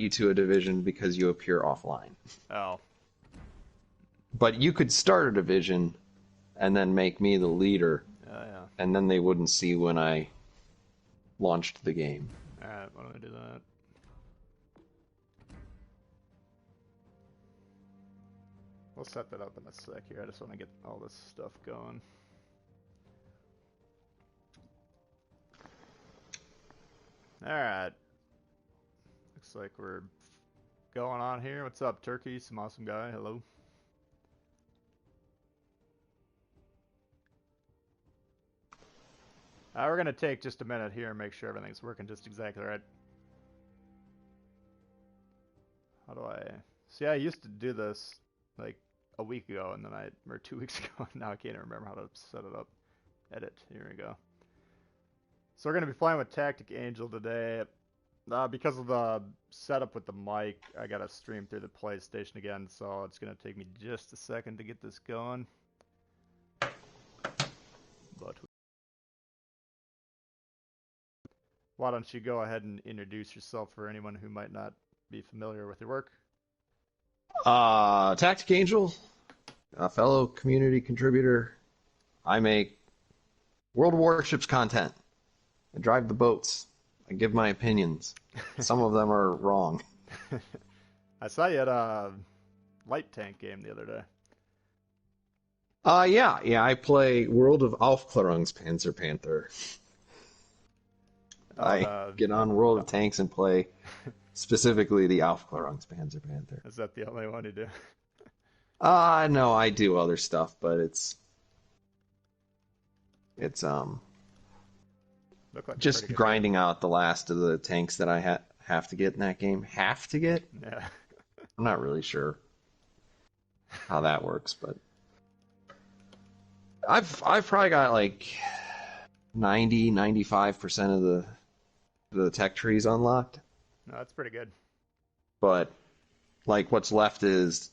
you to a division because you appear offline. Oh. But you could start a division and then make me the leader, Yeah. and then they wouldn't see when I launched the game. Alright, why don't I do that? We'll set that up in a sec here. I just want to get all this stuff going. Alright. Looks like we're going on here. What's up, Turkey? Some awesome guy. Hello. We're going to take just a minute here and make sure everything's working just exactly right. How do I... See, I used to do this like a week ago, and then or 2 weeks ago, and now I can't even remember how to set it up. Edit. Here we go. So we're going to be playing with Tactic Angel today. Because of the setup with the mic, I got to stream through the PlayStation again, so it's going to take me just a second to get this going. But why don't you go ahead and introduce yourself for anyone who might not be familiar with your work? Tactic Angel, a fellow community contributor. I make World of Warships content. I drive the boats. I give my opinions. Some of them are wrong. I saw you at a light tank game the other day. Yeah, I play World of Aufklärungs Panzer Panther. I get on World of Tanks and play specifically the Aufklärungs Panzer Panther. Is that the only one you do? No, I do other stuff, but it's Look like just grinding out the last of the tanks that I have to get in that game. Have to get? Yeah. I'm not really sure how that works, but I've probably got like 95% of the tech trees unlocked. No, that's pretty good. But like what's left is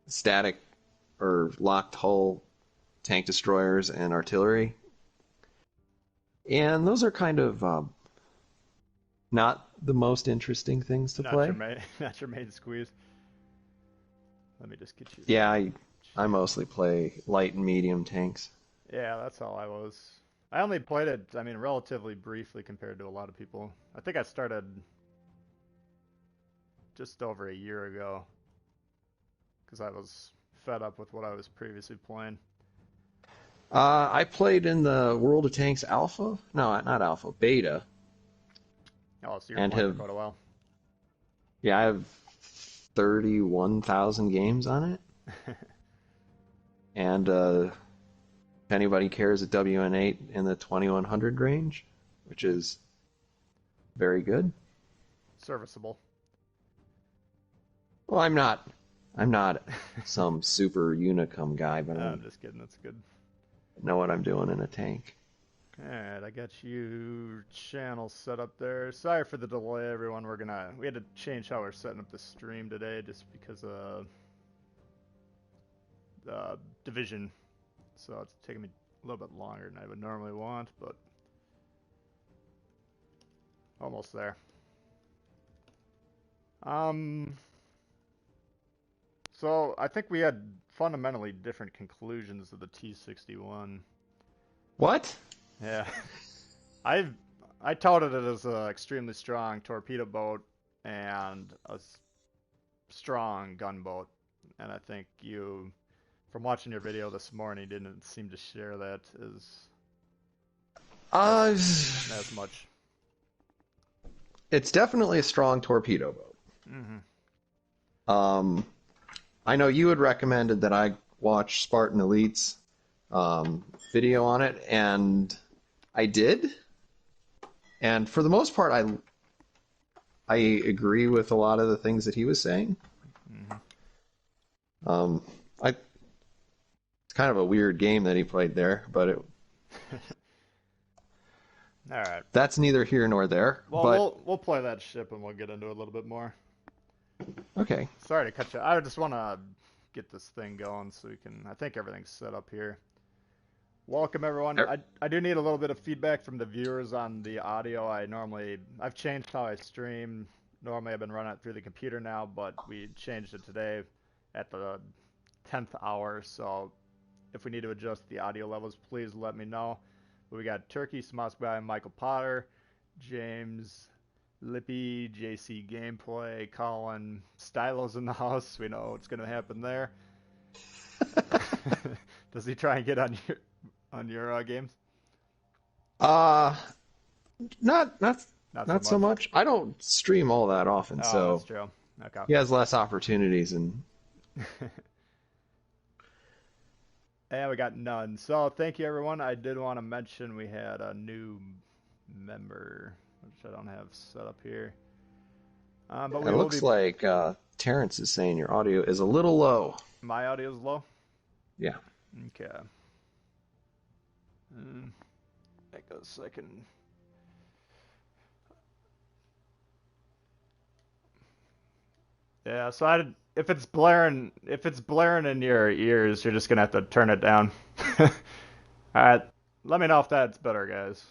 static or locked hull tank destroyers and artillery. And those are kind of not the most interesting things to play. Not your main squeeze. Let me just get you. Yeah, I mostly play light and medium tanks. Yeah, that's how I was. I only played it, I mean, relatively briefly compared to a lot of people. I think I started just over a year ago because I was fed up with what I was previously playing. I played in the World of Tanks Alpha. No, not Alpha, Beta. Oh, so you're playing for quite a while. Yeah, I have 31,000 games on it. And if anybody cares, a WN8 in the 2100 range, which is very good. Serviceable. Well, I'm not some super Unicum guy, but I'm just kidding. That's good. Know what I'm doing in a tank. Alright, I got you channel set up there. Sorry for the delay, everyone. We had to change how we're setting up the stream today just because of the division. So it's taking me a little bit longer than I would normally want, but almost there. So I think we had fundamentally different conclusions of the T-61. What? Yeah. I touted it as an extremely strong torpedo boat and a strong gunboat, and I think you, from watching your video this morning, didn't seem to share that as much. It's definitely a strong torpedo boat. Mm-hmm. I know you had recommended that I watch Spartan Elite's video on it, and I did. And for the most part, I agree with a lot of the things that he was saying. Mm-hmm. It's kind of a weird game that he played there, but all right. That's neither here nor there. Well, but we'll play that ship and we'll get into it a little bit more. Okay. Sorry to cut you. I just want to get this thing going so we can. I think everything's set up here. Welcome everyone. I do need a little bit of feedback from the viewers on the audio. I've changed how I stream Normally I've been running it through the computer now, but we changed it today at the 10th hour, so if we need to adjust the audio levels, please let me know. But we got Turkey, Smosh Guy, Michael Potter, James, Lippy, JC Gameplay, Colin, Stylo's in the house. We know what's going to happen there. Does he try and get on your games? Not Not so much. I don't stream all that often, Oh, so that's true. Okay. he has less opportunities. And And we got none. So thank you, everyone. I did want to mention we had a new member, which I don't have set up here. But it we will looks be... like Terrence is saying your audio is a little low. My audio is low? Yeah. Okay. Take a second. Yeah, so if it's blaring in your ears, you're just gonna have to turn it down. All right, let me know if that's better, guys.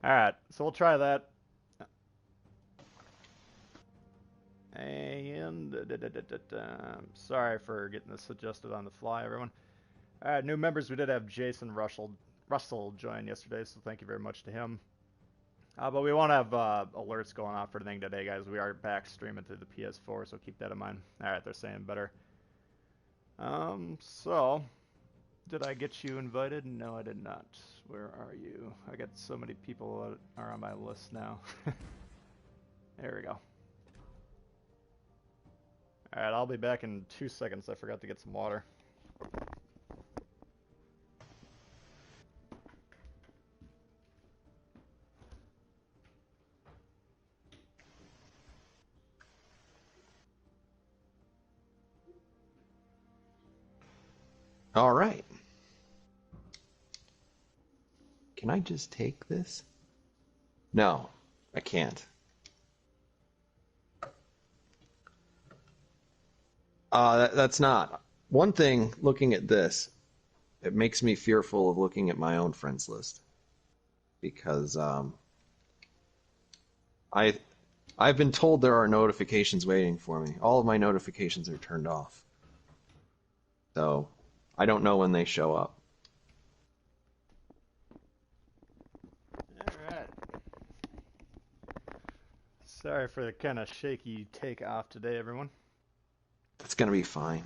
All right, so we'll try that. And sorry for getting this adjusted on the fly, everyone. All right, new members. We did have Jason Russell join yesterday, so thank you very much to him. But we won't have alerts going off for anything today, guys. We are back streaming through the PS4, so keep that in mind. All right, they're saying better. So, did I get you invited? No, I did not. Where are you? I got so many people that are on my list now. There we go. All right, I'll be back in 2 seconds. I forgot to get some water. All right. Can I just take this? No, I can't. That's not. One thing, looking at this, it makes me fearful of looking at my own friends list. Because I've been told there are notifications waiting for me. All of my notifications are turned off. So I don't know when they show up. Alright. Sorry for the kind of shaky take off today, everyone. It's going to be fine.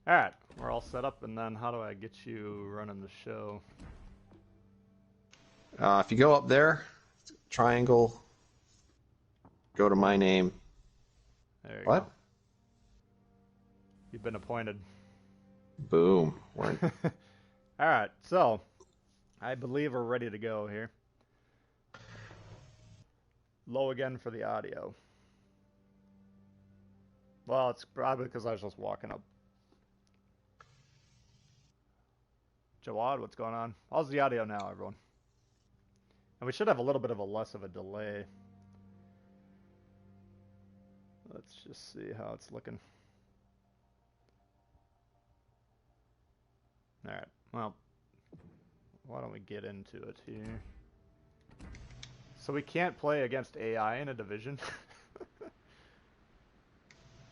Alright, we're all set up, and then how do I get you running the show? If you go up there, triangle, go to my name. There you What? go. You've been appointed. Boom. Alright, so I believe we're ready to go here. Low again for the audio. Well, it's probably because I was just walking up. Jawad, what's going on? How's the audio now, everyone? And we should have a little bit of a less of a delay. Let's just see how it's looking. Alright, well, why don't we get into it here? So we can't play against AI in a division?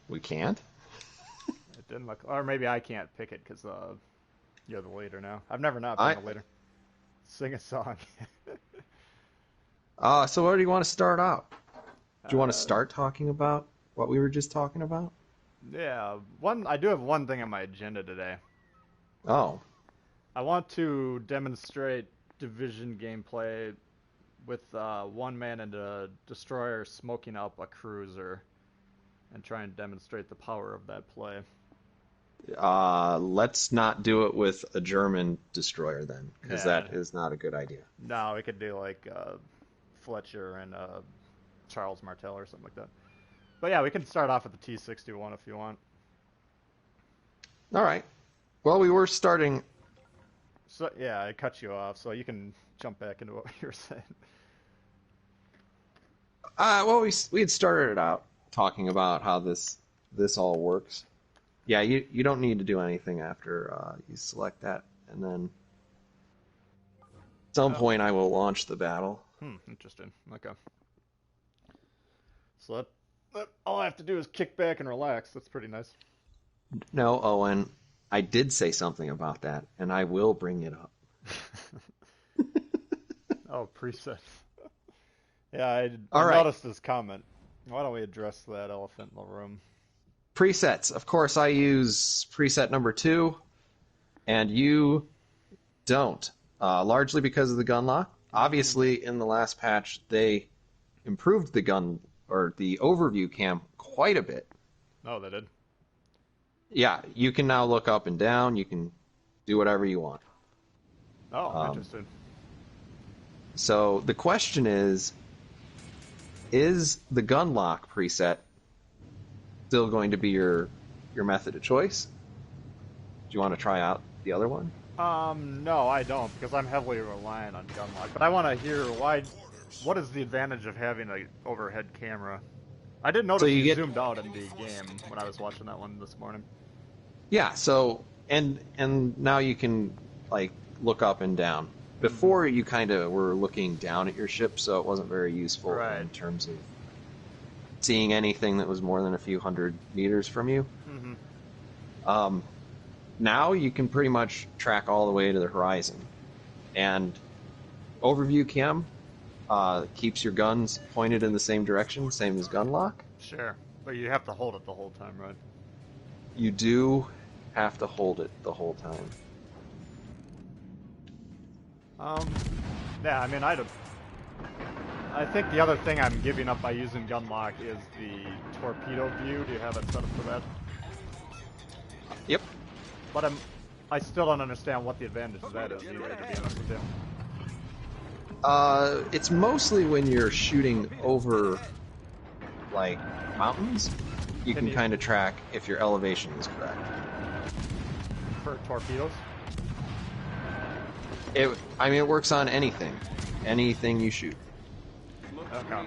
We can't? It didn't look... Or maybe I can't pick it because you're the leader now. I've never not been the leader. Sing a song. So where do you want to start out? Do you want to start talking about what we were just talking about? Yeah, I do have one thing on my agenda today. Oh. I want to demonstrate division gameplay with one man and a destroyer smoking up a cruiser and try and demonstrate the power of that play. Let's not do it with a German destroyer then, because that is not a good idea. No, we could do like Fletcher and Charles Martel or something like that. But yeah, we can start off with the T-61 if you want. All right. Well, we were starting... So yeah, I cut you off, so you can jump back into what you were saying. Well, we had started it out talking about how this all works. Yeah, you don't need to do anything after you select that, and then at some point I will launch the battle. Interesting. Okay. So that all I have to do is kick back and relax. That's pretty nice. No, Owen, I did say something about that, and I will bring it up. Oh, presets. Yeah, I All right, noticed this comment. Why don't we address that elephant in the room? presets. Of course, I use preset number 2, and you don't, largely because of the gun lock. Obviously, in the last patch, they improved the gun or the overview cam quite a bit. No, they did. Yeah, you can now look up and down. You can do whatever you want. Oh, Um, interesting. so the question is the gun lock preset still going to be your method of choice? Do you want to try out the other one? No, I don't, because I'm heavily reliant on gun lock. But I want to hear why. What is the advantage of having an overhead camera? I did So notice you you get zoomed out in the game when I was watching that one this morning. yeah. So and now you can like look up and down. Mm-hmm. Before you kind of were looking down at your ship, so it wasn't very useful Right. in terms of seeing anything that was more than a few hundred meters from you. Mm-hmm. Um, now you can pretty much track all the way to the horizon, and overview cam keeps your guns pointed in the same direction, same as gun lock. Sure. But you have to hold it the whole time, right? You do have to hold it the whole time. Um, yeah, I mean, I think the other thing I'm giving up by using gun lock is the torpedo view. Do you have it set up for that? Yep. But I still don't understand what the advantage of that is either, to be honest with you. It's mostly when you're shooting over like mountains. You can kind of track if your elevation is correct. For torpedoes? It works on anything you shoot. Okay.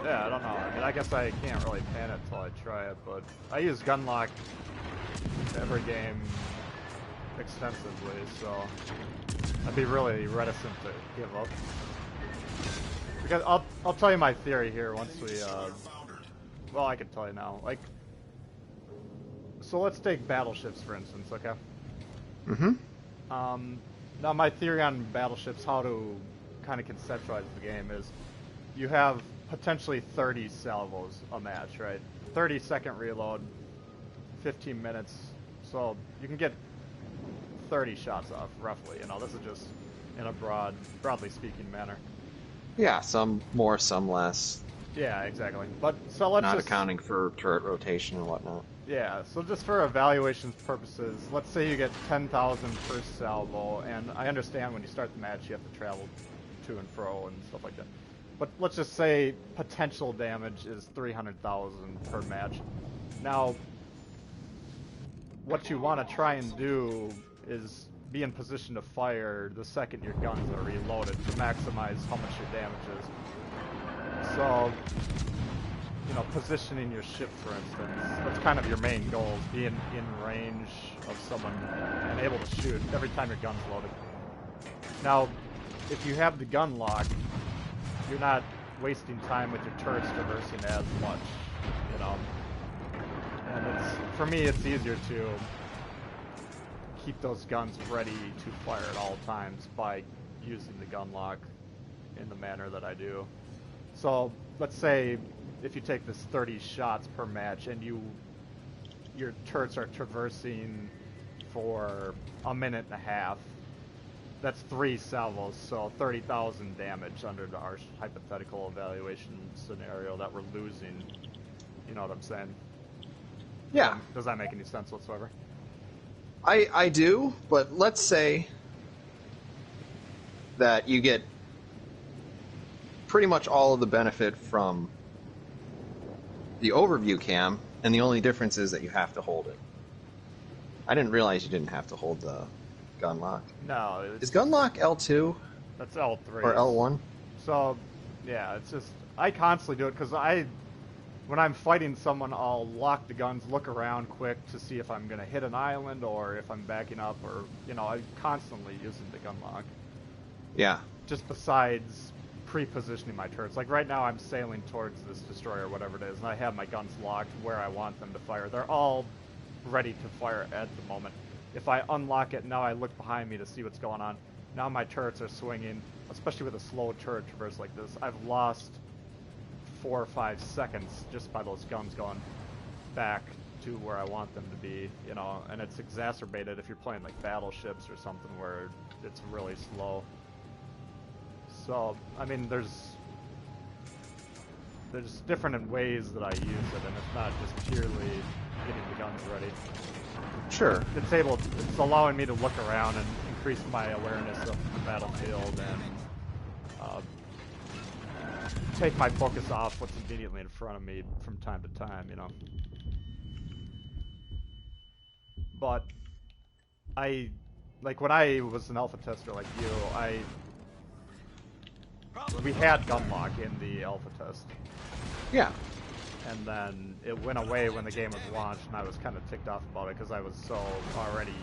Yeah, I don't know. I mean, I guess I can't really pan it till I try it, but I use gun lock every game extensively, so I'd be really reticent to give up. Because I'll tell you my theory here once we well, I can tell you now. Like, so let's take battleships for instance, okay? Mm-hmm. Now my theory on battleships, how to kind of conceptualize the game is, you have potentially 30 salvos a match, right? 30-second reload, 15 minutes, so you can get 30 shots off, roughly. You know, this is just in a broadly speaking manner. Yeah, some more, some less. Yeah, exactly. But so let's not just accounting for turret rotation and whatnot. yeah. So just for evaluations purposes, let's say you get 10,000 per salvo, and I understand when you start the match you have to travel to and fro and stuff like that. But let's just say potential damage is 300,000 per match. Now, what you want to try and do is be in position to fire the second your guns are reloaded to maximize how much your damage is. So, you know, positioning your ship, for instance, that's kind of your main goal, is being in range of someone and able to shoot every time your gun's loaded. Now, if you have the gun lock, you're not wasting time with your turrets traversing as much, you know. And for me, it's easier to keep those guns ready to fire at all times by using the gun lock in the manner that I do. So let's say if you take this 30 shots per match and your turrets are traversing for a minute and a half, that's 3 salvos, so 30,000 damage under our hypothetical evaluation scenario that we're losing. You know what I'm saying? Yeah. Does that make any sense whatsoever? I do, but let's say that you get pretty much all of the benefit from the overview cam, and the only difference is that you have to hold it. I didn't realize you didn't have to hold the gun lock. No. Is gun lock L2? That's L3. Or L1? So, yeah, it's just, I constantly do it because when I'm fighting someone, I'll lock the guns, look around quick to see if I'm going to hit an island or if I'm backing up, or, you know, I'm constantly using the gun lock. Yeah. Just besides pre-positioning my turrets. Like right now I'm sailing towards this destroyer, whatever it is, and I have my guns locked where I want them to fire. They're all ready to fire at the moment. If I unlock it, now I look behind me to see what's going on. Now my turrets are swinging, especially with a slow turret traverse like this. I've lost 4 or 5 seconds just by those guns going back to where I want them to be, you know, and it's exacerbated if you're playing like battleships or something where it's really slow. So, I mean, there's different ways that I use it, and it's not just purely getting the guns ready. Sure. It's allowing me to look around and increase my awareness of the battlefield and take my focus off what's immediately in front of me from time to time, you know. But like when I was an alpha tester like you, we had gunlock in the alpha test. Yeah. And then it went away when the game was launched, and I was kind of ticked off about it because I was so already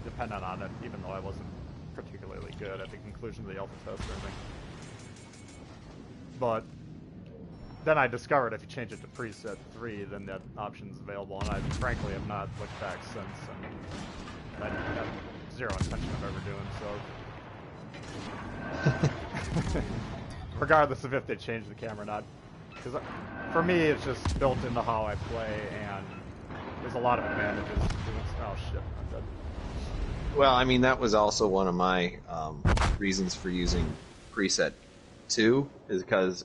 dependent on it, even though I wasn't particularly good at the conclusion of the alpha test or anything. But then I discovered if you change it to preset 3, then that option's available, and I frankly have not looked back since, and I have zero intention of ever doing so. Regardless of if they change the camera or not. Because for me, it's just built into how I play, and there's a lot of advantages to doing. Oh shit, I'm dead. Well, I mean, that was also one of my reasons for using preset 2, is because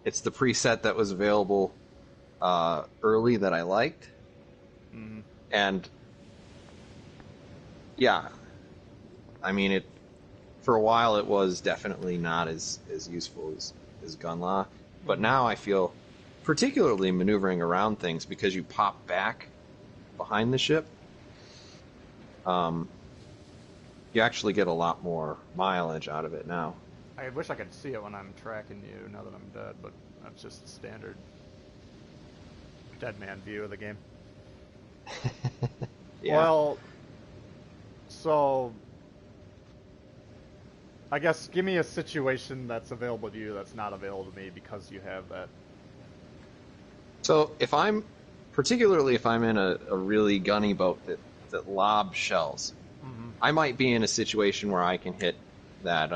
it's the preset that was available early that I liked. Mm-hmm. And yeah, I mean, for a while it was definitely not as useful as gunlock. But now I feel, particularly maneuvering around things, because you pop back behind the ship, you actually get a lot more mileage out of it now. I wish I could see it when I'm tracking you now that I'm dead, but that's just the standard dead man view of the game. Yeah. Well, so I guess give me a situation that's available to you that's not available to me because you have that. So particularly if I'm in a really gunny boat that lobs shells, Mm-hmm. I might be in a situation where I can hit that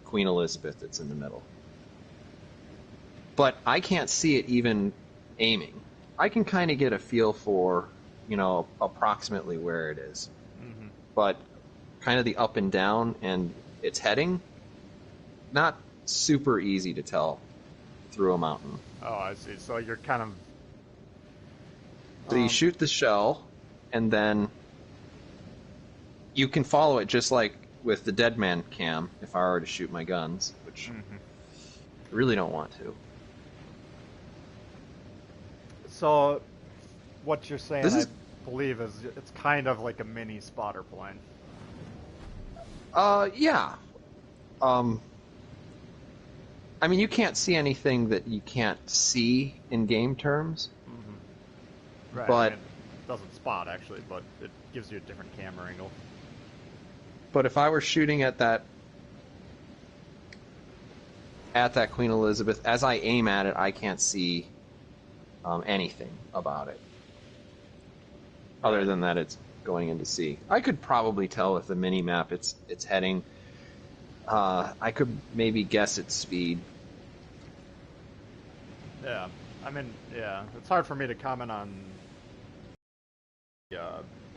Queen Elizabeth that's in the middle. But I can't see it even aiming. I can kind of get a feel for, approximately where it is. Mm-hmm. But kind of the up and down and its heading, not super easy to tell through a mountain. Oh, I see. So you're kind of... So you shoot the shell, and then you can follow it just like with the dead man cam if I were to shoot my guns, which I really don't want to. So what you're saying, I believe, is it's kind of like a mini spotter plane. Yeah. I mean, you can't see anything that you can't see in game terms. Mm-hmm. Right. But I mean, it doesn't spot actually, but it gives you a different camera angle. But if I were shooting at that Queen Elizabeth, as I aim at it, I can't see anything about it, other than that it's going into sea. I could probably tell with the mini map its heading. I could maybe guess its speed. Yeah, I mean, yeah, it's hard for me to comment on the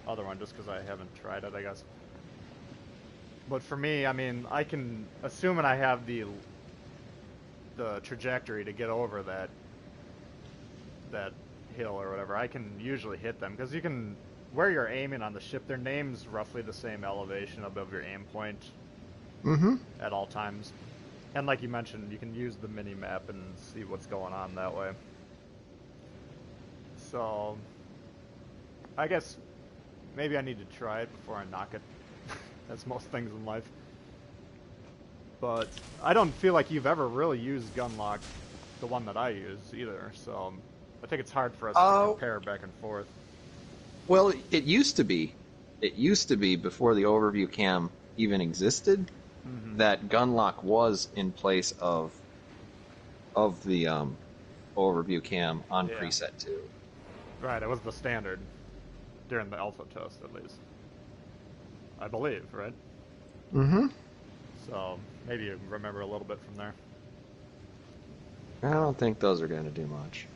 other one just because I haven't tried it, I guess. But for me, I mean, I can, assuming I have the trajectory to get over that hill or whatever, I can usually hit them because you can, where you're aiming on the ship, their name's roughly the same elevation above your aim point. Mm-hmm. At all times. And like you mentioned, you can use the mini-map and see what's going on that way. So, I guess maybe I need to try it before I knock it. That's most things in life. But I don't feel like you've ever really used gunlock, the one that I use, either. So, I think it's hard for us to compare back and forth. Well, it used to be. It used to be before the overview cam even existed. Mm-hmm. that gun lock was in place of the overview cam on Yeah. preset 2. Right, it was the standard during the alpha test, at least. I believe, right? Mm-hmm. So maybe you remember a little bit from there. I don't think those are going to do much.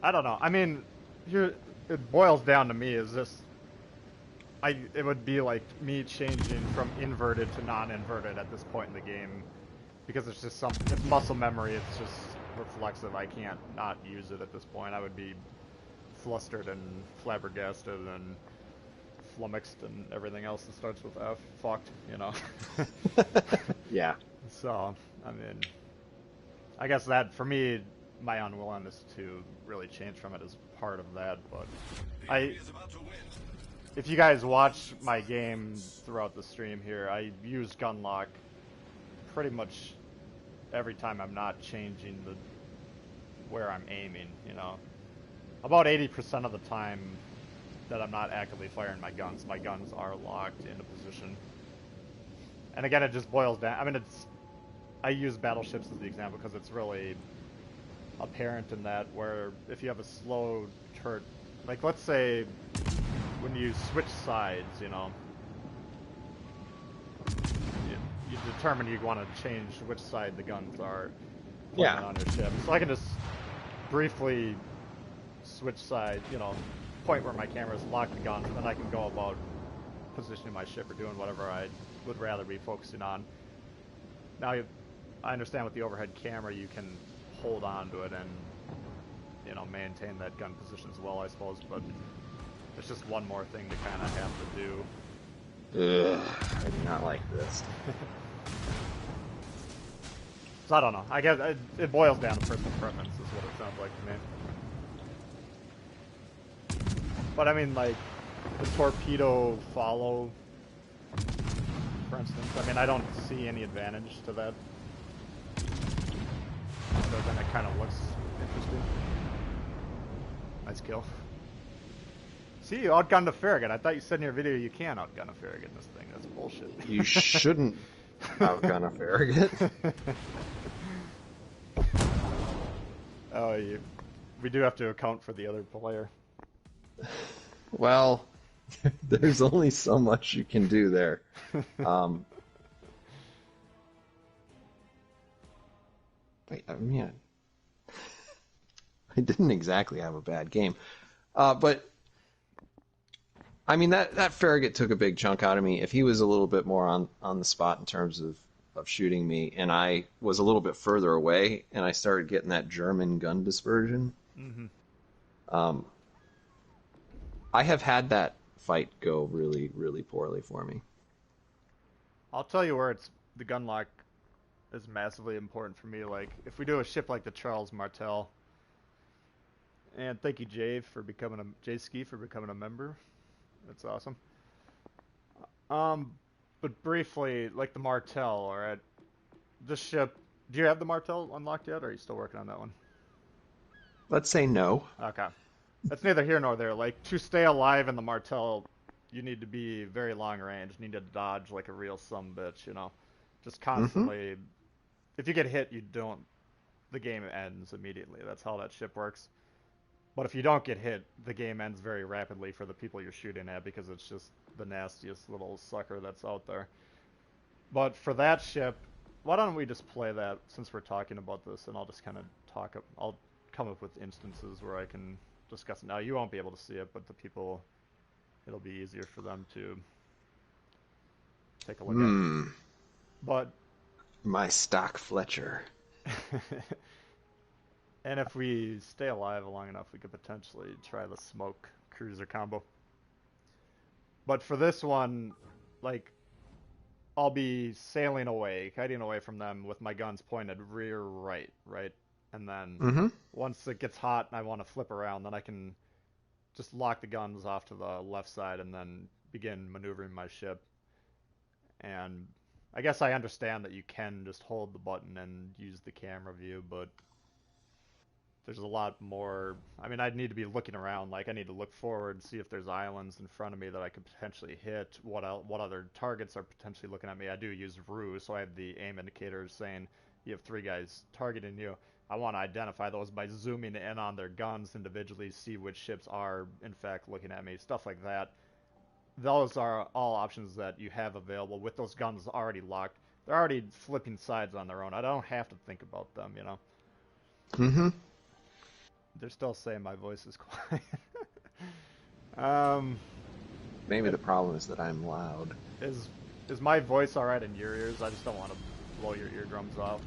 I don't know. I mean, here it boils down to me is this. It would be like me changing from inverted to non-inverted at this point in the game because it's just it's muscle memory. It's just reflexive. I can't not use it at this point. I would be flustered and flabbergasted and flummoxed and everything else that starts with F. Fucked, you know. Yeah. So, I mean, I guess that for me, my unwillingness to really change from it is part of that. But if you guys watch my game throughout the stream here, I use gun lock pretty much every time I'm not changing where I'm aiming. You know, about 80% of the time that I'm not actively firing my guns are locked into position. And again, it just boils down. I mean, I use battleships as the example because it's really apparent in that where if you have a slow turret, like let's say when you switch sides, you know, you determine you want to change which side the guns are pointing on your ship. So I can just briefly switch sides, you know, point where my camera's lock the guns, and then I can go about positioning my ship or doing whatever I would rather be focusing on. Now, I understand with the overhead camera you can hold on to it and, you know, maintain that gun position as well, I suppose, but it's just one more thing to kind of have to do. Ugh, I do not like this. So I don't know. I guess it boils down to personal preference is what it sounds like to me. But I mean, like, the torpedo follow, for instance, I mean, I don't see any advantage to that. Other than it kind of looks interesting. Nice kill. See, you outgunned a Farragut. I thought you said in your video you can outgun a Farragut in this thing. That's bullshit. You shouldn't outgun a Farragut. Oh, we do have to account for the other player. Well, there's only so much you can do there. Wait, I mean, I didn't exactly have a bad game, but I mean that Farragut took a big chunk out of me. If he was a little bit more on the spot in terms of shooting me, and I was a little bit further away, and I started getting that German gun dispersion. Mm-hmm. I have had that fight go really, really poorly for me. I'll tell you where the gun lock is massively important for me. Like, if we do a ship like the Charles Martel, and thank you Jay Ski for becoming a member. That's awesome. But briefly, like the Martel, alright, this ship, do you have the Martel unlocked yet, or are you still working on that one? Let's say no. Okay. That's neither here nor there. Like, to stay alive in the Martel, you need to be very long range. You need to dodge like a real sumbitch, you know? Just constantly. If you get hit, the game ends immediately. That's how that ship works. But if you don't get hit, the game ends very rapidly for the people you're shooting at because it's just the nastiest little sucker that's out there. But for that ship, why don't we just play that since we're talking about this, and I'll just kind of I'll come up with instances where I can discuss it. Now, you won't be able to see it, but the people, it'll be easier for them to take a look at. But my stock Fletcher. And if we stay alive long enough, we could potentially try the smoke cruiser combo. But for this one, like, I'll be sailing away, kiting away from them with my guns pointed rear right? And then once it gets hot and I want to flip around, then I can just lock the guns off to the left side and then begin maneuvering my ship. And I guess I understand that you can just hold the button and use the camera view, but there's a lot more. I mean, I'd need to be looking around. Like, I need to look forward, see if there's islands in front of me that I could potentially hit. What other targets are potentially looking at me? I do use RU, so I have the aim indicators saying you have 3 guys targeting you. I want to identify those by zooming in on their guns individually, see which ships are in fact looking at me, stuff like that. Those are all options that you have available with those guns already locked. They're already flipping sides on their own. I don't have to think about them, you know. Mm-hmm. They're still saying my voice is quiet. um, Maybe the problem is that I'm loud. is is my voice all right in your ears? I just don't want to blow your eardrums off.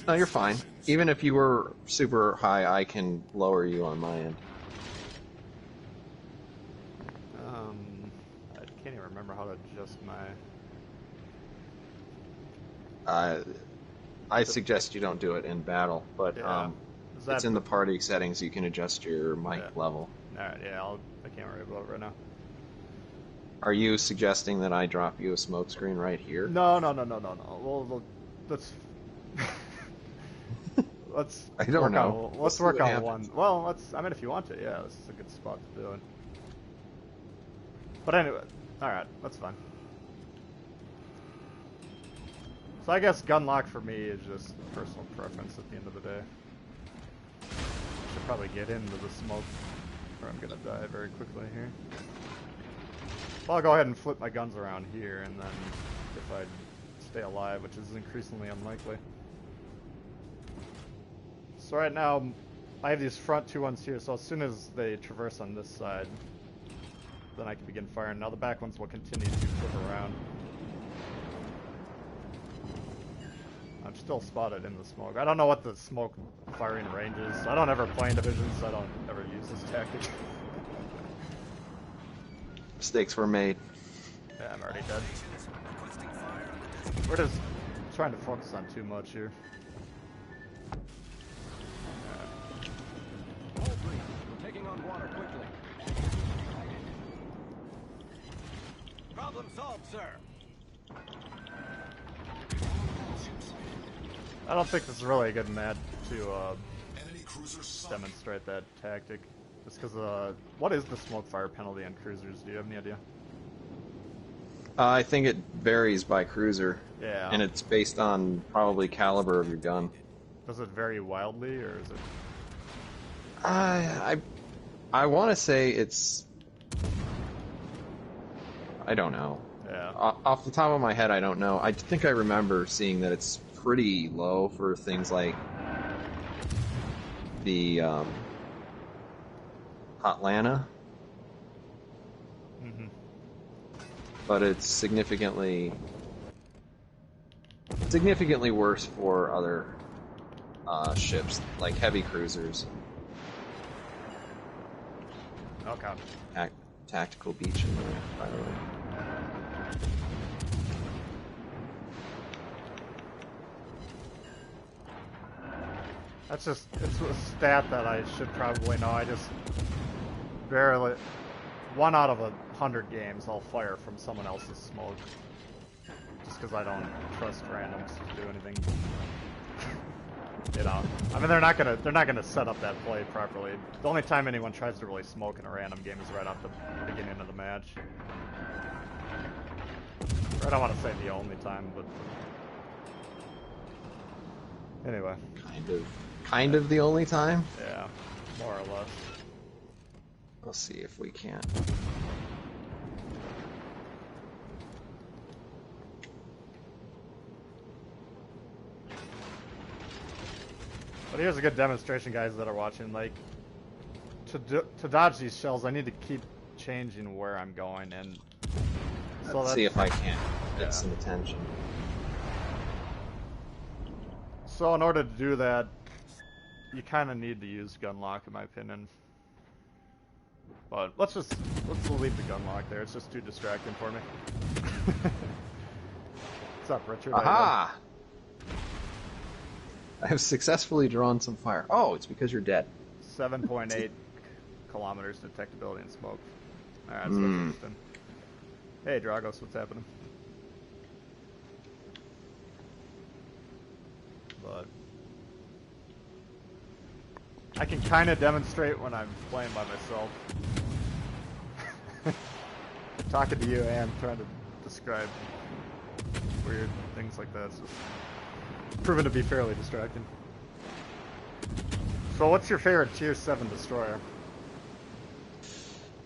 No, you're fine. Even if you were super high, I can lower you on my end. I can't even remember how to adjust my. I suggest you don't do it in battle, but Yeah. it's in the party settings. You can adjust your mic level. Alright, yeah, I can't worry about it right now. Are you suggesting that I drop you a smoke screen right here? No. Well, let's let's I don't know. Let's work on one. Well, I mean, if you want to, yeah, this is a good spot to do it. But anyway, all right, that's fine. So I guess gun lock for me is just personal preference at the end of the day. Should probably get into the smoke, or I'm gonna die very quickly here. Well, I'll go ahead and flip my guns around here, and then if I stay alive, which is increasingly unlikely. So right now, I have these front 2 ones here, so as soon as they traverse on this side, then I can begin firing. Now the back ones will continue to flip around. I'm still spotted in the smoke. I don't know what the smoke firing range is. I don't ever play in divisions, so I don't ever use this tactic. Mistakes were made. Yeah, I'm already dead. We're just trying to focus on too much here. We're taking on water quickly. Problem solved, sir. I don't think this is really a good match to demonstrate that tactic. Just because, what is the smoke fire penalty on cruisers? Do you have any idea? I think it varies by cruiser. Yeah. And it's based on probably caliber of your gun. Does it vary wildly, or is it? I want to say it's. I don't know. Yeah. Off the top of my head, I don't know. I think I remember seeing that it's pretty low for things like the Hotlanta. Mm-hmm. But it's significantly worse for other ships, like heavy cruisers. Okay. Tactical beach in there, by the way. It's a stat that I should probably know. I just barely, 1 out of 100 games I'll fire from someone else's smoke. Just because I don't trust randoms to do anything. You know, I mean, they're not gonna set up that play properly. The only time anyone tries to really smoke in a random game is right off the beginning of the match. Or I don't want to say the only time, but anyway. Kind of the only time? Yeah, more or less. We'll see if we can. But here's a good demonstration, guys that are watching. Like, to dodge these shells, I need to keep changing where I'm going, and so let's see if I can get some attention. So in order to do that, you kind of need to use gun lock, in my opinion. But let's leave the gun lock there. It's just too distracting for me. What's up, Richard? Aha! I have successfully drawn some fire. Oh, it's because you're dead. 7.8 kilometers detectability in smoke. Alright, so that's interesting. Hey, Dragos, what's happening? But I can kind of demonstrate when I'm playing by myself. Talking to you and trying to describe weird things like that. It's just proven to be fairly distracting. So what's your favorite Tier 7 destroyer?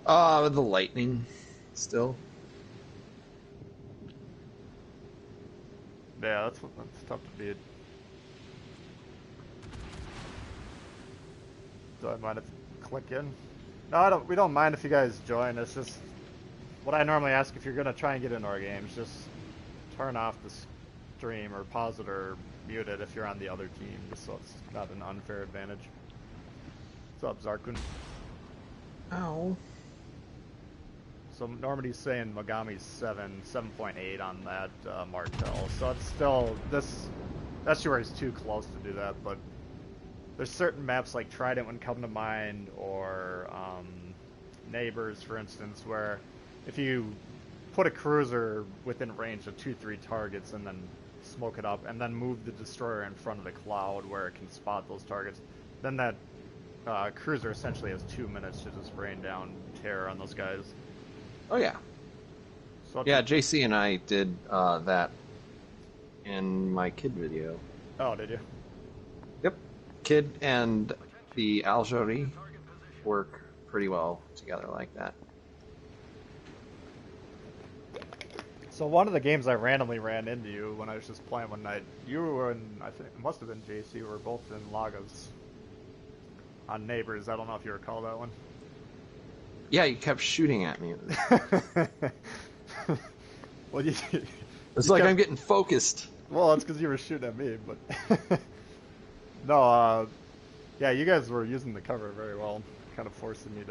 The Lightning, still. Yeah, that's tough to beat. Do I mind if you click in? No, we don't mind if you guys join. It's just what I normally ask if you're gonna try and get into our games. Just turn off the stream or pause it or mute it if you're on the other team, just so it's not an unfair advantage. What's up, Zarkun? Ow. So Normandy's saying Mogami's 7.8 on that Martel. So it's still that's where he's too close to do that. But there's certain maps like Trident would come to mind, or Neighbors, for instance, where if you put a cruiser within range of 2-3 targets and then smoke it up, and then move the destroyer in front of the cloud where it can spot those targets, then that cruiser essentially has 2 minutes to just rain down terror on those guys. Oh yeah. So Yeah, JC and I did that in my kid video. Oh, did you? Yep. Kid and the Algerie work pretty well together like that. So one of the games I randomly ran into you when I was just playing one night, you were in, I think it must have been JC, we were both in Lagos on Neighbors. I don't know if you recall that one. Yeah, you kept shooting at me. Well, It's like I'm getting focused. Well, that's because you were shooting at me, but no, yeah, you guys were using the cover very well, kind of forcing me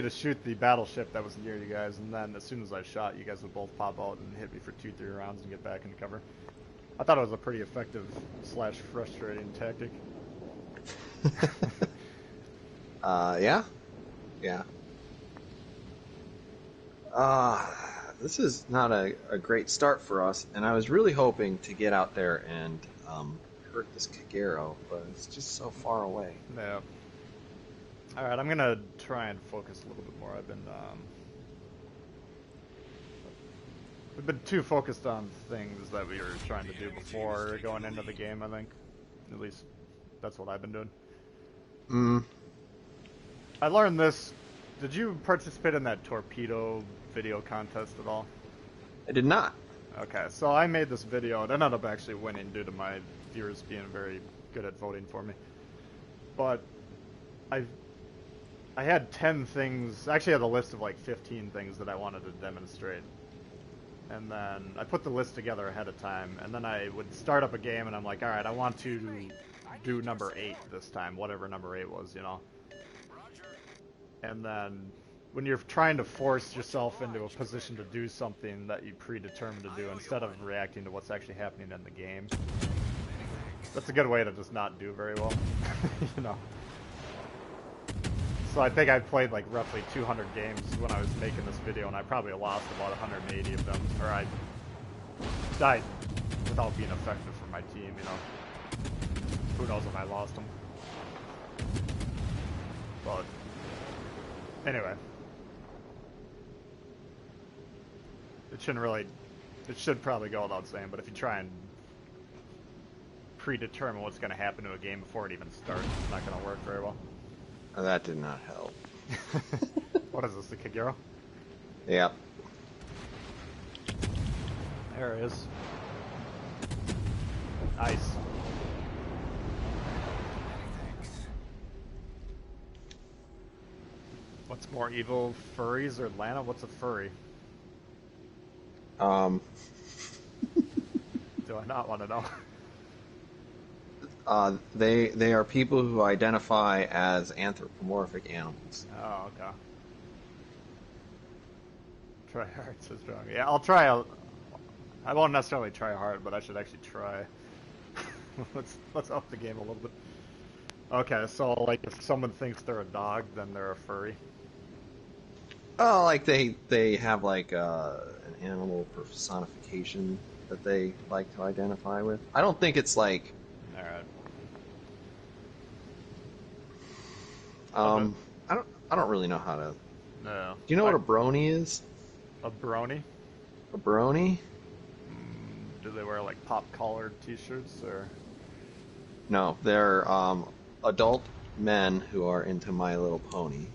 to shoot the battleship that was near you guys, and then as soon as I shot, you guys would both pop out and hit me for 2-3 rounds and get back into cover. I thought it was a pretty effective / frustrating tactic. Yeah. This is not a great start for us, and I was really hoping to get out there and hurt this Kagero, but it's just so far away. Yeah. Alright, I'm gonna try and focus a little bit more. We've been too focused on things that we were trying to do before going into the game, I think. At least, that's what I've been doing. I learned this. Did you participate in that torpedo video contest at all? I did not. Okay, so I made this video. It ended up actually winning due to my viewers being very good at voting for me. But I had 10 things. Actually, I had a list of like 15 things that I wanted to demonstrate. And then I put the list together ahead of time, and then I would start up a game, and I'm like, alright, I want to do number 8 this time, whatever number 8 was, you know. And then when you're trying to force yourself into a position to do something that you predetermined to do instead of reacting to what's actually happening in the game, that's a good way to just not do very well, you know. So I think I played like roughly 200 games when I was making this video, and I probably lost about 180 of them, or I died without being effective for my team, you know. Who knows if I lost them. But anyway, it should probably go without saying, but if you try and predetermine what's going to happen to a game before it even starts, it's not going to work very well. That did not help. What is this, the Kagero? Yep. There it is. Nice. What's more evil, furries or Lana? What's a furry? Do I not want to know? They are people who identify as anthropomorphic animals. Oh, okay. Try hard, says John. Yeah, I'll try. I won't necessarily try hard, but I should actually try. let's up the game a little bit. Okay, so like if someone thinks they're a dog, then they're a furry. Oh, like they have like an animal personification that they like to identify with. I don't think it's like Alright. Um, I don't really know how to. No. Do you know what a brony is? A brony? A brony? Do they wear like pop collared t-shirts or? No, they're adult men who are into My Little Pony.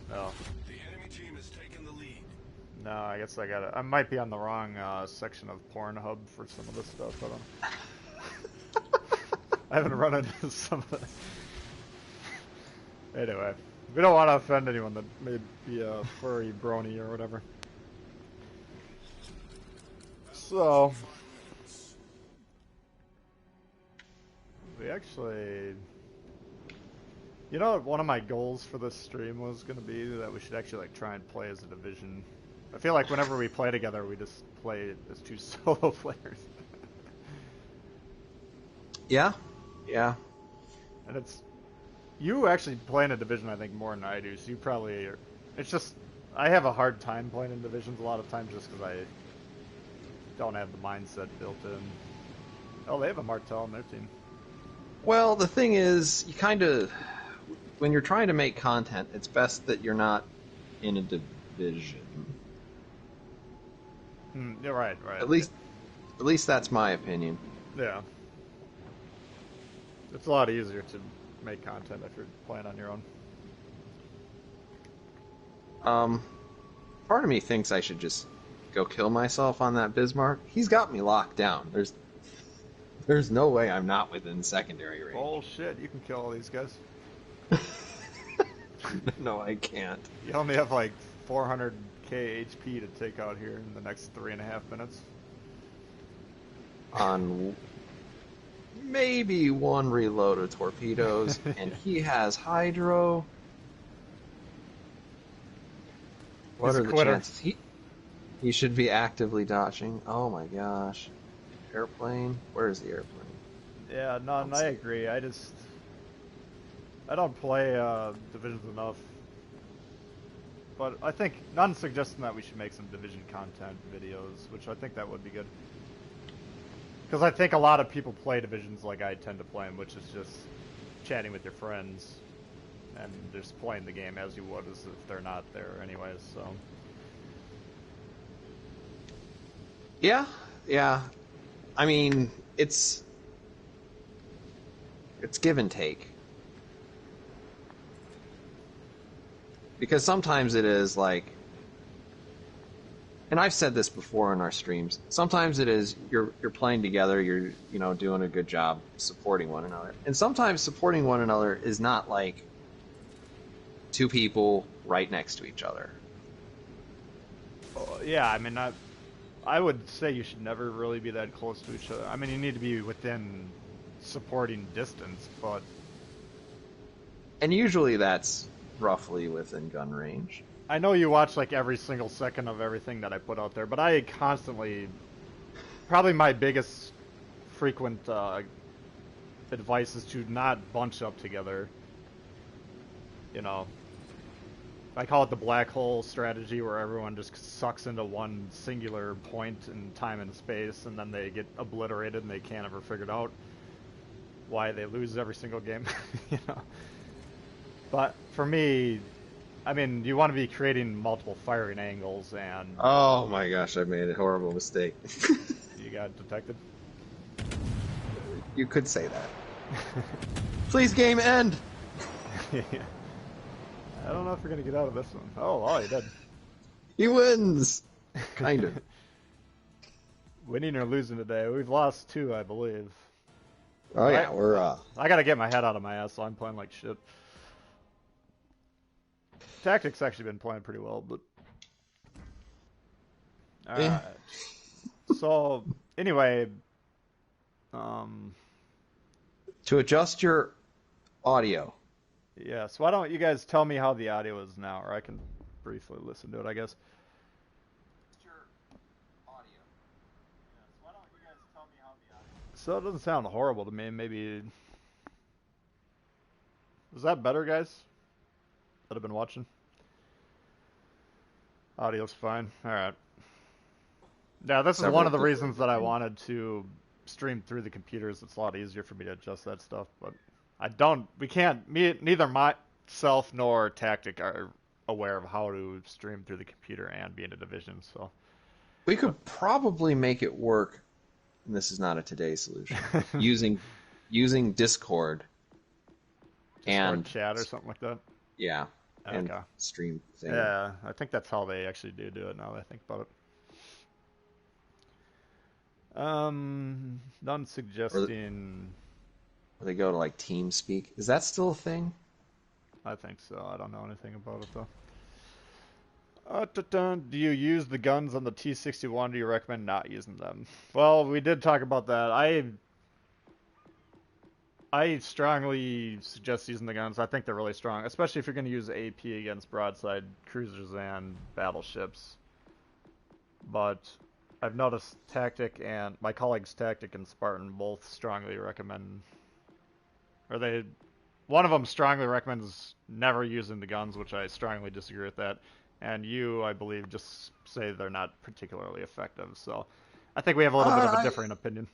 No. The enemy team has taken the lead. No, I guess I got it. I might be on the wrong section of Pornhub for some of this stuff. I don't. I haven't run into some of the. Anyway, we don't want to offend anyone that may be a furry brony or whatever. So, we actually, you know, what one of my goals for this stream was going to be that we should actually like try and play as a division. I feel like whenever we play together, we just play as two solo players. Yeah, yeah. And it's, you actually play in a division, I think, more than I do, so you probably are, it's just, I have a hard time playing in divisions a lot of times just because I don't have the mindset built in. Oh, they have a Martel on their team. Well, the thing is, you kind of, when you're trying to make content, it's best that you're not in a division. You're right. At least that's my opinion. Yeah. It's a lot easier to make content if you're playing on your own. Part of me thinks I should just go kill myself on that Bismarck. He's got me locked down. There's no way I'm not within secondary range. Bullshit, you can kill all these guys. No, I can't. You only have like 400k HP to take out here in the next 3.5 minutes. On maybe one reload of torpedoes, and he has hydro. What He's are a the quitter. chances? He should be actively dodging. Oh my gosh. Airplane? Where is the airplane? Yeah, no, and I agree. I don't play divisions enough. But I think, none suggesting that we should make some division content videos, which I think that would be good. Because I think a lot of people play divisions like I tend to play them, which is just chatting with your friends and just playing the game as you would as if they're not there anyways, so. Yeah. I mean, it's give and take. Because sometimes it is like, and I've said this before in our streams, sometimes it is you're playing together, you're doing a good job supporting one another. And sometimes supporting one another is not like two people right next to each other. Yeah, I mean, I would say you should never really be that close to each other. I mean, you need to be within supporting distance, but... And usually that's roughly within gun range. I know you watch like every single second of everything that I put out there, but I constantly... Probably my biggest frequent advice is to not bunch up together. You know, I call it the black hole strategy, where everyone just sucks into one singular point in time and space, and then they get obliterated and they can't ever figure it out why they lose every single game. You know. But for me, I mean, you want to be creating multiple firing angles, and Oh my gosh, I made a horrible mistake. you got detected. You could say that. Please, game end. Yeah. I don't know if you're gonna get out of this one. Oh, you did. He wins. Kind of. Winning or losing today. We've lost 2, I believe. Oh yeah, Right. we're I gotta get my head out of my ass, so I'm playing like shit. Tactics actually been playing pretty well, but... Alright. Yeah. So, anyway... to adjust your audio. Yeah, so why don't you guys tell me how the audio is now, or I can briefly listen to it, I guess. So it doesn't sound horrible to me, maybe... Is that better, guys? That have been watching? Audio's fine. Alright. Yeah, this is one of the reasons that I wanted to stream through the computers. It's a lot easier for me to adjust that stuff, but I don't... We can't... self nor tactic are aware of how to stream through the computer and be in a division. So We could probably make it work, and this is not a today solution, using Discord and chat or something like that. yeah, and Okay. stream thing. Yeah, I think that's how they actually do it now that I think about it. None suggesting. Or they go to like TeamSpeak. Is that still a thing? I think so. I don't know anything about it though. Do you use the guns on the T-61? Do you recommend not using them? Well, we did talk about that. I strongly suggest using the guns. I think they're really strong, especially if you're going to use AP against broadside cruisers and battleships. But I've noticed Tactic and my colleagues Tactic and Spartan both strongly recommend, one of them strongly recommends never using the guns, which I strongly disagree with that. And you, I believe, just say they're not particularly effective. So I think we have a little bit of a differing opinion.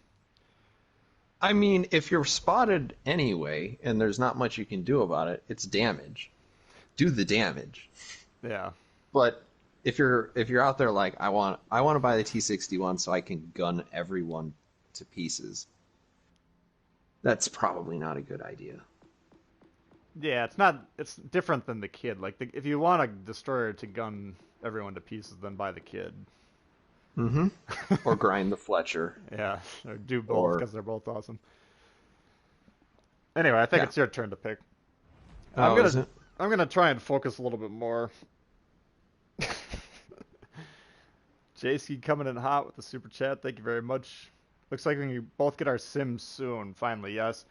I mean, if you're spotted anyway, and there's not much you can do about it, it's damage. Do the damage. Yeah. But if you're out there like I want to buy the T-61 so I can gun everyone to pieces, that's probably not a good idea. Yeah, it's different than the kid. Like, if you want a destroyer to gun everyone to pieces, then buy the kid. Mm-hmm. Or grind the Fletcher. Yeah, or do both because they're both awesome. Anyway, I think it's your turn to pick. I'm gonna try and focus a little bit more. JC coming in hot with the super chat. Thank you very much. Looks like we can both get our sims soon. Finally, yes.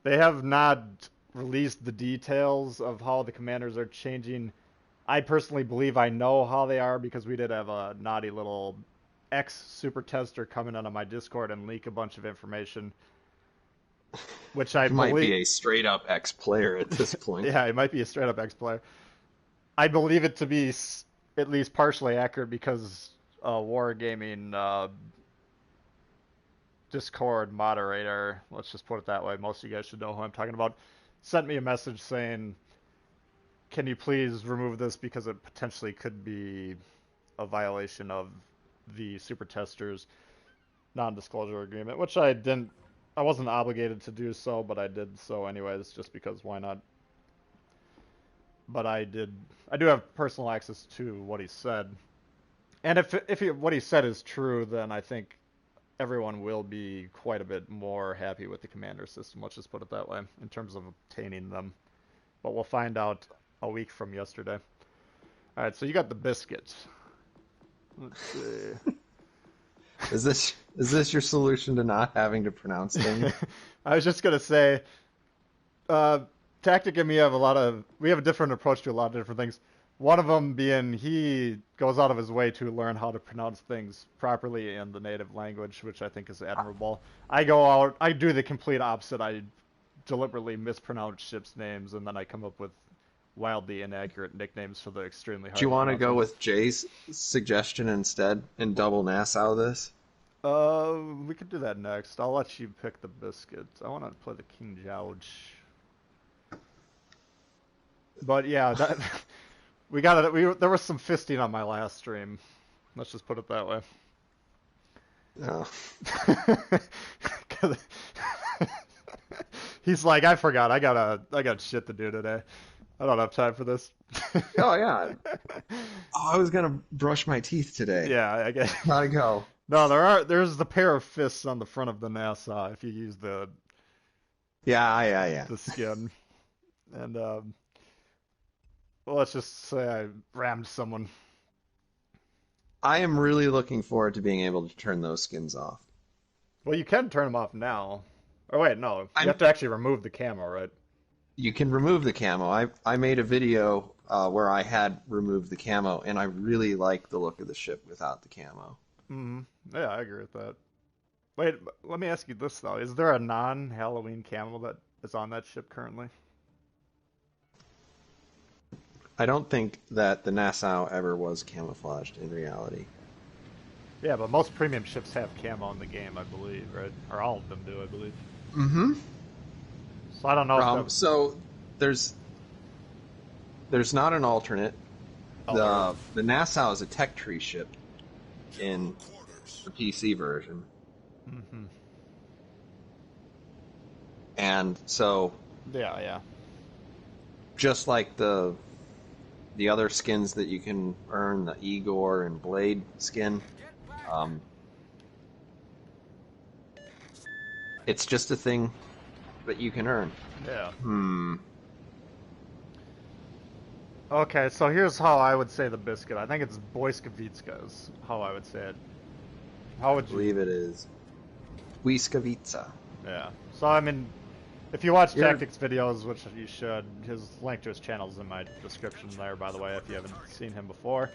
They have not released the details of how the commanders are changing. I personally believe I know how they are because we did have a naughty little ex-super tester come in on my Discord and leak a bunch of information, which I might be a straight-up ex-player at this point. Yeah, it might be a straight-up ex-player. I believe it to be at least partially accurate because Wargaming Discord moderator, let's just put it that way, most of you guys should know who I'm talking about, sent me a message saying, can you please remove this because it potentially could be a violation of the super tester's non-disclosure agreement, which I wasn't obligated to do so, but I did so anyways, just because why not? But I do have personal access to what he said. And if what he said is true, then I think everyone will be quite a bit more happy with the commander system, let's just put it that way, in terms of obtaining them. But we'll find out a week from yesterday. Alright, so you got the biscuits. Let's see. Is this your solution to not having to pronounce things? I was just gonna say, Tactic and me we have a different approach to a lot of different things. One of them being he goes out of his way to learn how to pronounce things properly in the native language, which I think is admirable. I do the complete opposite. I deliberately mispronounce ships' names, and then I come up with wildly inaccurate nicknames for the extremely hard. Do you want to go with Jay's suggestion instead and double Nassau this? We could do that next. I'll let you pick the biscuits. I want to play the King George. But yeah, that there was some fisting on my last stream. Let's just put it that way. No. He's like, I forgot. I got shit to do today. I don't have time for this. Oh yeah. I was gonna brush my teeth today. Yeah, I guess. Gotta go. No, there's the pair of fists on the front of the Nassau if you use the Yeah. the skin. And well, let's just say I rammed someone. I am really looking forward to being able to turn those skins off. Well, you can turn them off now. Or wait, no. You have to actually remove the camo, right? You can remove the camo. I made a video where I had removed the camo, and I really like the look of the ship without the camo. Mm-hmm. Yeah, I agree with that. Wait, let me ask you this, though. Is there a non-Halloween camo that is on that ship currently? I don't think that the Nassau ever was camouflaged in reality. Yeah, but most premium ships have camo in the game, I believe, right? Or all of them do, I believe. Mm-hmm. So I don't know if So there's there's not an alternate. Oh, The Nassau is a tech tree ship in the PC version. mm-hmm. And so, Yeah. just like the other skins that you can earn, the Igor and Blade skin, um, it's just a thing that you can earn. Yeah. Hmm. Okay, so here's how I would say the biscuit. I think it's Boyskavitska is how I would say it. How would I you? believe it is Błyskawica. Yeah. So I mean, if you watch You're- tactics videos, which you should, his link to his channel is in my description there, by the way, if you haven't seen him before.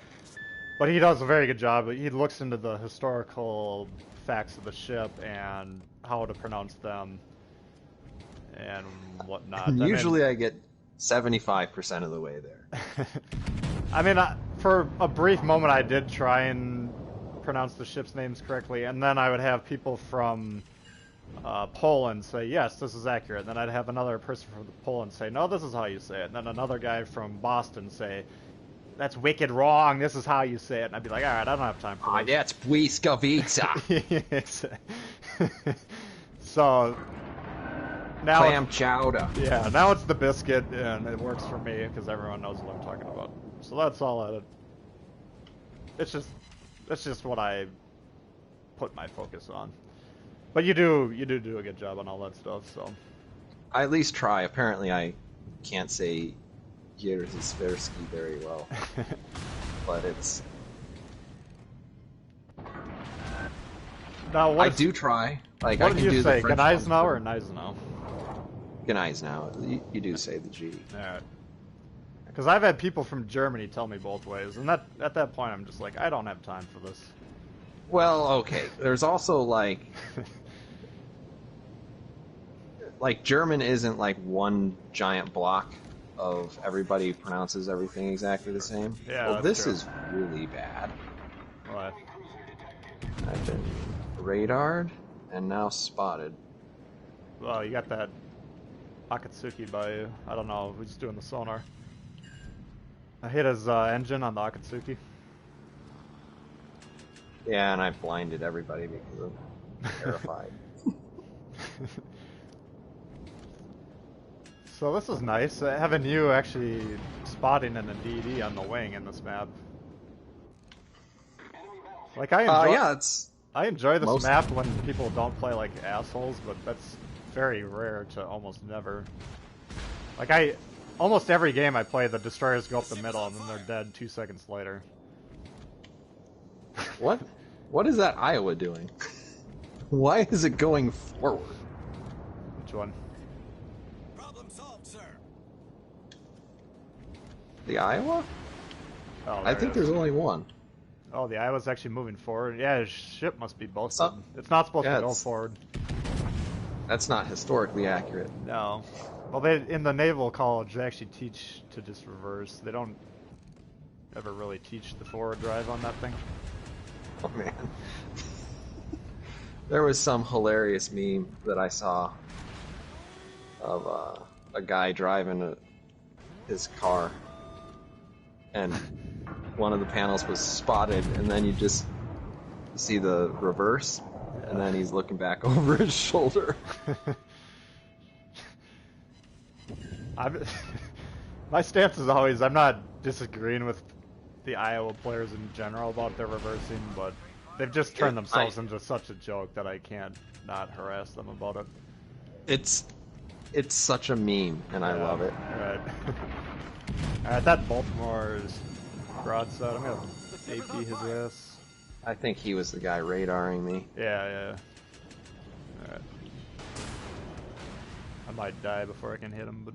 But he does a very good job. He looks into the historical facts of the ship and how to pronounce them and whatnot. Usually I get 75% of the way there. I mean, for a brief moment, I did try and pronounce the ship's names correctly, and then I would have people from Poland say, yes, this is accurate. And then I'd have another person from Poland say, no, this is how you say it. And then another guy from Boston say, that's wicked wrong, this is how you say it. And I'd be like, all right, I don't have time for this. That's Błyskawica. So now Clam chowder. yeah, now it's the biscuit, and it works for me because everyone knows what I'm talking about. So that's all. It's just what I put my focus on. But you do a good job on all that stuff. So I at least try. Apparently I can't say Jerzy very well. But it's... now I do try. Like, What I did can you do say? the French ones Gneisenau or better. Gneisenau? Gneisenau. You do say the G. Alright. Because I've had people from Germany tell me both ways, and at that point I'm just like, I don't have time for this. Well, okay. There's also, like German isn't like one giant block of everybody pronounces everything exactly the same. Yeah, well, that's this true. is really bad. What? I've been radared and now spotted. Well, you got that Akatsuki by you. I don't know who's doing the sonar. I hit his engine on the Akatsuki. Yeah, and I blinded everybody because I'm terrified. So this is nice, having you actually spotting in a DD on the wing in this map. Like yeah, I enjoy this most- map when people don't play like assholes, but that's very rare to almost never. Like almost every game I play, the destroyers go up the middle and then they're dead 2 seconds later. What is that Iowa doing? Why is it going forward? Which one? Problem solved, sir. The Iowa? Oh, I there think it is. there's only one. Oh, the Iowa's actually moving forward. Yeah, his ship must be both. Some- It's not supposed yeah, to go it's- forward. That's not historically accurate. No. Well, they in the naval college they actually teach to just reverse. They don't ever really teach the forward drive on that thing. Oh man. There was some hilarious meme that I saw of a guy driving his car, and one of the panels was spotted, and then you just see the reverse, and then he's looking back over his shoulder. My stance is always I'm not disagreeing with the Iowa players in general about their reversing, but they've just turned themselves into such a joke that I can't not harass them about it. It's such a meme, and I love it. Right. Alright, that Baltimore's broadside. I'm gonna AP his ass. I think he was the guy radaring me. Yeah. Alright. I might die before I can hit him, but...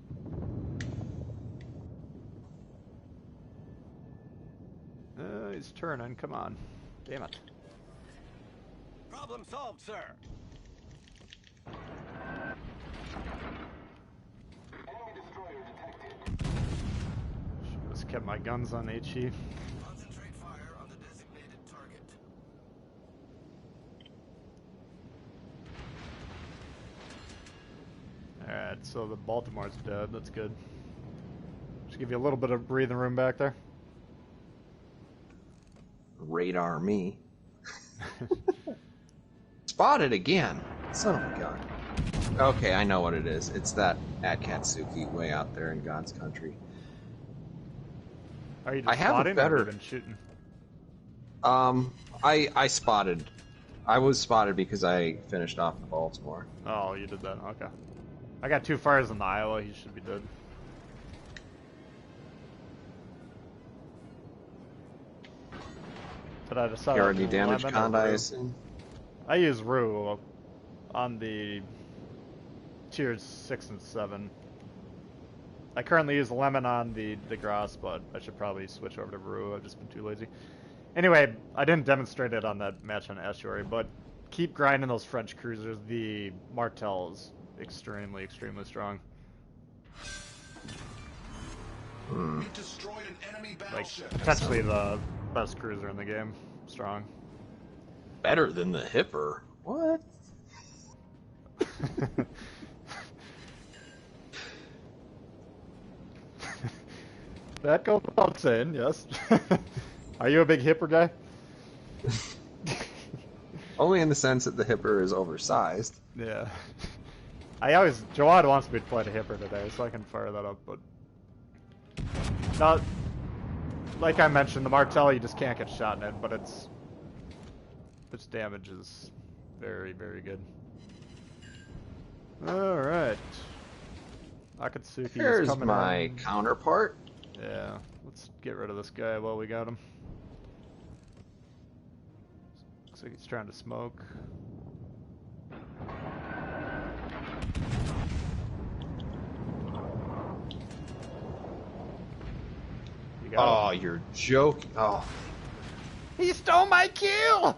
he's turning, come on. Damn it. Problem solved, sir. Enemy destroyer detected. Should've just kept my guns on HE. Concentrate fire on the designated target. Alright, so the Baltimore's dead, that's good. Just give you a little bit of breathing room back there. Radar me. Spotted again. Son of a gun. Okay, I know what it is. It's that Akatsuki way out there in God's country. Are you just I have a spotting better- or have you been shooting? I spotted. I was spotted because I finished off the Baltimore. Oh, you did that. Okay. I got 2 fires in the Iowa. He should be dead. But I decided. You already damaged Condi, I assume? I use Rue on the tiers 6 and 7. I currently use Lemon on the Grass, but I should probably switch over to Rue. I've just been too lazy. Anyway, I didn't demonstrate it on that match on Estuary, but keep grinding those French cruisers. The Martel is extremely, extremely strong. We destroyed an enemy Like, battleship. potentially the best cruiser in the game. Strong. Better than the Hipper. What? That goes without saying, yes. Are you a big Hipper guy? Only in the sense that the Hipper is oversized. Yeah. Jawad wants me to play the Hipper today, so I can fire that up, but... Now, like I mentioned, the Martelli, you just can't get shot in it, but its damage is very, very good. Alright. Akatsuki is Here's coming my in. counterpart. Yeah, let's get rid of this guy while we got him. Looks like he's trying to smoke. You got Oh, him. you're joking. Oh. He stole my kill!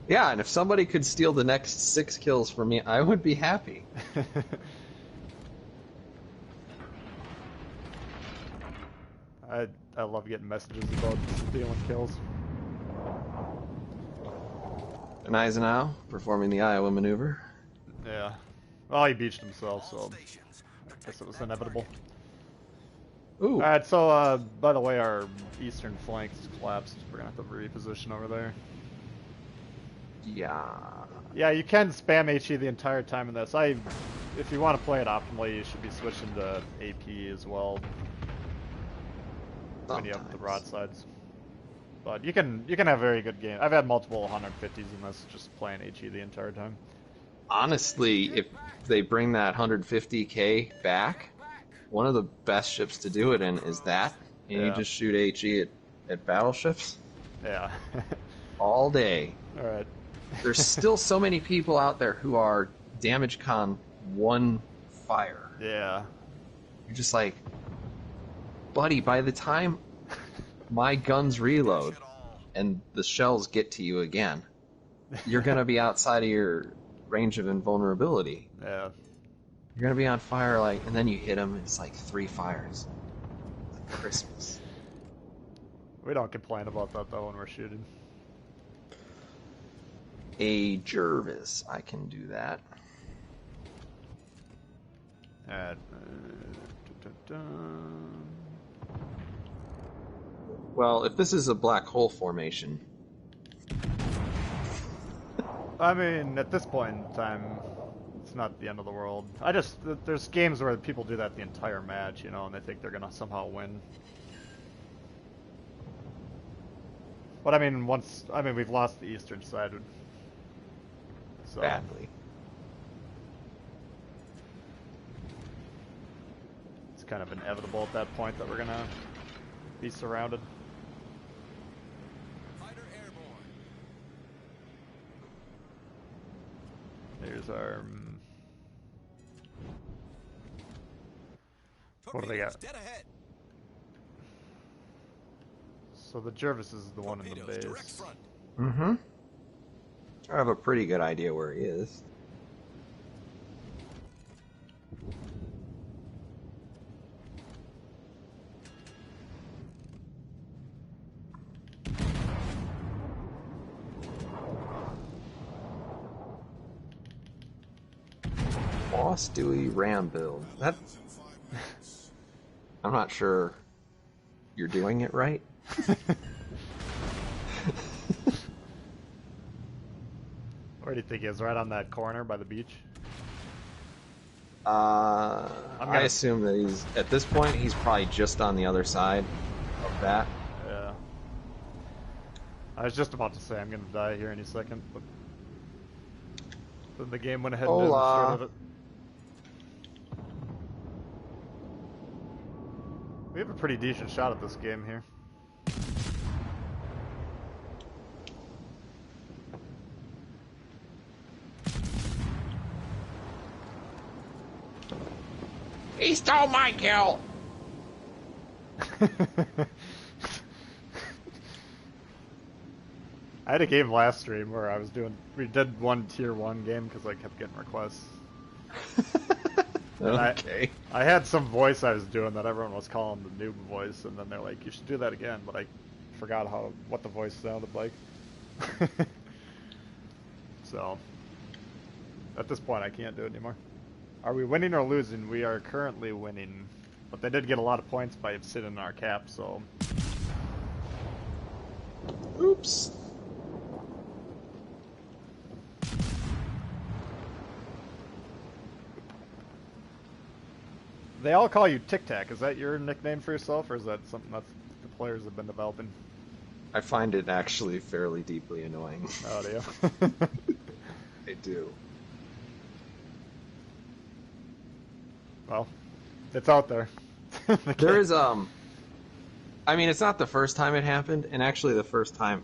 Yeah, and if somebody could steal the next 6 kills from me, I would be happy. I love getting messages about stealing kills. And Eisenhower performing the Iowa maneuver. Yeah. Well, he beached himself, All so stations. I guess it was inevitable. Ooh. Alright, so, by the way, our eastern flank is collapsed. We're gonna have to reposition over there. Yeah. Yeah, you can spam HE the entire time in this. If you want to play it optimally, you should be switching to AP as well when you have the broadsides. But you can have a very good game. I've had multiple 150s in this, just playing HE the entire time. Honestly, if they bring that 150k back, one of the best ships to do it in is that. And you Yeah. just shoot HE at battleships Yeah. all day. Alright. There's still so many people out there who are damage con 1 fire. Yeah. You're just like, buddy, by the time my guns reload and the shells get to you again, you're going to be outside of your range of invulnerability. Yeah. You're going to be on fire, like, and then you hit them, and it's like 3 fires. Like Christmas. We don't complain about that though when we're shooting. A Jervis, I can do that. Alright. Well, if this is a black hole formation, I mean, at this point in time, it's not the end of the world. There's games where people do that the entire match, you know, and they think they're gonna somehow win. But I mean, we've lost the eastern side. So, badly. it's kind of inevitable at that point that we're gonna be surrounded. Fighter airborne. There's our... What do they got? Torpedoes dead ahead. So the Jervis is the one in the Torpedoes direct base. front. Mm-hmm. I have a pretty good idea where he is. raw Stewie ram build. That I'm not sure you're doing it right. Where do you think he is? Right on that corner by the beach? I assume that he's, at this point, he's probably just on the other side of that. Yeah. I was just about to say I'm gonna die here any second, but then the game went ahead and destroyed it. We have a pretty decent shot at this game here. He stole my kill! I had a game last stream where we did one tier 1 game because I kept getting requests. Okay. I had some voice I was doing that everyone was calling the noob voice, and then they're like, you should do that again, but I forgot what the voice sounded like. So, at this point I can't do it anymore. Are we winning or losing? We are currently winning, but they did get a lot of points by sitting in our cap, so... Oops. They all call you Tic Tac. Is that your nickname for yourself, or is that something that the players have been developing? I find it actually fairly deeply annoying. Oh, do you? I do. Well, it's out there. There is, I mean, it's not the first time it happened, and actually the first time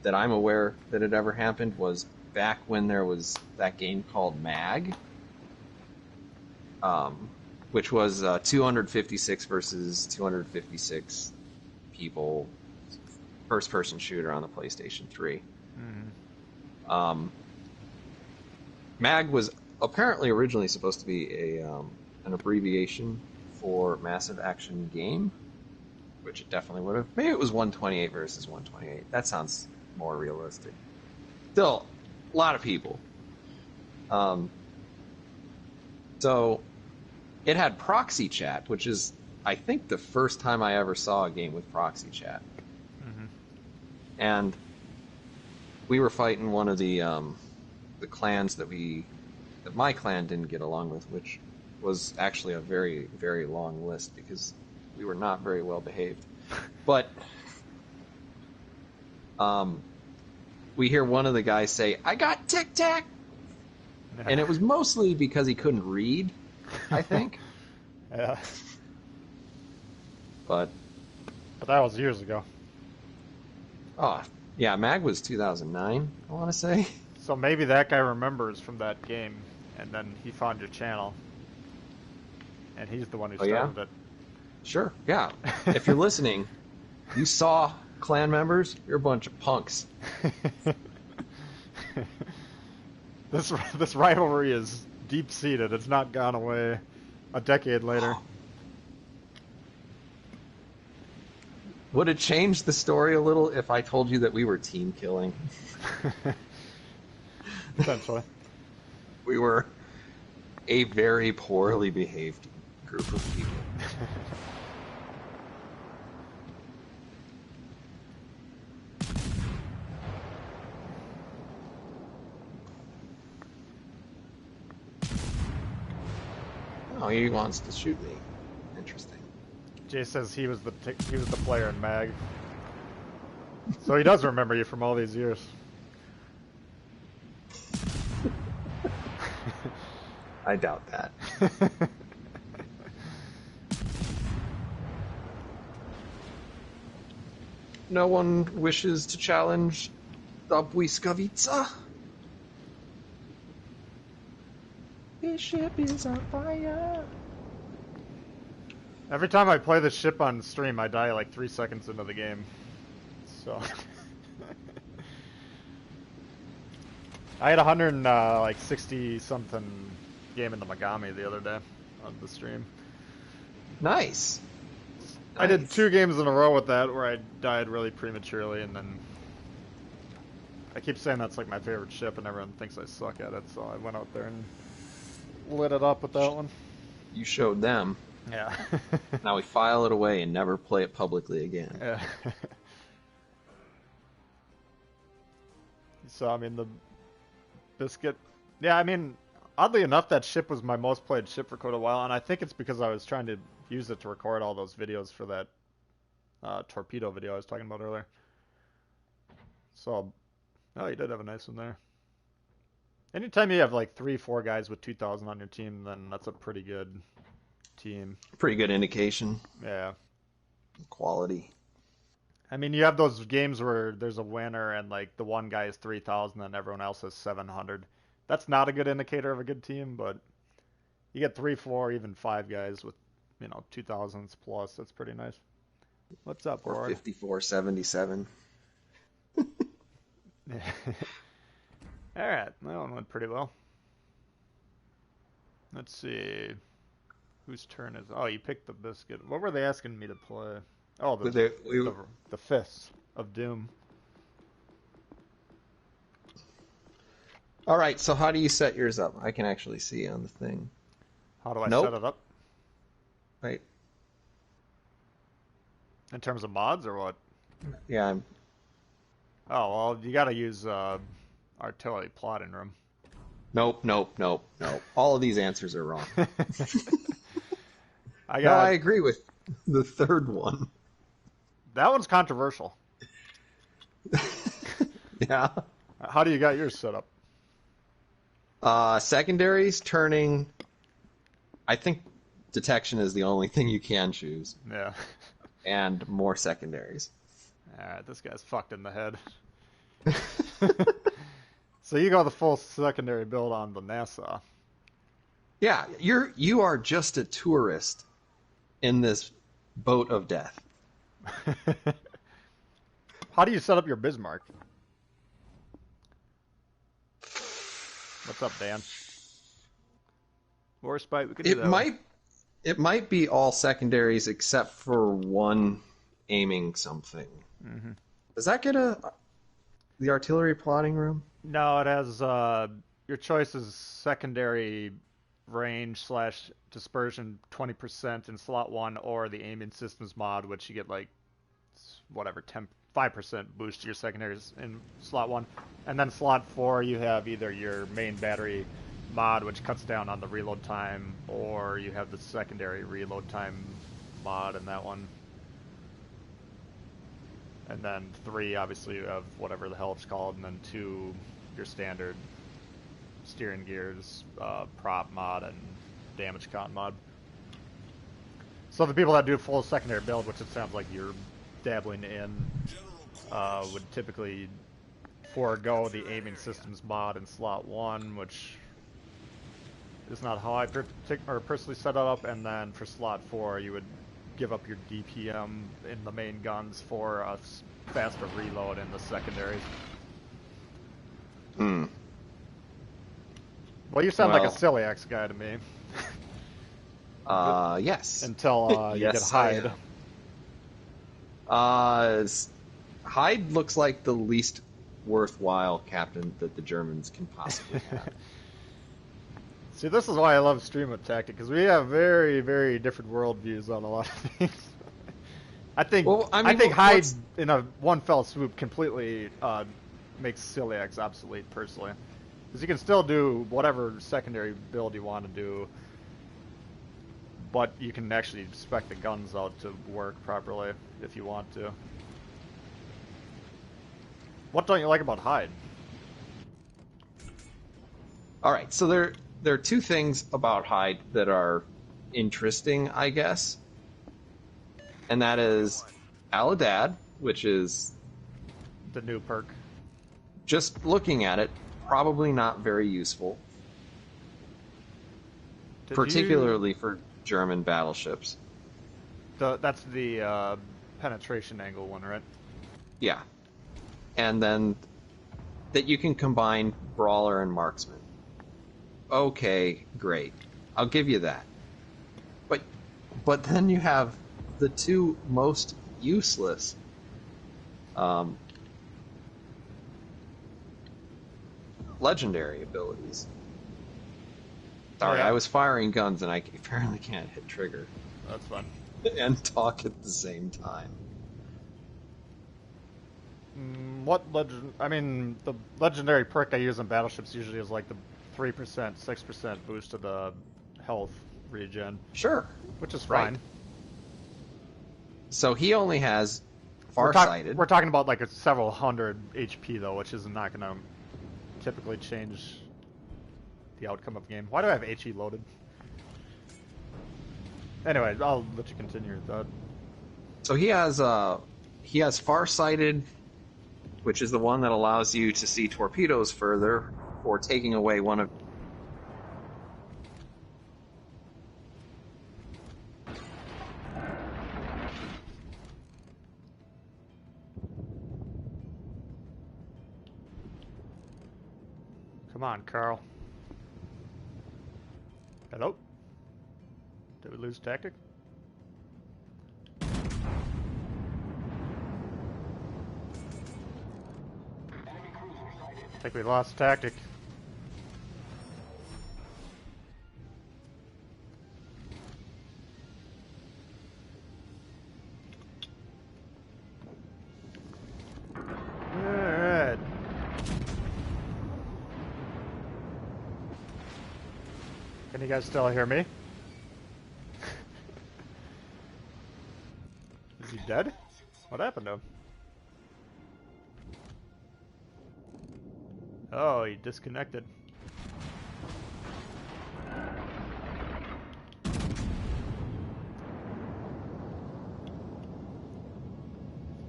that I'm aware that it ever happened was back when there was that game called MAG, which was 256 versus 256 people, first-person shooter on the PlayStation 3. Mm-hmm. MAG was apparently originally supposed to be an abbreviation for Massive Action Game, which it definitely would have. Maybe it was 128 versus 128. That sounds more realistic. Still, a lot of people. So it had proxy chat, which is, I think, the first time I ever saw a game with proxy chat. Mm-hmm. And we were fighting one of the clans that my clan didn't get along with, which was actually a very, very long list because we were not very well behaved. But we hear one of the guys say, "I got Tic Tac," and it was mostly because he couldn't read, I think. Yeah. But that was years ago. Oh, yeah, MAG was 2009, I want to say. So maybe that guy remembers from that game, and then he found your channel. And he's the one who started it. Sure, yeah. If you're listening, you saw clan members, you're a bunch of punks. This rivalry is deep-seated. It's not gone away a decade later. Would it change the story a little if I told you that we were team killing? Essentially. We were a very poorly behaved group of people. Oh, he wants to shoot me. Interesting. Jay says he was the player in MAG, so he does remember you from all these years. I doubt that. No one wishes to challenge the Błyskawica. This ship is on fire. Every time I play this ship on stream, I die like 3 seconds into the game. So I had 160 something game in the Megami the other day on the stream. Nice. I did 2 games in a row with that where I died really prematurely, and then I keep saying that's like my favorite ship, and everyone thinks I suck at it, so I went out there and lit it up with that one. You showed them. Yeah. Now we file it away and never play it publicly again. Yeah. So, I mean, the Biscuit... Yeah, I mean, oddly enough, that ship was my most played ship for quite a while, and I think it's because I was trying to use it to record all those videos for that torpedo video I was talking about earlier. So, oh, you did have a nice one there. Anytime you have like 3-4 guys with 2,000 on your team, then that's a pretty good team. Pretty good indication. Yeah. Quality. I mean, you have those games where there's a winner and like the one guy is 3,000 and everyone else is 700. That's not a good indicator of a good team, but you get 3, 4, even 5 guys with, 2,000s plus. That's pretty nice. What's up, Or Ward? 5477. Alright, that one went pretty well. Let's see. Whose turn is... Oh, you picked the Biscuit. What were they asking me to play? Oh, the Fists of Doom. All right, so how do you set yours up? I can actually see on the thing. How do I Nope. set it up? Right. In terms of mods or what? Yeah, Oh, well, you gotta use artillery plotting room. Nope. All of these answers are wrong. I No, got... I agree with the third one. That one's controversial. Yeah. How do you got yours set up? Secondaries, turning. I think detection is the only thing you can choose. Yeah. And more secondaries. Alright, this guy's fucked in the head. So you go the full secondary build on the NASA. Yeah, you are just a tourist in this boat of death. How do you set up your Bismarck? What's up, Dan? War Spite, we could do that one. It might be all secondaries except for one aiming something. Mm-hmm. Does that get the artillery plotting room? No, it has your choice is secondary range / dispersion 20% in slot 1 or the aiming systems mod, which you get like whatever 5% boost to your secondaries in slot 1. And then slot 4 you have either your main battery mod, which cuts down on the reload time, or you have the secondary reload time mod in that one. And then 3, obviously, you have whatever the hell it's called, and then 2, your standard steering gears, prop mod, and damage con mod. So the people that do full secondary build, which it sounds like you're dabbling in, would typically forego the aiming systems mod in slot 1, which is not how I personally set it up, and then for slot 4 you would give up your DPM in the main guns for a faster reload in the secondaries. Hmm. Well, you sound like a Celiax guy to me. Yes. Until you Yes, get Hyde. Hyde looks like the least worthwhile captain that the Germans can possibly have. See, this is why I love Stream of Tactic, because we have very, very different worldviews on a lot of things. I think Hyde, in a one fell swoop, completely makes Celiax obsolete, personally. Because you can still do whatever secondary build you want to do, but you can actually spec the guns out to work properly if you want to. What don't you like about Hyde? Alright, so there are two things about Hyde that are interesting, I guess. And that is Aladad, which is... the new perk. Just looking at it, probably not very useful. Particularly for German battleships. That's the penetration angle one, right? Yeah. And then that you can combine Brawler and Marksman. Okay, great. I'll give you that. But then you have the two most useless legendary abilities. Sorry, Yeah. I was firing guns and I apparently can't hit trigger That's fun. and talk at the same time. What legend? I mean, the legendary perk I use in battleships usually is like the 3%, 6% boost to the health regen, Sure. which is Right. fine. So he only has We're farsighted. talking about like several hundred HP though, which is not going to typically change the outcome of the game. Why do I have HE loaded? Anyway, I'll let you continue your thought. So he has farsighted, which is the one that allows you to see torpedoes further, or taking away one of. Come on, Carl. Hello? Did we lose tactic? I think we lost tactic. Alright. Can you guys still hear me? Is he dead? What happened to him? Oh, he disconnected.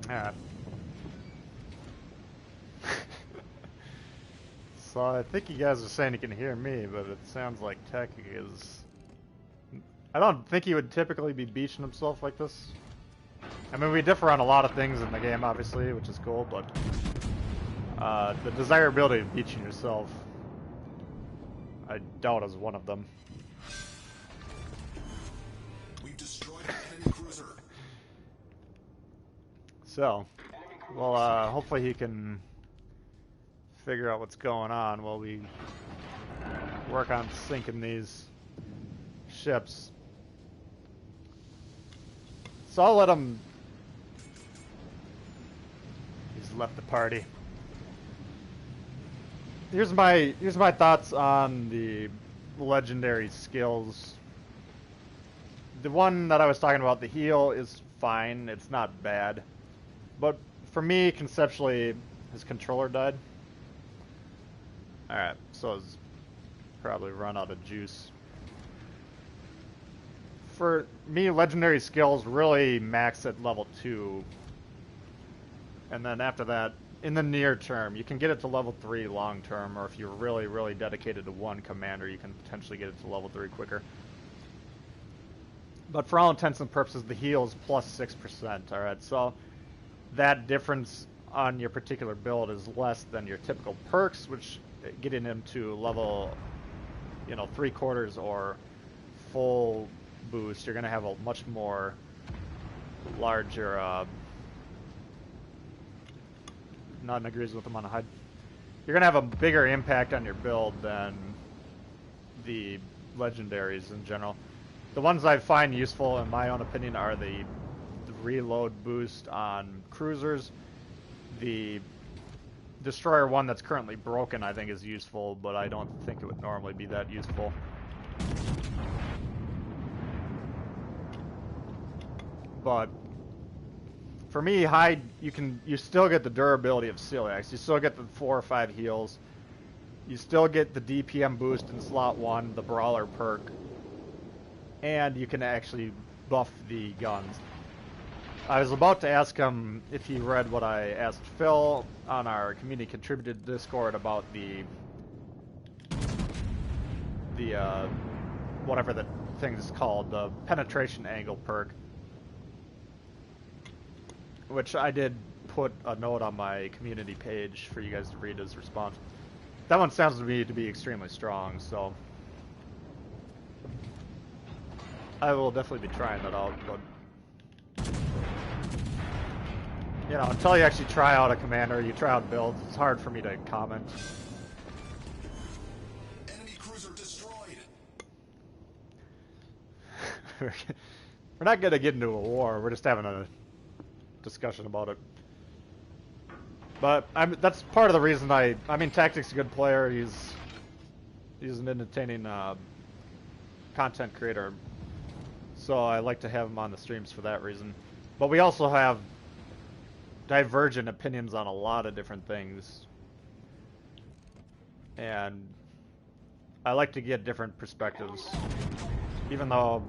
Ah. So I think you guys are saying you can hear me, but it sounds like Tech is... I don't think he would typically be beaching himself like this. I mean, we differ on a lot of things in the game, obviously, which is cool, but... the desirability of beaching yourself, I doubt is one of them. We've destroyed an enemy cruiser. So, well, hopefully he can figure out what's going on while we work on sinking these ships. So I'll let him... He's left the party. Here's my thoughts on the legendary skills. The one that I was talking about, the heal, is fine. It's not bad. But for me, conceptually, his controller died. Alright, so it's probably run out of juice. For me, legendary skills really max at level 2. And then after that, in the near term, you can get it to level 3 long term, or if you're really, really dedicated to one commander, you can potentially get it to level 3 quicker. But for all intents and purposes, the heal is plus 6%, alright? So that difference on your particular build is less than your typical perks, which getting him to level, 3/4 or full boost, you're going to have a much more larger... None agrees with him on a hide. You're going to have a bigger impact on your build than the legendaries in general. The ones I find useful, in my own opinion, are the reload boost on cruisers. The destroyer one that's currently broken, I think, is useful, but I don't think it would normally be that useful. But for me, hide, you still get the durability of Celiax. You still get the 4 or 5 heals. You still get the DPM boost in slot 1, the brawler perk, and you can actually buff the guns. I was about to ask him if he read what I asked Phil on our community contributed Discord about the whatever the thing is called, the penetration angle perk, which I did put a note on my community page for you guys to read as a response. That one sounds to me to be extremely strong, so I will definitely be trying that out, but until you actually try out a commander, you try out builds, it's hard for me to comment. Enemy cruiser destroyed. we're not gonna get into a war. We're just having a discussion about it. But that's part of the reason I mean, Tactic's a good player. He's an entertaining content creator. So I like to have him on the streams for that reason. But we also have divergent opinions on a lot of different things. And I like to get different perspectives. Even though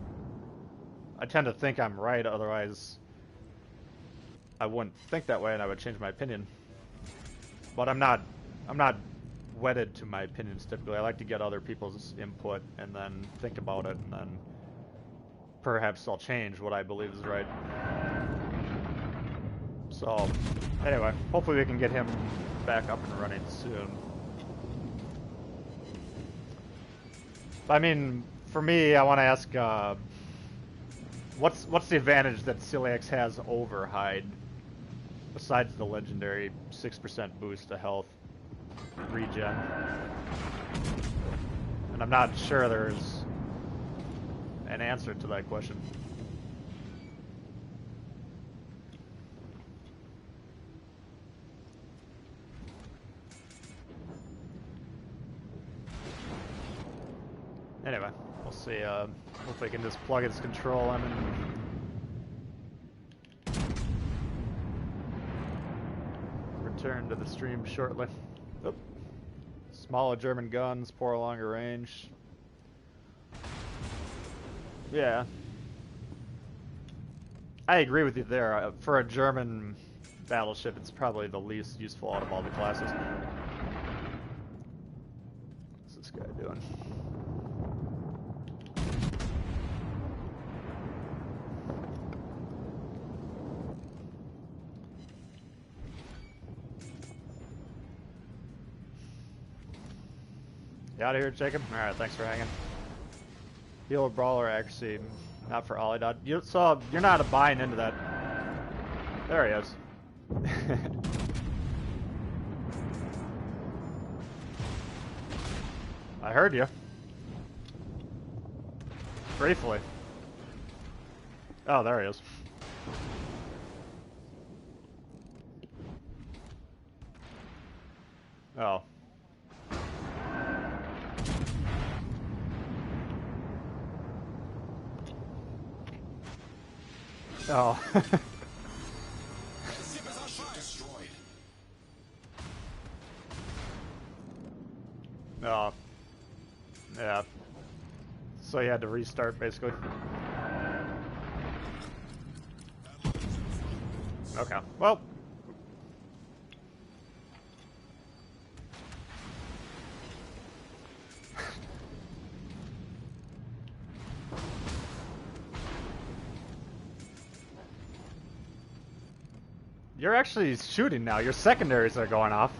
I tend to think I'm right, otherwise I wouldn't think that way and I would change my opinion. But I'm not wedded to my opinions typically. I like to get other people's input and then think about it, and then perhaps I'll change what I believe is right. So, anyway, hopefully we can get him back up and running soon. I mean, for me, I want to ask, what's the advantage that Celiax has over Hyde, besides the legendary 6% boost to health regen? And I'm not sure there's an answer to that question. Anyway, we'll see. Hopefully I can just plug its control in and return to the stream shortly. Oop. Smaller German guns, poor longer range. Yeah. I agree with you there. For a German battleship, it's probably the least useful out of all the classes. What's this guy doing? You out of here, Jacob? Alright, thanks for hanging. Heal, brawler, accuracy, not for Olidot. So, you're not buying into that. There he is. I heard you. Briefly. Oh, there he is. Oh. Oh. Destroyed. Oh. Yeah. So you had to restart, basically. Okay. Well. You're actually shooting now. Your secondaries are going off.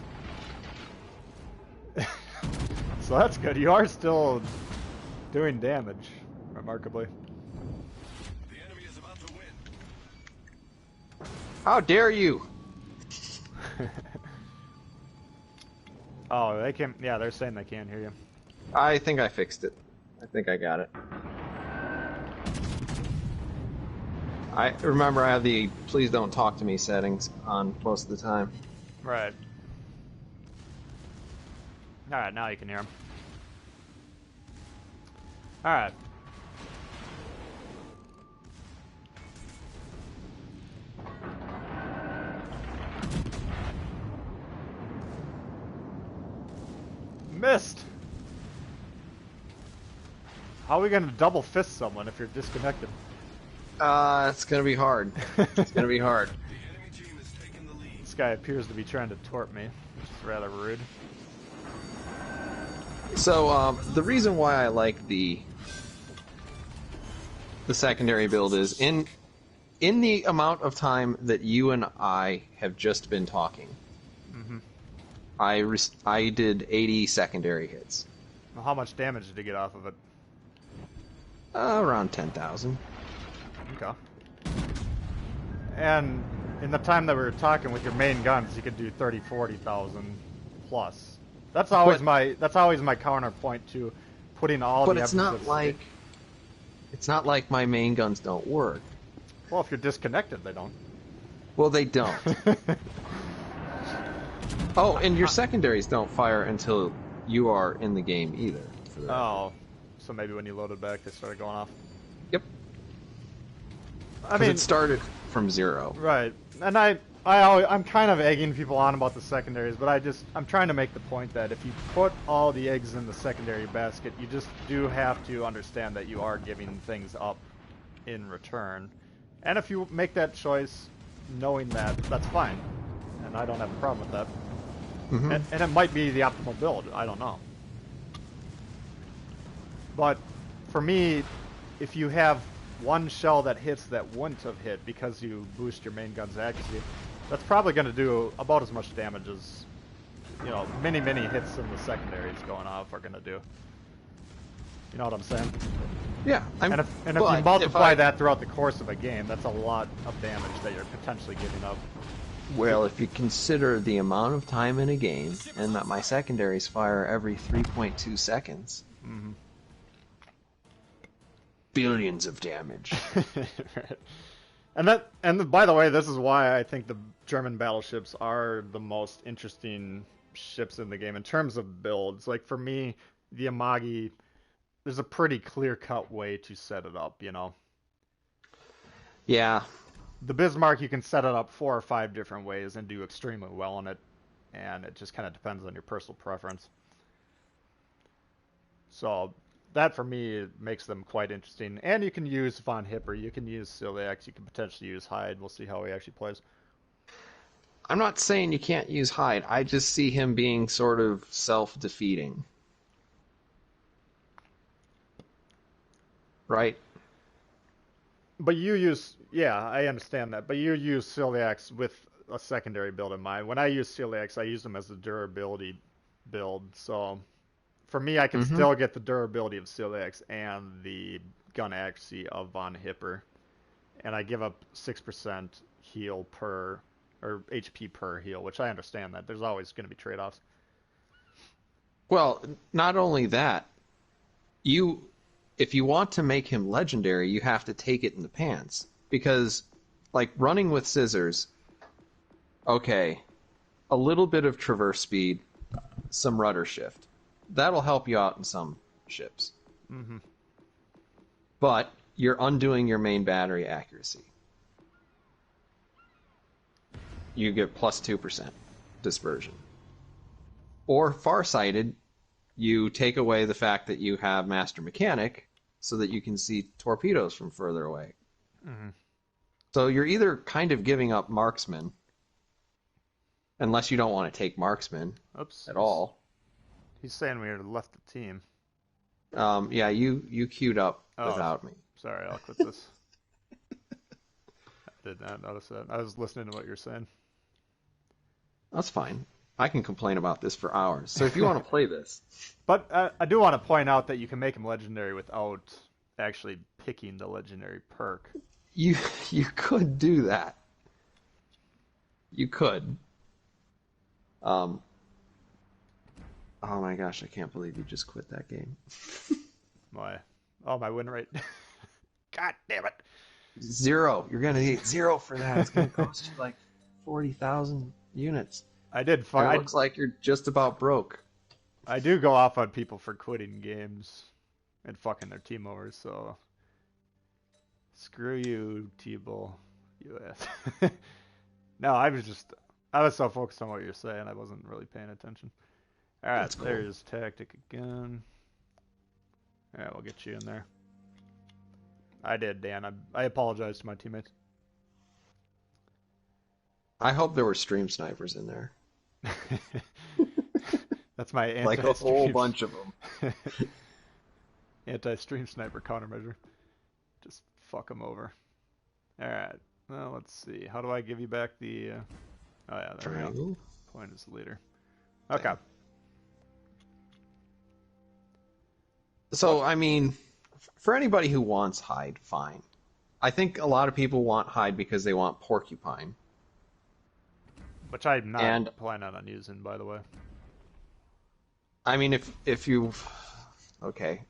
So that's good. You are still doing damage, remarkably. The enemy is about to win. How dare you? Oh, they can. Yeah, they're saying they can't hear you. I think I fixed it. I think I got it. I remember I have the please don't talk to me settings on most of the time. Right. Alright, now you can hear him. Alright. Missed! How are we gonna double fist someone if you're disconnected? It's gonna be hard. It's gonna be hard. The enemy team has taken the lead. This guy appears to be trying to tort me, which is rather rude. So, the reason why I like the secondary build is in the amount of time that you and I have just been talking, I did 80 secondary hits. Well, how much damage did you get off of it? Around 10,000. Okay. And in the time that we were talking with your main guns, you could do 30, 40,000 plus. That's always my counterpoint to putting all But the it's emphasis. not like It's not like my main guns don't work. Well, if you're disconnected, they don't. Well, they don't. Oh, and your secondaries don't fire until you are in the game either. For the record. Oh, so maybe when you loaded back, they started going off. Yep. I mean, it started from 0. right. And I'm kind of egging people on about the secondaries, but I'm trying to make the point that if you put all the eggs in the secondary basket, you just do have to understand that you are giving things up in return. And if you make that choice knowing that, that's fine. And I don't have a problem with that. Mm-hmm. And it might be the optimal build, I don't know. But for me, if you have one shell that hits that wouldn't have hit because you boost your main gun's accuracy, that's probably going to do about as much damage as, you know, many hits in the secondaries going off are going to do. You know what I'm saying? Yeah. And if you multiply that throughout the course of a game, that's a lot of damage that you're potentially giving up. Well, if you consider the amount of time in a game, and that my secondaries fire every 3.2 seconds, Mm-hmm. billions of damage. Right. And by the way, this is why I think the German battleships are the most interesting ships in the game in terms of builds. Like for me, the Amagi, there's a pretty clear-cut way to set it up, you know. Yeah. The Bismarck, you can set it up 4 or 5 different ways and do extremely well on it, and it just kind of depends on your personal preference. So that, for me, makes them quite interesting. And you can use Von Hipper, you can use Celiax, you can potentially use Hyde. We'll see how he actually plays. I'm not saying you can't use Hyde. I just see him being sort of self-defeating. Right? But you use, yeah, I understand that. But you use Celiax with a secondary build in mind. When I use Celiax, I use them as a durability build. So for me, I can still get the durability of Celiax and the gun accuracy of Von Hipper. And I give up 6% heal per, or HP per heal, which I understand that. There's always going to be trade-offs. Well, not only that, if you want to make him legendary, you have to take it in the pants. Because, like, running with scissors, okay, a little bit of traverse speed, some rudder shift. That'll help you out in some ships. Mm-hmm. But you're undoing your main battery accuracy. You get plus 2% dispersion. Or farsighted, you take away the fact that you have Master Mechanic so that you can see torpedoes from further away. Mm-hmm. So you're either kind of giving up Marksman, unless you don't want to take Marksman at all. He's saying we left the team. Yeah, you queued up without me. Sorry, I'll quit this. I did not notice that. I was listening to what you're saying. That's fine. I can complain about this for hours. So if you want to play this. But I do want to point out that you can make him legendary without actually picking the legendary perk. You could do that. You could. Oh my gosh, I can't believe you just quit that game. My win rate. God damn it. 0. You're going to need 0 for that. It's going to cost you like 40,000 units. I did It looks like you're just about broke. I do go off on people for quitting games and fucking their team over, so screw you, T-Bull US. No, I was so focused on what you're saying, I wasn't really paying attention. Alright, Cool. There's tactic again. Alright, we'll get you in there. I did, Dan. I apologize to my teammates. I hope there were stream snipers in there. That's my anti-stream. Like a whole bunch of them. Anti-stream sniper countermeasure. Just fuck them over. Alright, well, let's see. How do I give you back the... Oh yeah, there we go. Triangle. Point as the leader. Okay. So, I mean, for anybody who wants Hyde, fine. I think a lot of people want Hyde because they want Porcupine. Which I'm not planning on using, by the way. I mean, if you... Okay.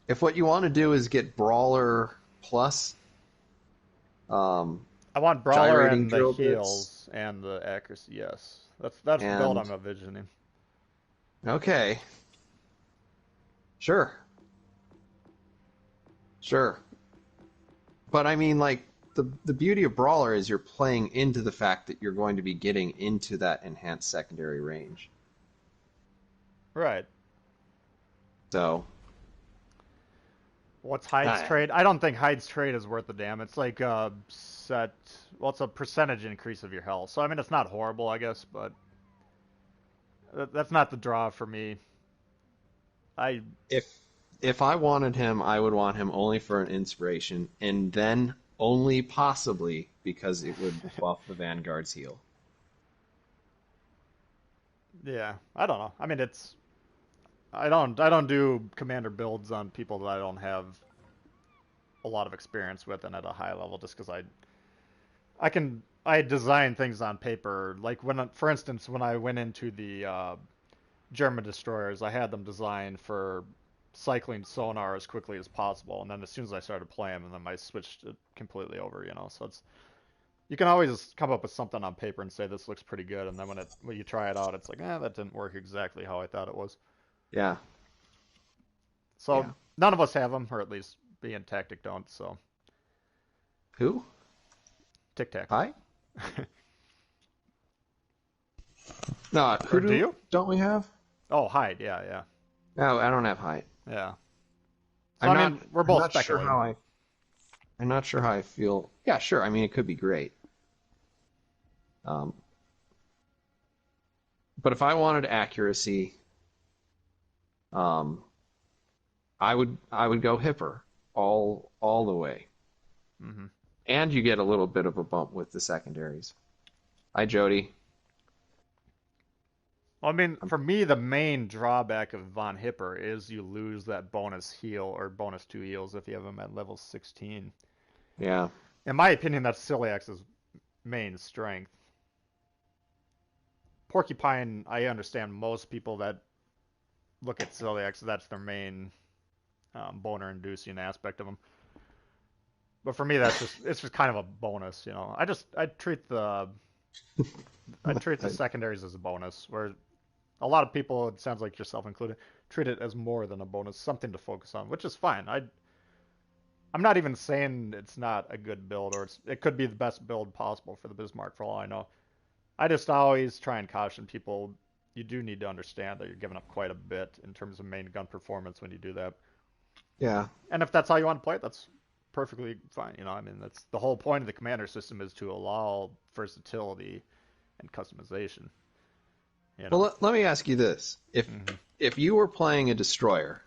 if what you want to do is get Brawler plus, I want Brawler gyrating and the drill bits. heals and the accuracy, yes. That's the build And- I'm envisioning. Okay. Sure. Sure. But I mean, like, the beauty of Brawler is you're playing into the fact that you're going to be getting into that enhanced secondary range. Right. So, What's Hyde's Ah. trade? I don't think Hyde's trade is worth the damn. It's like it's a percentage increase of your health. So I mean, it's not horrible, I guess, but that's not the draw for me. if I wanted him, I would want him only for an inspiration, and then only possibly because it would buff the Vanguard's heal. Yeah, I don't know. I mean, I don't do commander builds on people that I don't have a lot of experience with and at a high level, just because I design things on paper. Like for instance, when I went into the German destroyers, I had them designed for cycling sonar as quickly as possible, and then as soon as I started playing them, then I switched it completely over. So you can always come up with something on paper and say this looks pretty good, and then when you try it out, it's like, that didn't work exactly how I thought it was. Yeah. So Yeah. none of us have them, or at least me and Tactic don't. So Who? Tic Tac. Hi? No, who do you? Don't we have? Oh, Hyde. Yeah. No, I don't have height. Yeah. So I mean, we're both I'm not sure speculating. I'm not sure how I feel. Yeah, sure. I mean, it could be great. But if I wanted accuracy, I would go Hipper all the way. Mm-hmm. And you get a little bit of a bump with the secondaries. Hi, Jody. Well, I mean, for me, the main drawback of Von Hipper is you lose that bonus heal or bonus 2 heals if you have him at level 16. Yeah. In my opinion, that's Celiax's main strength. Porcupine, I understand most people that look at Celiax, that's their main boner-inducing aspect of them. But for me, it's just kind of a bonus, I treat the secondaries as a bonus, where a lot of people, it sounds like yourself included, treat it as more than a bonus, something to focus on, which is fine. I'm not even saying it's not a good build, or it could be the best build possible for the Bismarck, for all I know. I just always try and caution people, you do need to understand that you're giving up quite a bit in terms of main gun performance when you do that. Yeah. And if that's how you want to play it, that's perfectly fine. I mean, that's the whole point of the commander system, is to allow versatility and customization. Well, let me ask you this. If you were playing a destroyer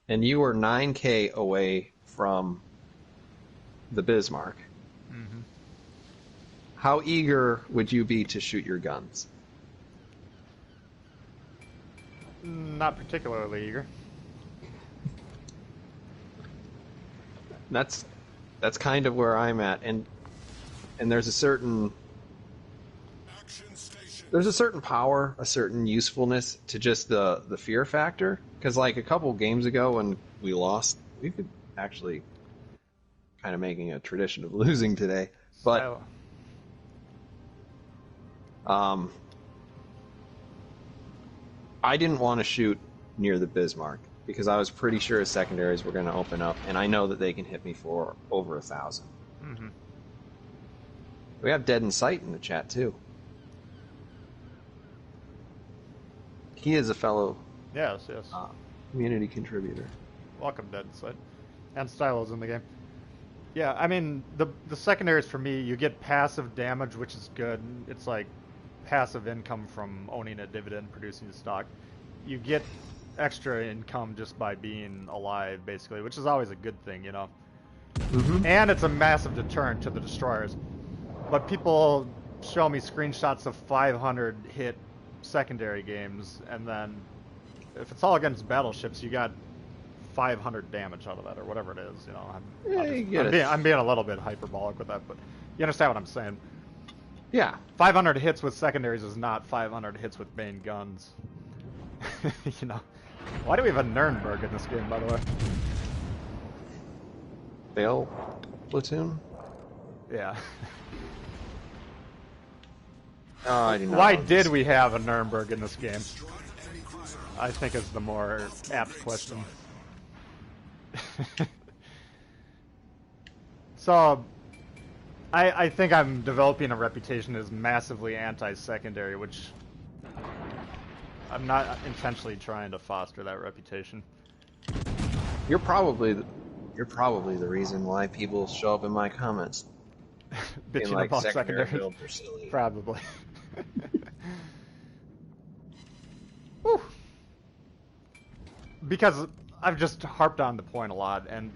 and you were 9K away from the Bismarck, how eager would you be to shoot your guns? Not particularly eager. That's kind of where I'm at, and there's a certain power, a certain usefulness to just the fear factor. Because like a couple games ago when we lost, we could actually kind of making a tradition of losing today, but I didn't want to shoot near the Bismarck because I was pretty sure secondaries were going to open up, and I know that they can hit me for over 1,000. Mm-hmm. We have Dead in Sight in the chat too. He is a fellow Yes. community contributor. Welcome, Dead Side. And Stylo's in the game. Yeah, I mean, the secondaries for me, you get passive damage, which is good. It's like passive income from owning a dividend producing stock. You get extra income just by being alive, basically, which is always a good thing, And it's a massive deterrent to the destroyers. But people show me screenshots of 500 hit secondary games, and then if it's all against battleships, you got 500 damage out of that, or whatever it is. I'm being a little bit hyperbolic with that, but you understand what I'm saying. Yeah. 500 hits with secondaries is not 500 hits with main guns. Why do we have a Nuremberg in this game, by the way? Fail platoon? Yeah. Oh, I do not Why know did this. we have a Nuremberg in this game? Destroy enemy cruiser. I think is the more apt question. So, I think I'm developing a reputation as massively anti-secondary, which I'm not intentionally trying to foster that reputation. You're probably the reason why people show up in my comments being Bitching like about secondary secondary. builds are silly. Probably. Whew. Because I've just harped on the point a lot, and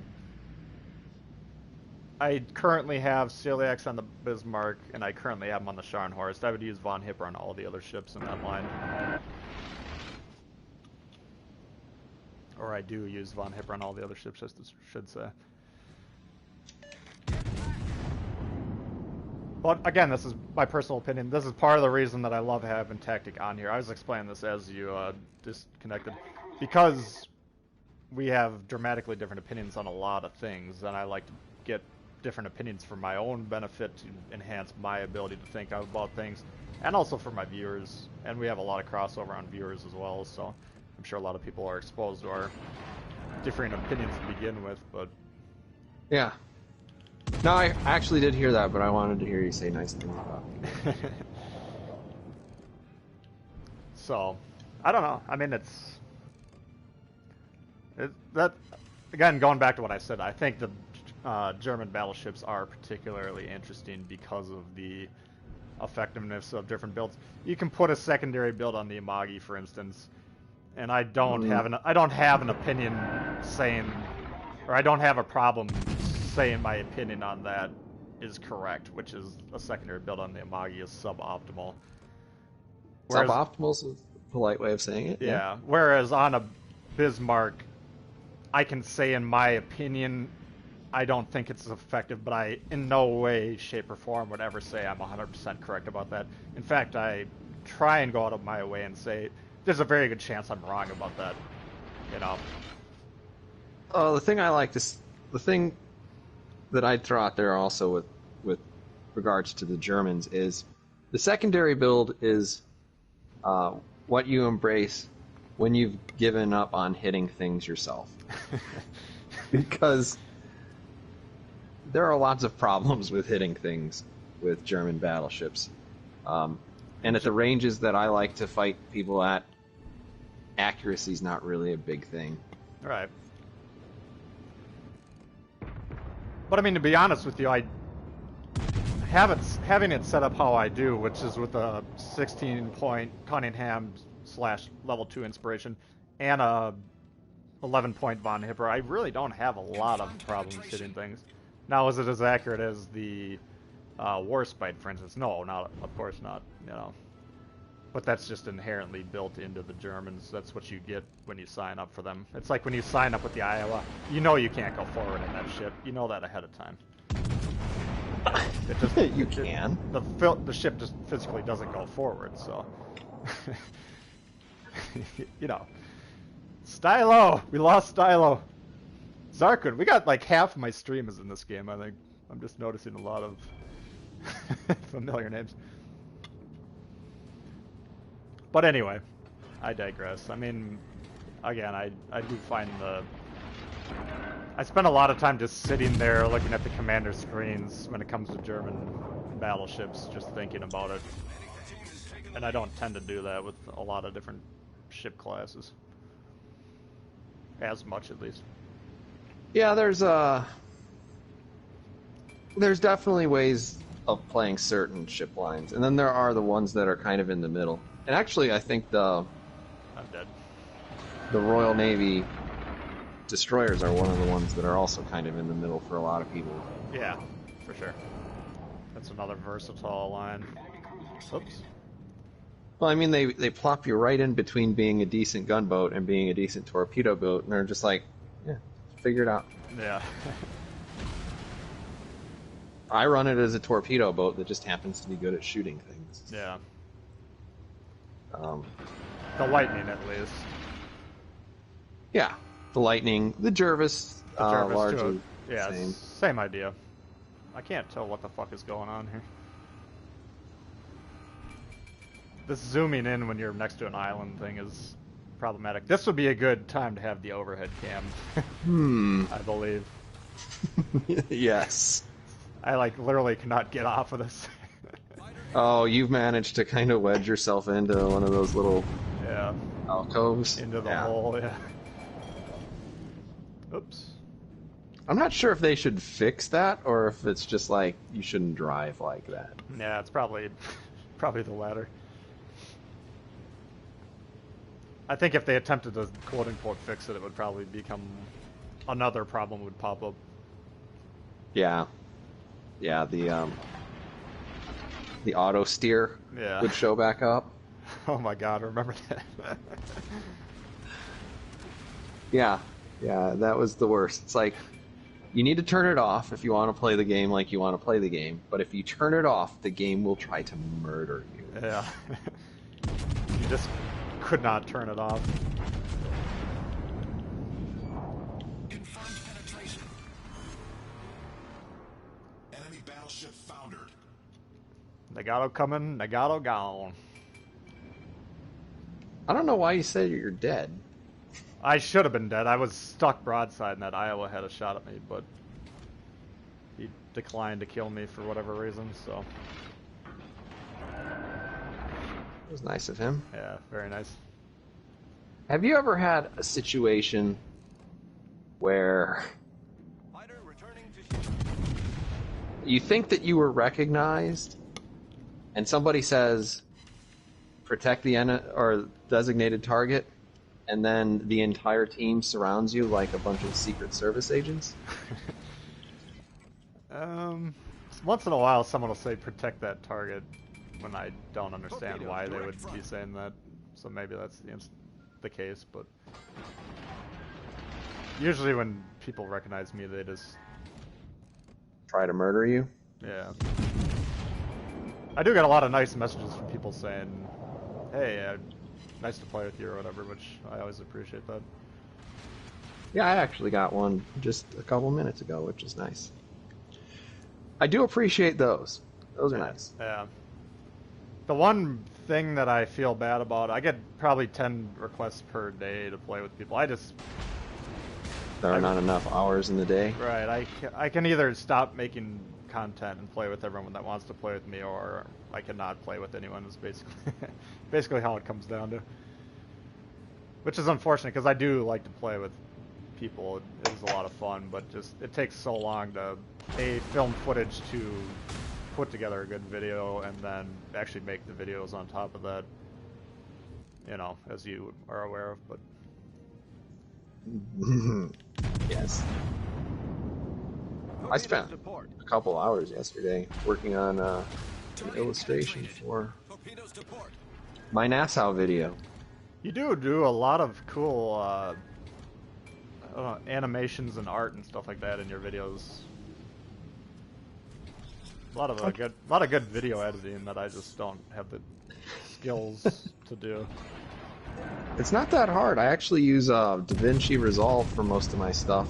I currently have Celiax on the Bismarck, and I currently have him on the Scharnhorst. I would use von Hipper on all the other ships in that line. Or I do use von Hipper on all the other ships, I should say. But again, this is my personal opinion. This is part of the reason that I love having Tactic on here. I was explaining this as you disconnected. Because we have dramatically different opinions on a lot of things, and I like to get different opinions for my own benefit to enhance my ability to think about things, and also for my viewers. And we have a lot of crossover on viewers as well, so I'm sure a lot of people are exposed to our differing opinions to begin with, but... Yeah. No, I actually did hear that, but I wanted to hear you say nice things about it. So, I don't know. I mean, that again, going back to what I said, I think the German battleships are particularly interesting because of the effectiveness of different builds. You can put a secondary build on the Imagi, for instance, and I don't have an opinion saying, or I don't have a problem saying my opinion on that is correct, which is a secondary build on the Imagi is suboptimal. Suboptimal is a polite way of saying it. Yeah. Whereas on a Bismarck, I can say in my opinion, I don't think it's effective, but I in no way, shape, or form would ever say I'm 100% correct about that. In fact, I try and go out of my way and say there's a very good chance I'm wrong about that. You know. The thing that I'd throw out there also with regards to the Germans is the secondary build is what you embrace when you've given up on hitting things yourself. Because there are lots of problems with hitting things with German battleships. And at the ranges that I like to fight people at, accuracy is not really a big thing. Right. But I mean, to be honest with you, I having it set up how I do, which is with a 16-point Cunningham / level 2 inspiration and a 11-point von Hipper, I really don't have a lot of problems hitting things. Now, is it as accurate as the Warspite, for instance? No, not of course not. You know, but that's just inherently built into the Germans. That's what you get when you sign up for them. It's like when you sign up with the Iowa. You know you can't go forward in that ship. You know that ahead of time. You can. The ship just physically doesn't go forward, so you know. Stylo! We lost Stylo. Zarkun, we got like half my streamers in this game, I think. I'm just noticing a lot of familiar names. But anyway, I digress. I mean, again, I do find I spend a lot of time just sitting there looking at the commander screens when it comes to German battleships, just thinking about it. And I don't tend to do that with a lot of different ship classes. As much, at least. Yeah, there's definitely ways of playing certain ship lines, and then there are the ones that are kind of in the middle. And actually, I think I'm dead. the Royal Navy destroyers are one of the ones that are also kind of in the middle for a lot of people. Yeah, for sure. That's another versatile line. Oops. Well, I mean, they plop you right in between being a decent gunboat and being a decent torpedo boat, and they're just like, yeah, figure it out. Yeah. I run it as a torpedo boat that just happens to be good at shooting things. Yeah. Um, The Lightning, at least. yeah, the Lightning, the Jervis, The Jervis, largely. too. Yeah, Same. same idea. I can't tell what the fuck is going on here. This zooming in when you're next to an island thing is problematic. This would be a good time to have the overhead cam, I believe. Yes. I like literally cannot get off of this. Oh, you've managed to kind of wedge yourself into one of those little Yeah, alcoves. into the Yeah. hole, yeah. Oops. I'm not sure if they should fix that or if it's just like you shouldn't drive like that. Yeah, it's probably the latter. I think if they attempted to quote unquote fix it, it would probably become another problem would pop up. Yeah. Yeah, the auto steer Yeah. would show back up. Oh my god, remember that? Yeah. Yeah, that was the worst. It's like you need to turn it off if you want to play the game like you want to play the game, but if you turn it off, the game will try to murder you. Yeah. You just could not turn it off. Confirmed penetration. Enemy battleship foundered. Nagato coming, Nagato gone. I don't know why you said you're dead. I should have been dead. I was stuck broadside and that Iowa had a shot at me, but he declined to kill me for whatever reason, so It was nice of him. yeah, very nice. Have you ever had a situation where Fighter returning to ship. you think that you were recognized and somebody says protect the or designated target, and then the entire team surrounds you like a bunch of Secret Service agents? Once in a while someone will say protect that target when I don't understand Torpedoes, why they direct would be front. saying that, so maybe that's the case, but usually when people recognize me they just, Try to murder you? yeah. I do get a lot of nice messages from people saying, hey, nice to play with you or whatever, which I always appreciate that. Yeah, I actually got one just a couple minutes ago, which is nice. I do appreciate those. Those are nice. Yeah. The one thing that I feel bad about, I get probably 10 requests per day to play with people. There are not enough hours in the day. Right, I can either stop making content and play with everyone that wants to play with me, or I cannot play with anyone, is basically how it comes down to. Which is unfortunate, because I do like to play with people. It is a lot of fun, but just it takes so long to film footage to put together a good video and then actually make the videos on top of that, you know, as you are aware of. But Yes. I spent Torpedoes to port. a couple hours yesterday working on an illustration for Torpedoes to port. my Nassau video. you do a lot of cool I don't know, animations and art and stuff like that in your videos. A lot of good video editing that I just don't have the skills to do. It's not that hard. I actually use DaVinci Resolve for most of my stuff.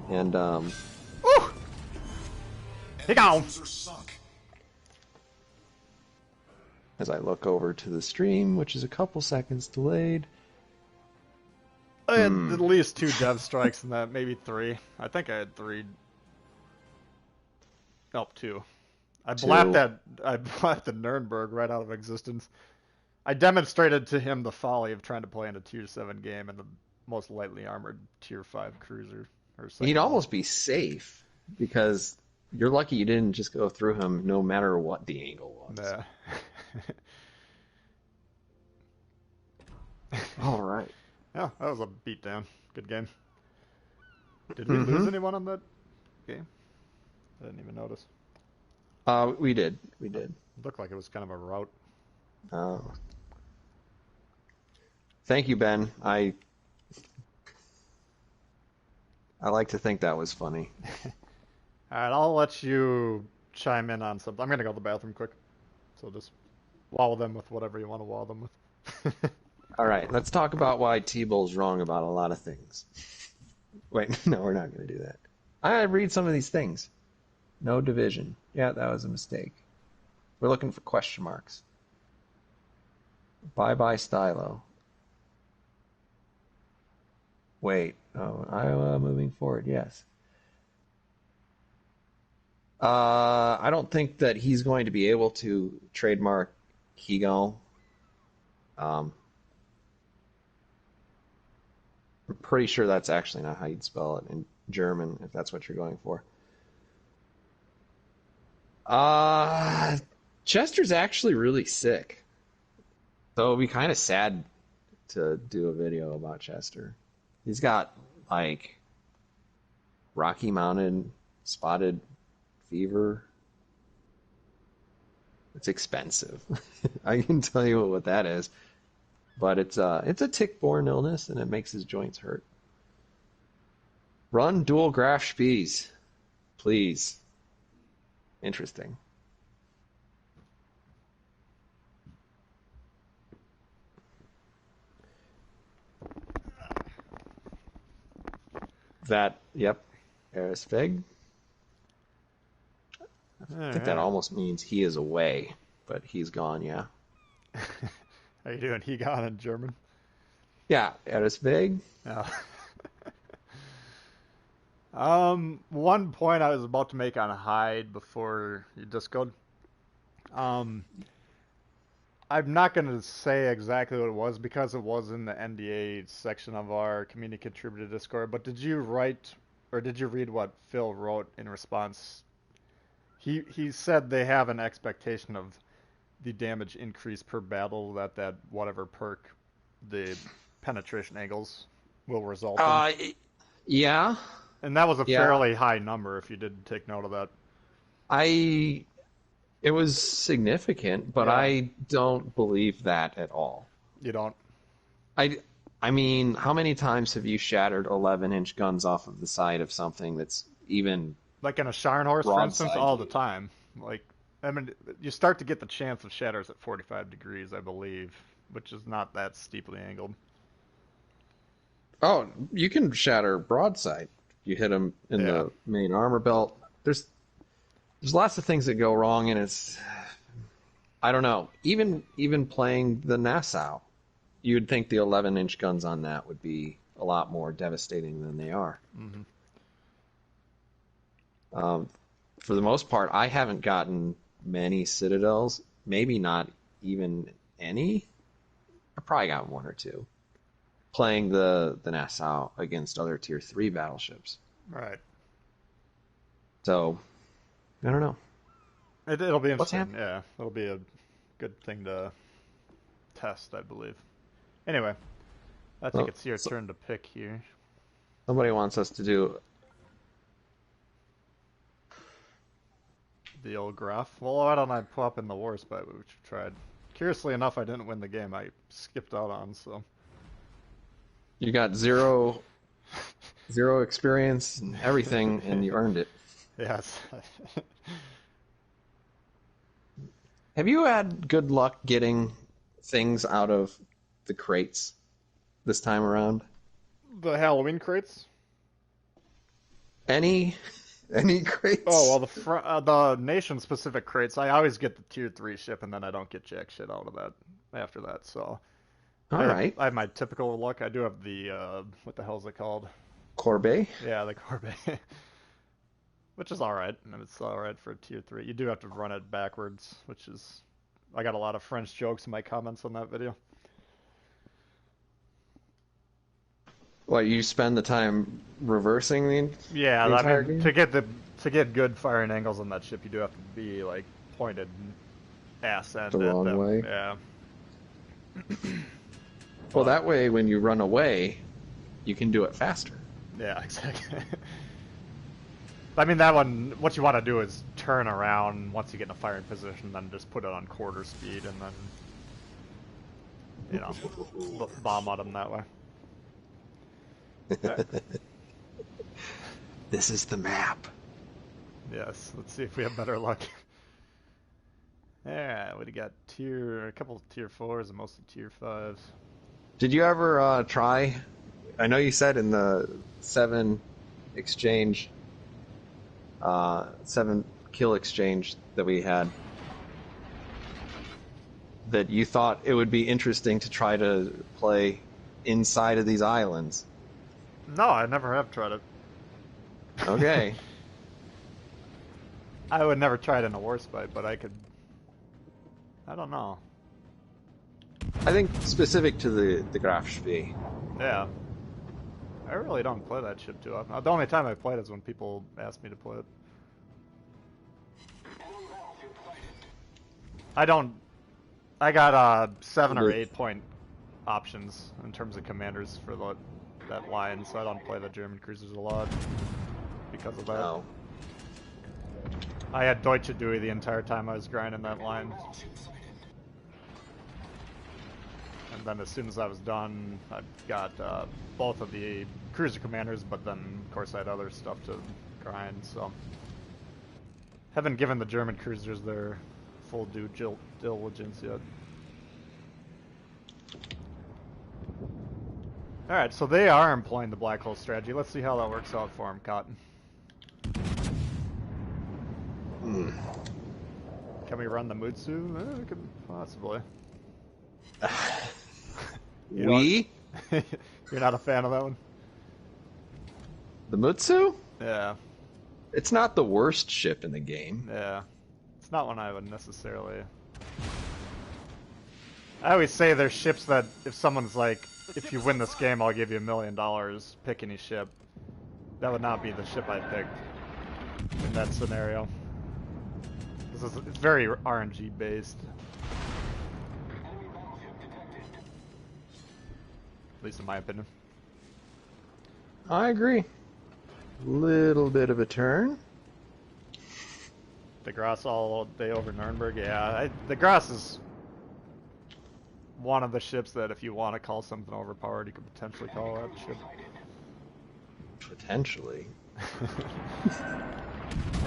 And Woo! He gone. Cruiser sunk. as I look over to the stream, which is a couple seconds delayed. I had at least 2 dev strikes in that, maybe 3. I think I had 3. Nope, 2. I blapped the Nuremberg right out of existence. I demonstrated to him the folly of trying to play in a tier 7 game in the most lightly armored tier 5 cruiser. He'd almost be safe because you're lucky you didn't just go through him no matter what the angle was. Yeah. All right. Yeah, that was a beatdown. Good game. Did we lose anyone on that game? I didn't even notice. We did. We did. It looked like it was kind of a rout. Oh. Thank you, Ben. I like to think that was funny. Alright, I'll let you chime in on something. I'm gonna go to the bathroom quick. So just wall them with whatever you want to wall them with. All right, let's talk about why T-Bull's wrong about a lot of things. Wait, no, we're not going to do that. I read some of these things. No division. Yeah, that was a mistake. We're looking for question marks. Bye-bye stylo. Wait. Oh, Iowa moving forward. Yes. I don't think that he's going to be able to trademark Hegel. I'm pretty sure that's actually not how you'd spell it in German, if that's what you're going for. Chester's actually really sick. So it'll be kind of sad to do a video about Chester. He's got, like, Rocky Mountain spotted fever. It's expensive. I can tell you what that is. But it's a tick-borne illness, and it makes his joints hurt. Run dual graph spies, please. Interesting. That, yep, Erisfig. I think that almost means he is away, but he's gone, yeah. How you doing? He got in German. Yeah, Erisfig. Yeah. One point I was about to make on Hyde before you discoed. I'm not going to say exactly what it was because it was in the NDA section of our community contributor Discord, but did you write or did you read what Phil wrote in response? He said they have an expectation of the damage increase per battle that whatever perk the penetration angles will result in. Yeah. And that was a fairly high number if you did take note of that. It was significant, but I don't believe that at all. You don't? I mean, how many times have you shattered 11-inch guns off of the side of something that's even like in a Scharnhorst, for instance, broadside? all the time. Like, I mean, you start to get the chance of shatters at 45 degrees, I believe, which is not that steeply angled. Oh, you can shatter broadside. You hit them in the main armor belt. There's lots of things that go wrong, and it's, I don't know. Even playing the Nassau, you'd think the 11-inch guns on that would be a lot more devastating than they are. Mm-hmm. For the most part, I haven't gotten many Citadels, maybe not even any. I probably got one or two playing the Nassau against other tier 3 battleships. Right. So, I don't know. It'll be What's interesting. happening? Yeah, it'll be a good thing to test, I believe. Anyway, I think it's your turn to pick here. Somebody wants us to do the old graph. Well, why don't I pop in the war spy, which we tried. Curiously enough, I didn't win the game. I skipped out on, so. You got zero experience and everything, and you earned it. Yes. Have you had good luck getting things out of the crates this time around? The Halloween crates? Any crates? Oh, well, the nation-specific crates, I always get the tier 3 ship, and then I don't get jack shit out of that after that, so. All right. I have my typical luck. I do have the, what the hell is it called? Corbeil? Yeah, the Corbeil. Which is alright. And it's alright for tier 3. You do have to run it backwards, which is... I got a lot of French jokes in my comments on that video. What, you spend the time reversing the Yeah, entire I mean, game? to get good firing angles on that ship, you do have to be, like, pointed ass end The at wrong them. way? Yeah. Well, that way, when you run away, you can do it faster. Yeah, exactly. I mean, that one, what you want to do is turn around once you get in a firing position, then just put it on quarter speed, and then, you know, bomb at them that way. This is the map. Yes, let's see if we have better luck. Yeah, we got a couple of tier 4s and mostly tier 5s. Did you ever try I know you said in the 7 exchange, 7 kill exchange that we had, that you thought it would be interesting to try to play inside of these islands. No, I never have tried it. Okay. I would never try it in a Warspite, fight, but I could. I don't know. I think specific to the Grafspiel. Yeah. I really don't play that ship too often. The only time I play it is when people ask me to play it. I don't. I got 7 or 8 point options in terms of commanders for that line, so I don't play the German cruisers a lot because of that. No. I had Deutsche Dewey the entire time I was grinding that line. And then as soon as I was done, I got both of the cruiser commanders, but then of course I had other stuff to grind, so haven't given the German cruisers their full due diligence yet. Alright, so they are employing the black hole strategy. Let's see how that works out for them, Cotton. Can we run the Mutsu? We could possibly. We? You're not a fan of that one? The Mutsu? Yeah. It's not the worst ship in the game. Yeah. It's not one I would necessarily... I always say there's ships that if someone's like, if you win this game, I'll give you $1 million, pick any ship. That would not be the ship I picked in that scenario. Because it's very RNG based. At least in my opinion. I agree. Little bit of a turn. The Grass all day over Nuremberg, yeah. The Grass is one of the ships that if you want to call something overpowered, you could potentially call that ship. Potentially.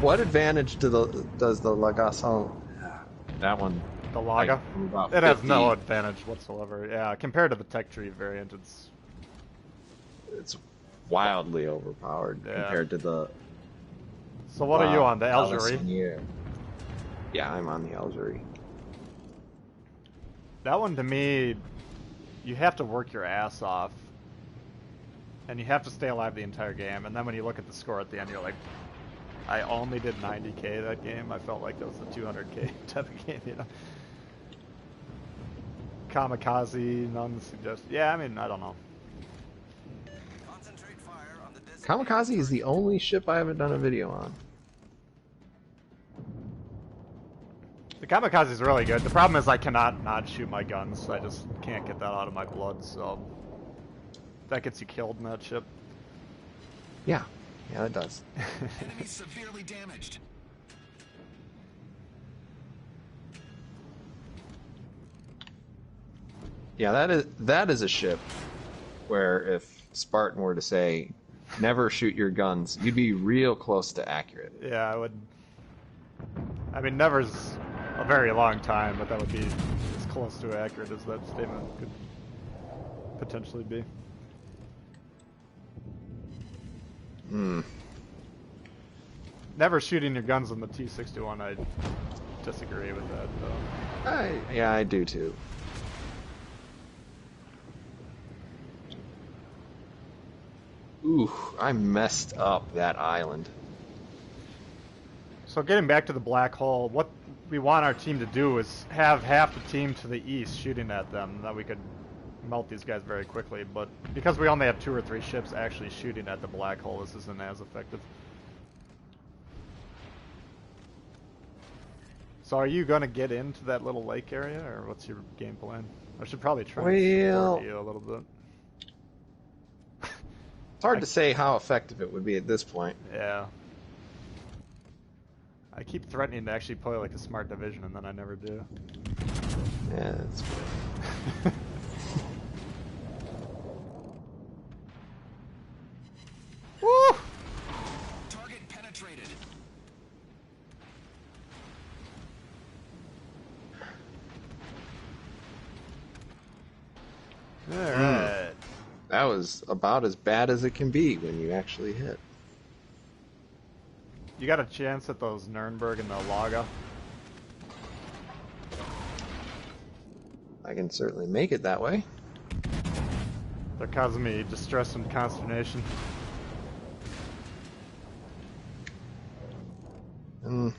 What advantage does the Lagasson? That one. The Laga? It has no advantage whatsoever. Yeah, compared to the tech tree variant, it's wildly overpowered compared to the. So what are you on, the Algerie? Yeah, I'm on the Algerie. That one to me, you have to work your ass off, and you have to stay alive the entire game. And then when you look at the score at the end, you're like, I only did 90k that game. I felt like that was the 200k type of game, you know. Kamikaze, none suggest. Yeah, I mean, I don't know. Concentrate fire on the disc. Kamikaze is the only ship I haven't done a video on. The Kamikaze is really good. The problem is I cannot not shoot my guns. I just can't get that out of my blood, so that gets you killed in that ship. Yeah, it does. Enemy severely damaged. Yeah, that is a ship where if Spartan were to say, never shoot your guns, you'd be real close to accurate. Yeah, I would. I mean, never's a very long time, but that would be as close to accurate as that statement could potentially be. Never shooting your guns on the T-61, I disagree with that, though. Yeah, I do too. Ooh, I messed up that island. So getting back to the black hole, what we want our team to do is have half the team to the east shooting at them, that we could melt these guys very quickly, but because we only have 2 or 3 ships actually shooting at the black hole, this isn't as effective. So are you going to get into that little lake area, or what's your game plan? I should probably try to support you a little bit. It's hard to say how effective it would be at this point. Yeah. I keep threatening to actually play like a smart division, and then I never do. Yeah, that's good. Woo! Target penetrated. Alright. That was about as bad as it can be when you actually hit. You got a chance at those Nuremberg and the Laga? I can certainly make it that way. They're causing me distress and consternation. And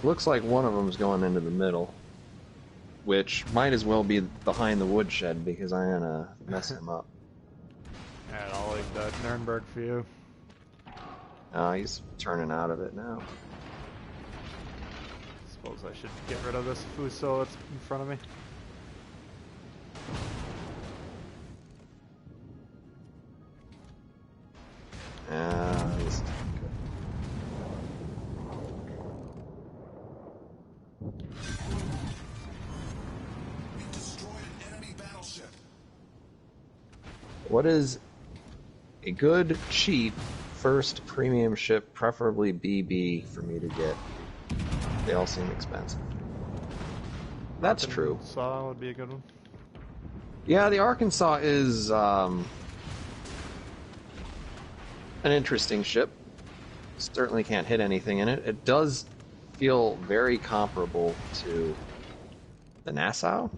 looks like one of them's going into the middle, which might as well be behind the woodshed because I'm gonna mess him up. Alright, I'll leave that Nuremberg for you. He's turning out of it now. Suppose I should get rid of this Fuso that's in front of me. This is We've destroyed an enemy battleship. What is a good, cheap, first premium ship, preferably BB, for me to get? They all seem expensive. That's true. Saw would be a good one. Yeah, the Arkansas is an interesting ship. Certainly can't hit anything in it. It does feel very comparable to the Nassau.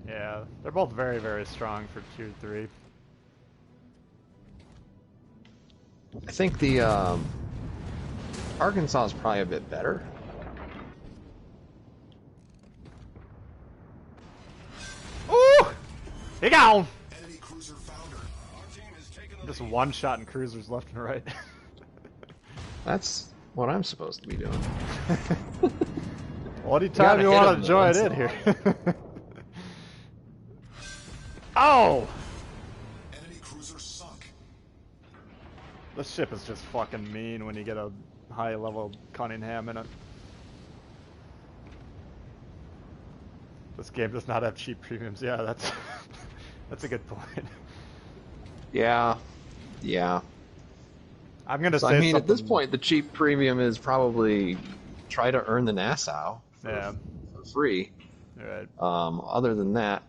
Yeah, they're both very, very strong for Tier 3. I think the Arkansas is probably a bit better. Ooh! He gone! Enemy cruiser founder. Our team has taken the Just lead. one-shotting cruisers left and right. That's what I'm supposed to be doing. Well, anytime you hit want him to join once in in a here. Oh! Enemy cruiser sunk. This ship is just fucking mean when you get a high-level Cunningham in it. This game does not have cheap premiums. Yeah, that's that's a good point. Yeah. I'm gonna So, say I mean, at this something- point, the cheap premium is probably try to earn the Nassau Yeah. for free. Right. Other than that,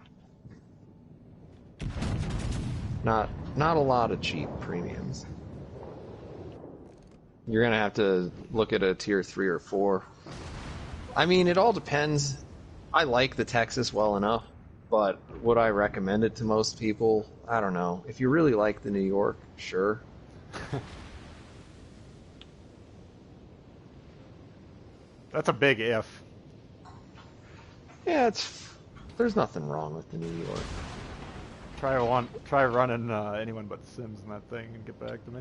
not a lot of cheap premiums. You're gonna have to look at a tier 3 or 4. I mean, it all depends. I like the Texas well enough, but would I recommend it to most people? I don't know. If you really like the New York, sure. That's a big if. Yeah, there's nothing wrong with the New York. Try running anyone but Sims in that thing and get back to me.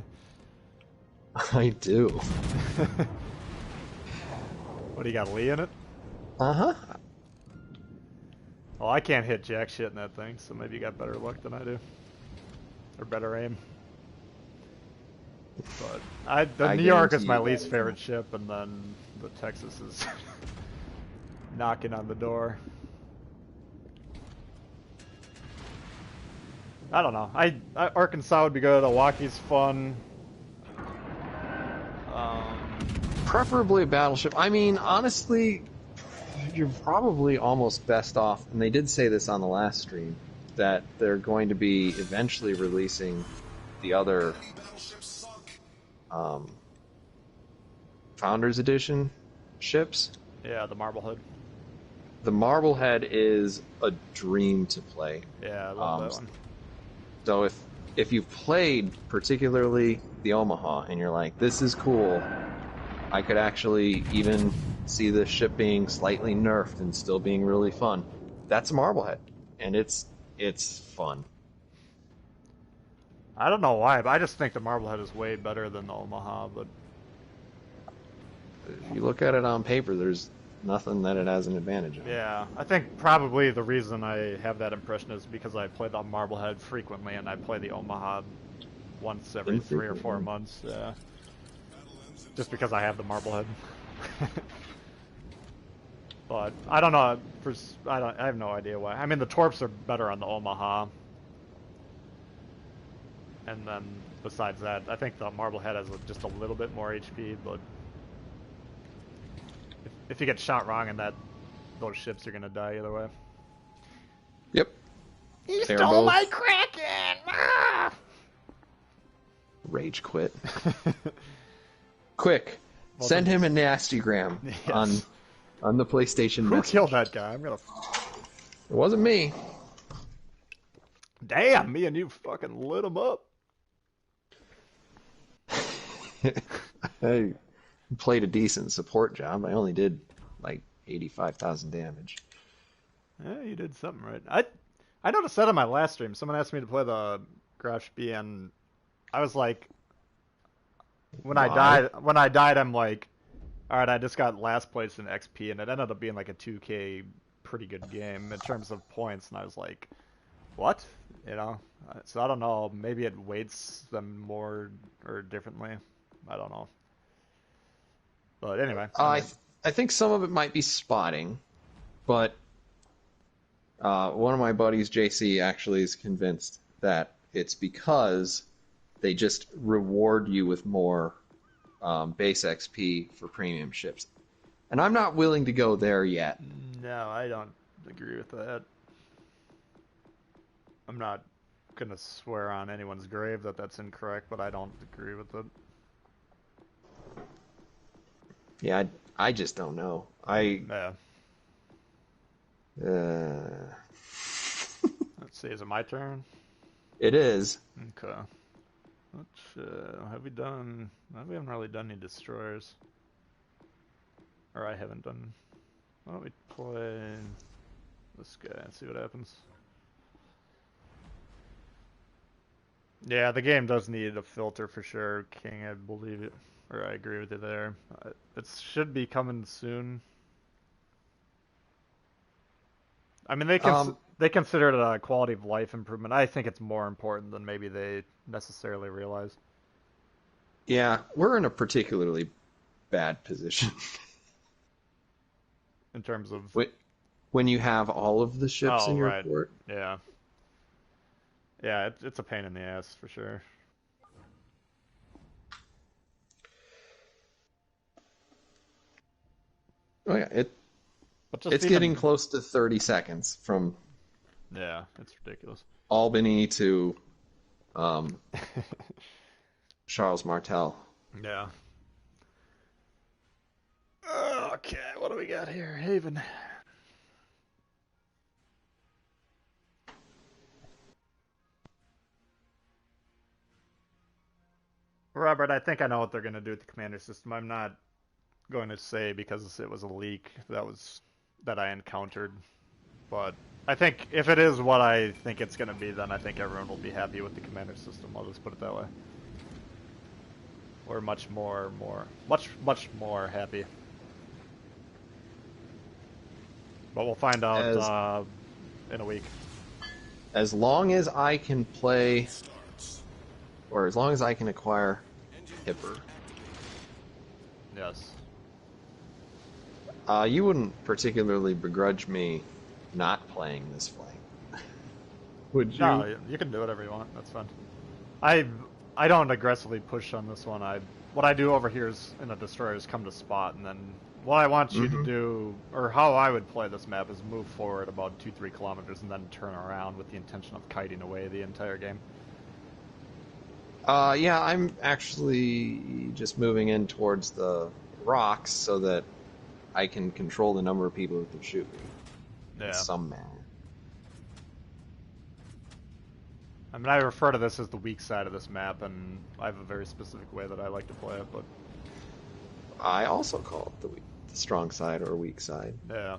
I do. What do you got, Lee in it? Uh-huh. Well, I can't hit jack shit in that thing, so maybe you got better luck than I do. Or better aim. But the I New York is guarantee my you least that. favorite ship, and then the Texas is knocking on the door. I don't know. Arkansas would be good. Milwaukee's fun. Preferably a battleship. I mean, honestly, you're probably almost best off, and they did say this on the last stream, that they're going to be eventually releasing the other Enemy battleship sunk. Founders Edition ships. Yeah, the Marblehead. The Marblehead is a dream to play. Yeah, I love that one. So if you've played particularly the Omaha and you're like, this is cool, I could actually even see the ship being slightly nerfed and still being really fun. That's a Marblehead, and it's fun. I don't know why, but I just think the Marblehead is way better than the Omaha, but If you look at it on paper, there's nothing that it has an advantage on. yeah, I think probably the reason I have that impression is because I play the Marblehead frequently and I play the Omaha once every 3 or 4 Infrequently. months. Just because I have the Marblehead. But I don't know. I have no idea why. I mean, the Torps are better on the Omaha. And then besides that, I think the Marblehead has just a little bit more HP, but if you get shot wrong and those ships are gonna die either way. Yep. He They're stole both- my Kraken! Ah! Rage quit. Quick, Well, send then- him a nastygram Yes. on the PlayStation Who message. killed that guy? I'm gonna. It wasn't me. Damn, me and you fucking lit him up. I played a decent support job. I only did like 85,000 damage. Yeah, you did something right. I noticed that on my last stream. Someone asked me to play the Crash B, and I was like, when I died, I'm like, all right, I just got last place in XP, and it ended up being like a 2K pretty good game in terms of points, and I was like, what? You know? So I don't know. Maybe it weights them more or differently. I don't know. But anyway. I think some of it might be spotting, but one of my buddies, JC, actually is convinced that it's because they just reward you with more base XP for premium ships. And I'm not willing to go there yet. No, I don't agree with that. I'm not gonna swear on anyone's grave that that's incorrect, but I don't agree with it. Yeah, I just don't know. Yeah. Uh, Let's see, is it my turn? it is. Okay. Let's, have we done... We haven't really done any destroyers. Or I haven't done... Why don't we play this guy and see what happens? Yeah, the game does need a filter for sure, King, I believe it. Or I agree with you there. It should be coming soon. I mean, they consider it a quality of life improvement. I think it's more important than maybe they necessarily realize. Yeah, we're in a particularly bad position. In terms of... When you have all of the ships in your right. port. Yeah. Yeah, it's a pain in the ass, for sure. Oh yeah, But just it's getting close to 30 seconds from Yeah, it's ridiculous. Albany to Charles Martel. Yeah. Okay, what do we got here? Haven. Robert, I think I know what they're going to do with the commander system. I'm not going to say because it was a leak that I encountered. But I think if it is what I think it's going to be, then I think everyone will be happy with the commander system. I'll just put it that way. We're much more happy. But we'll find out in a week. As long as I can play, or as long as I can acquire Hipper, Yes. you wouldn't particularly begrudge me not playing this flank, would you? No, you can do whatever you want. That's fine. I don't aggressively push on this one. What I do over here is in a destroyer is come to spot, and then what I want you to do, or how I would play this map, is move forward about 2-3 kilometers and then turn around with the intention of kiting away the entire game. Yeah, I'm actually just moving in towards the rocks so that I can control the number of people that can shoot me. Yeah. In some manner. I mean, I refer to this as the weak side of this map, and I have a very specific way that I like to play it, but... I also call it the strong side or weak side. Yeah.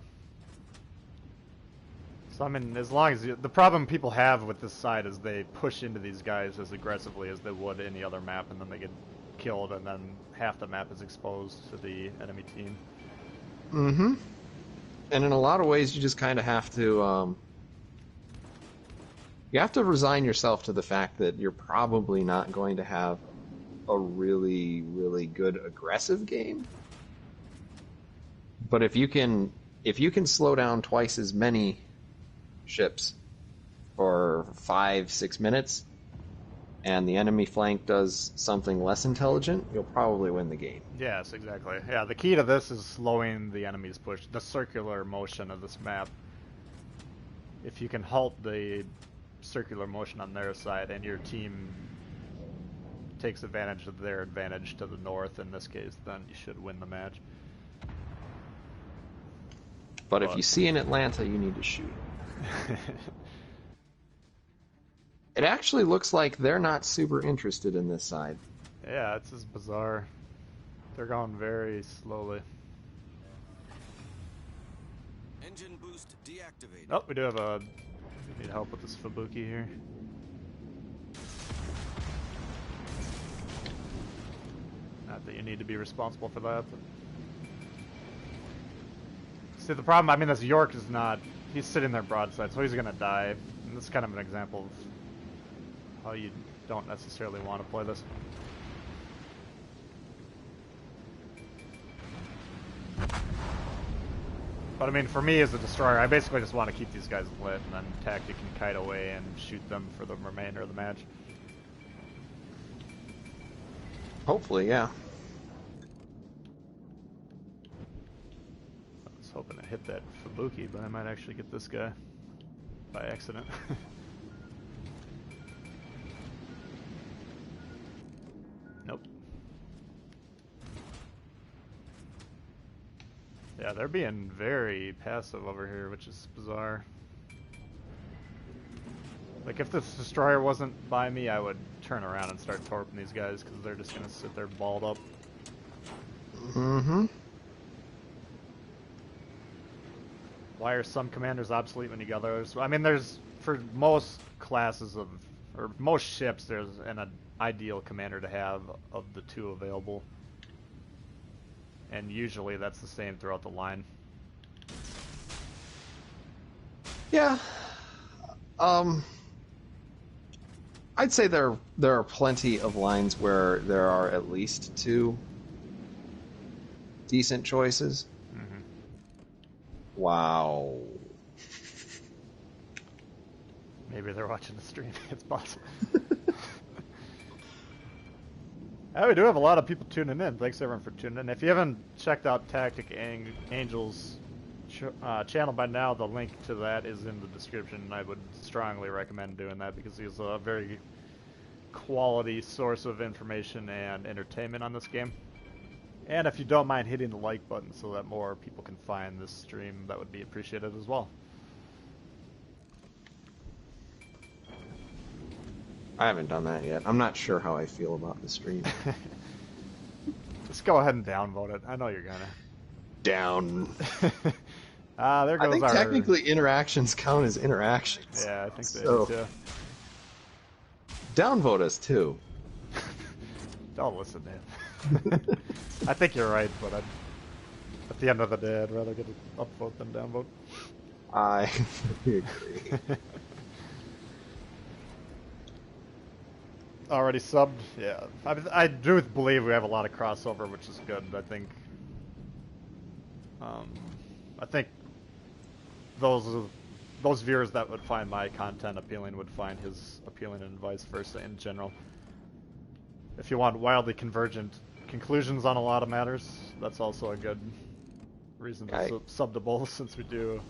So, I mean, as long as the problem people have with this side is they push into these guys as aggressively as they would any other map, and then they get killed, and then half the map is exposed to the enemy team. Mm-hmm. And in a lot of ways, you just kind of have to, you have to resign yourself to the fact that you're probably not going to have a really, really good aggressive game. But if you can slow down twice as many ships for 5-6 minutes, and the enemy flank does something less intelligent, you'll probably win the game. Yes, exactly. Yeah, the key to this is slowing the enemy's push, the circular motion of this map. If you can halt the circular motion on their side and your team takes advantage of their advantage to the north in this case, then you should win the match. But if you see an Atlanta, you need to shoot. It actually looks like they're not super interested in this side. Yeah, it's just bizarre. They're going very slowly. Engine boost deactivated. Oh, we do have a... We need help with this Fubuki here. Not that you need to be responsible for that, but... See, the problem, I mean, this York is not... He's sitting there broadside, so he's gonna die. And this is kind of an example of how you don't necessarily want to play this. But I mean, for me as a destroyer, I basically just want to keep these guys lit and then tactic and kite away and shoot them for the remainder of the match. Hopefully, yeah. I was hoping to hit that Fubuki, but I might actually get this guy by accident. Nope. Yeah, they're being very passive over here, which is bizarre. Like, if this destroyer wasn't by me, I would turn around and start torping these guys, because they're just gonna sit there balled up. Mm-hmm. Why are some commanders obsolete when you get others? I mean, there's, for most classes of, or most ships, there's an ideal commander to have of the two available. And usually that's the same throughout the line. Yeah. I'd say there are plenty of lines where there are at least two decent choices. Mm-hmm. Wow. Maybe they're watching the stream. It's possible. We do have a lot of people tuning in. Thanks everyone for tuning in. If you haven't checked out Tactic Angel's channel by now, the link to that is in the description. I would strongly recommend doing that because he's a very quality source of information and entertainment on this game. And if you don't mind hitting the like button so that more people can find this stream, that would be appreciated as well. I haven't done that yet. I'm not sure how I feel about the stream. Just go ahead and downvote it. I know you're gonna. Down. There goes I think our... technically interactions count as interactions. Yeah, I think they So- do too. Downvote us too. Don't listen to him. I think you're right, but at the end of the day, I'd rather get an upvote than downvote. I agree. Already subbed? Yeah. I do believe we have a lot of crossover, which is good. I think those viewers that would find my content appealing would find his appealing, and vice versa in general. If you want wildly convergent conclusions on a lot of matters, that's also a good reason to sub to both, since we do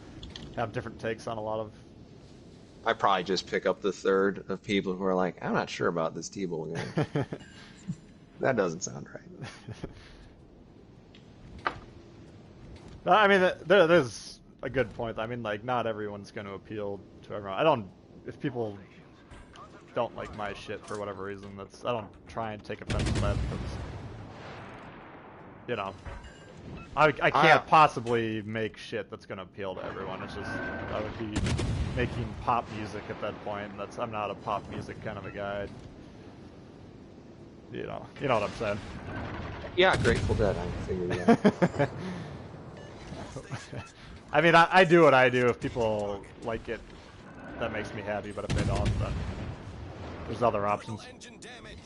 have different takes on a lot of... I probably just pick up the third of people who are like, I'm not sure about this T-Bull game. That doesn't sound right. I mean, there's a good point. I mean, like, not everyone's going to appeal to everyone. If people don't like my shit for whatever reason, I don't try and take offense to that because, you know, I can't possibly make shit that's going to appeal to everyone. It's just, I would be making pop music at that point. I'm not a pop music kind of a guy. You know what I'm saying? Yeah, Grateful Dead, I figured it out. I mean, I do what I do. If people like it, that makes me happy, but if they don't, then there's other options. Engine damage.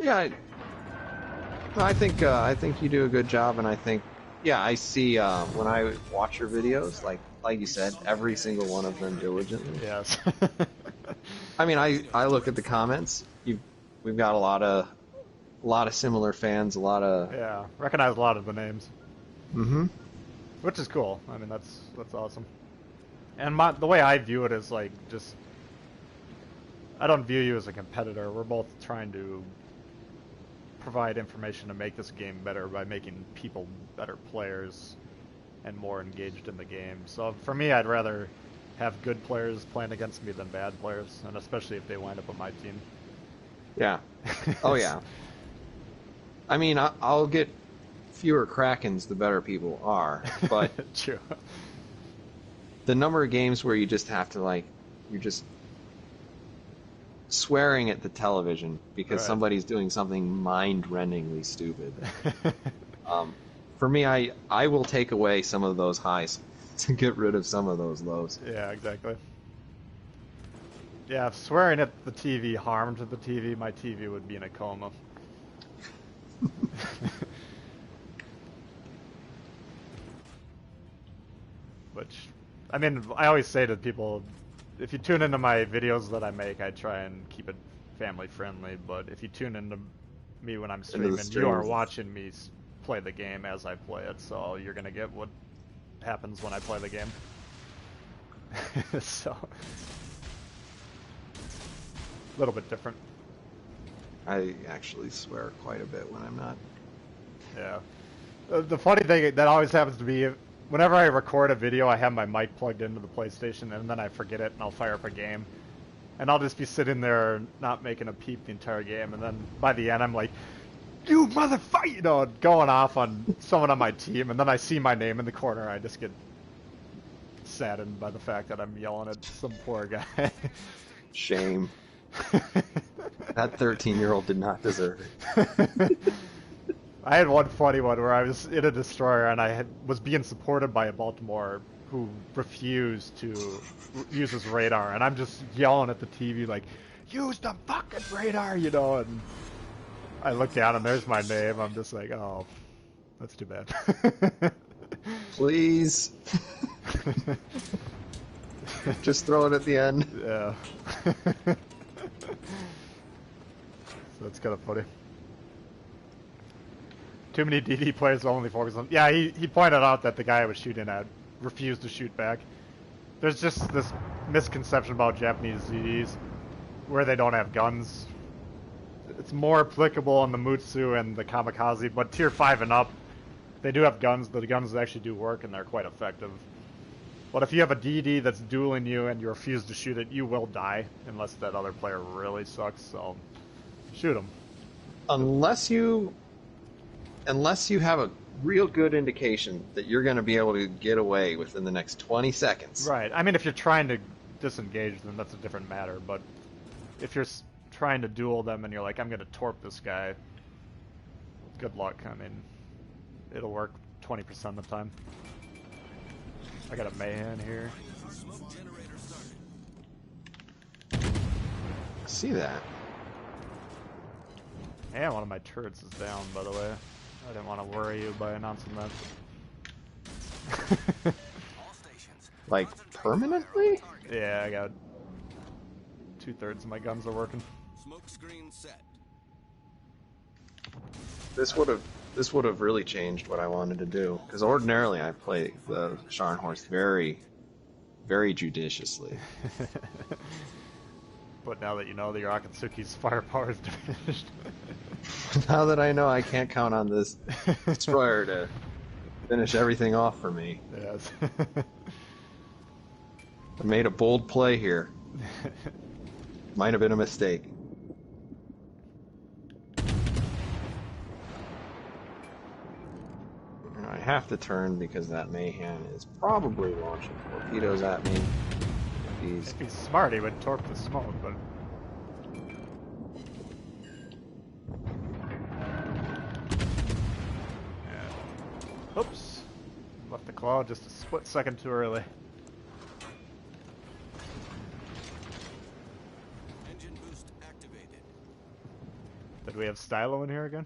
Yeah, I think you do a good job, and I think, yeah, I see when I watch your videos, like you said, every single one of them diligently. Yes. I mean, I look at the comments. We've got a lot of similar fans, a lot of. Yeah, recognize a lot of the names, Mm-hmm. which is cool. I mean, that's awesome. And the way I view it is like just, I don't view you as a competitor. We're both trying to provide information to make this game better by making people better players and more engaged in the game. So for me, I'd rather have good players playing against me than bad players, and especially if they wind up on my team. Yeah. Oh yeah. I mean, I'll get fewer Krakens the better people are, but True. the number of games where you just have to like, you're just swearing at the television because Right. somebody's doing something mind-rendingly stupid. For me, I will take away some of those highs to get rid of some of those lows. Yeah, exactly. Yeah, if swearing at the TV harmed the TV, my TV would be in a coma. Which, I mean, I always say to people, if you tune into my videos that I make, I try and keep it family friendly, but if you tune into me when I'm streaming, you are watching me play the game as I play it, so you're gonna get what happens when I play the game. So, a little bit different. I actually swear quite a bit when I'm not. Yeah. The funny thing that always happens to me, whenever I record a video, I have my mic plugged into the PlayStation, and then I forget it, and I'll fire up a game. And I'll just be sitting there not making a peep the entire game, and then by the end I'm like, you motherfucker, you know, going off on someone on my team, and then I see my name in the corner, I just get saddened by the fact that I'm yelling at some poor guy. Shame. That 13-year-old did not deserve it. I had one funny one where I was in a destroyer and I was being supported by a Baltimore who refused to use his radar, and I'm just yelling at the TV like, use the fucking radar, you know, and I look down and there's my name. I'm just like, oh, that's too bad. Please. Just throw it at the end. Yeah. So that's kind of funny. Too many DD players only focus on... Yeah, he pointed out that the guy I was shooting at refused to shoot back. There's just this misconception about Japanese DDs where they don't have guns. It's more applicable in the Mutsu and the Kamikaze, but tier 5 and up, they do have guns. The guns actually do work and they're quite effective. But if you have a DD that's dueling you and you refuse to shoot it, you will die unless that other player really sucks, so shoot him. Unless you have a real good indication that you're going to be able to get away within the next 20 seconds. Right. I mean, if you're trying to disengage, then that's a different matter. But if you're trying to duel them and you're like, I'm going to torp this guy, good luck. I mean, it'll work 20% of the time. I got a Mayhem here. See that? And one of my turrets is down, by the way. I didn't want to worry you by announcing that. Like, permanently? Yeah, I got 2/3 of my guns are working. Smoke screen set. This would have really changed what I wanted to do. Because ordinarily I play the Scharnhorst very, very judiciously. But now that you know that your Akatsuki's firepower is diminished. Now that I know I can't count on this destroyer to finish everything off for me. Yes. I made a bold play here. Might have been a mistake. And I have to turn because that Mayhem is probably launching torpedoes at me. If he's smart, he would torp the smoke, but... Yeah. Oops. Left the claw just a split second too early. Engine boost activated. Did we have Stylo in here again?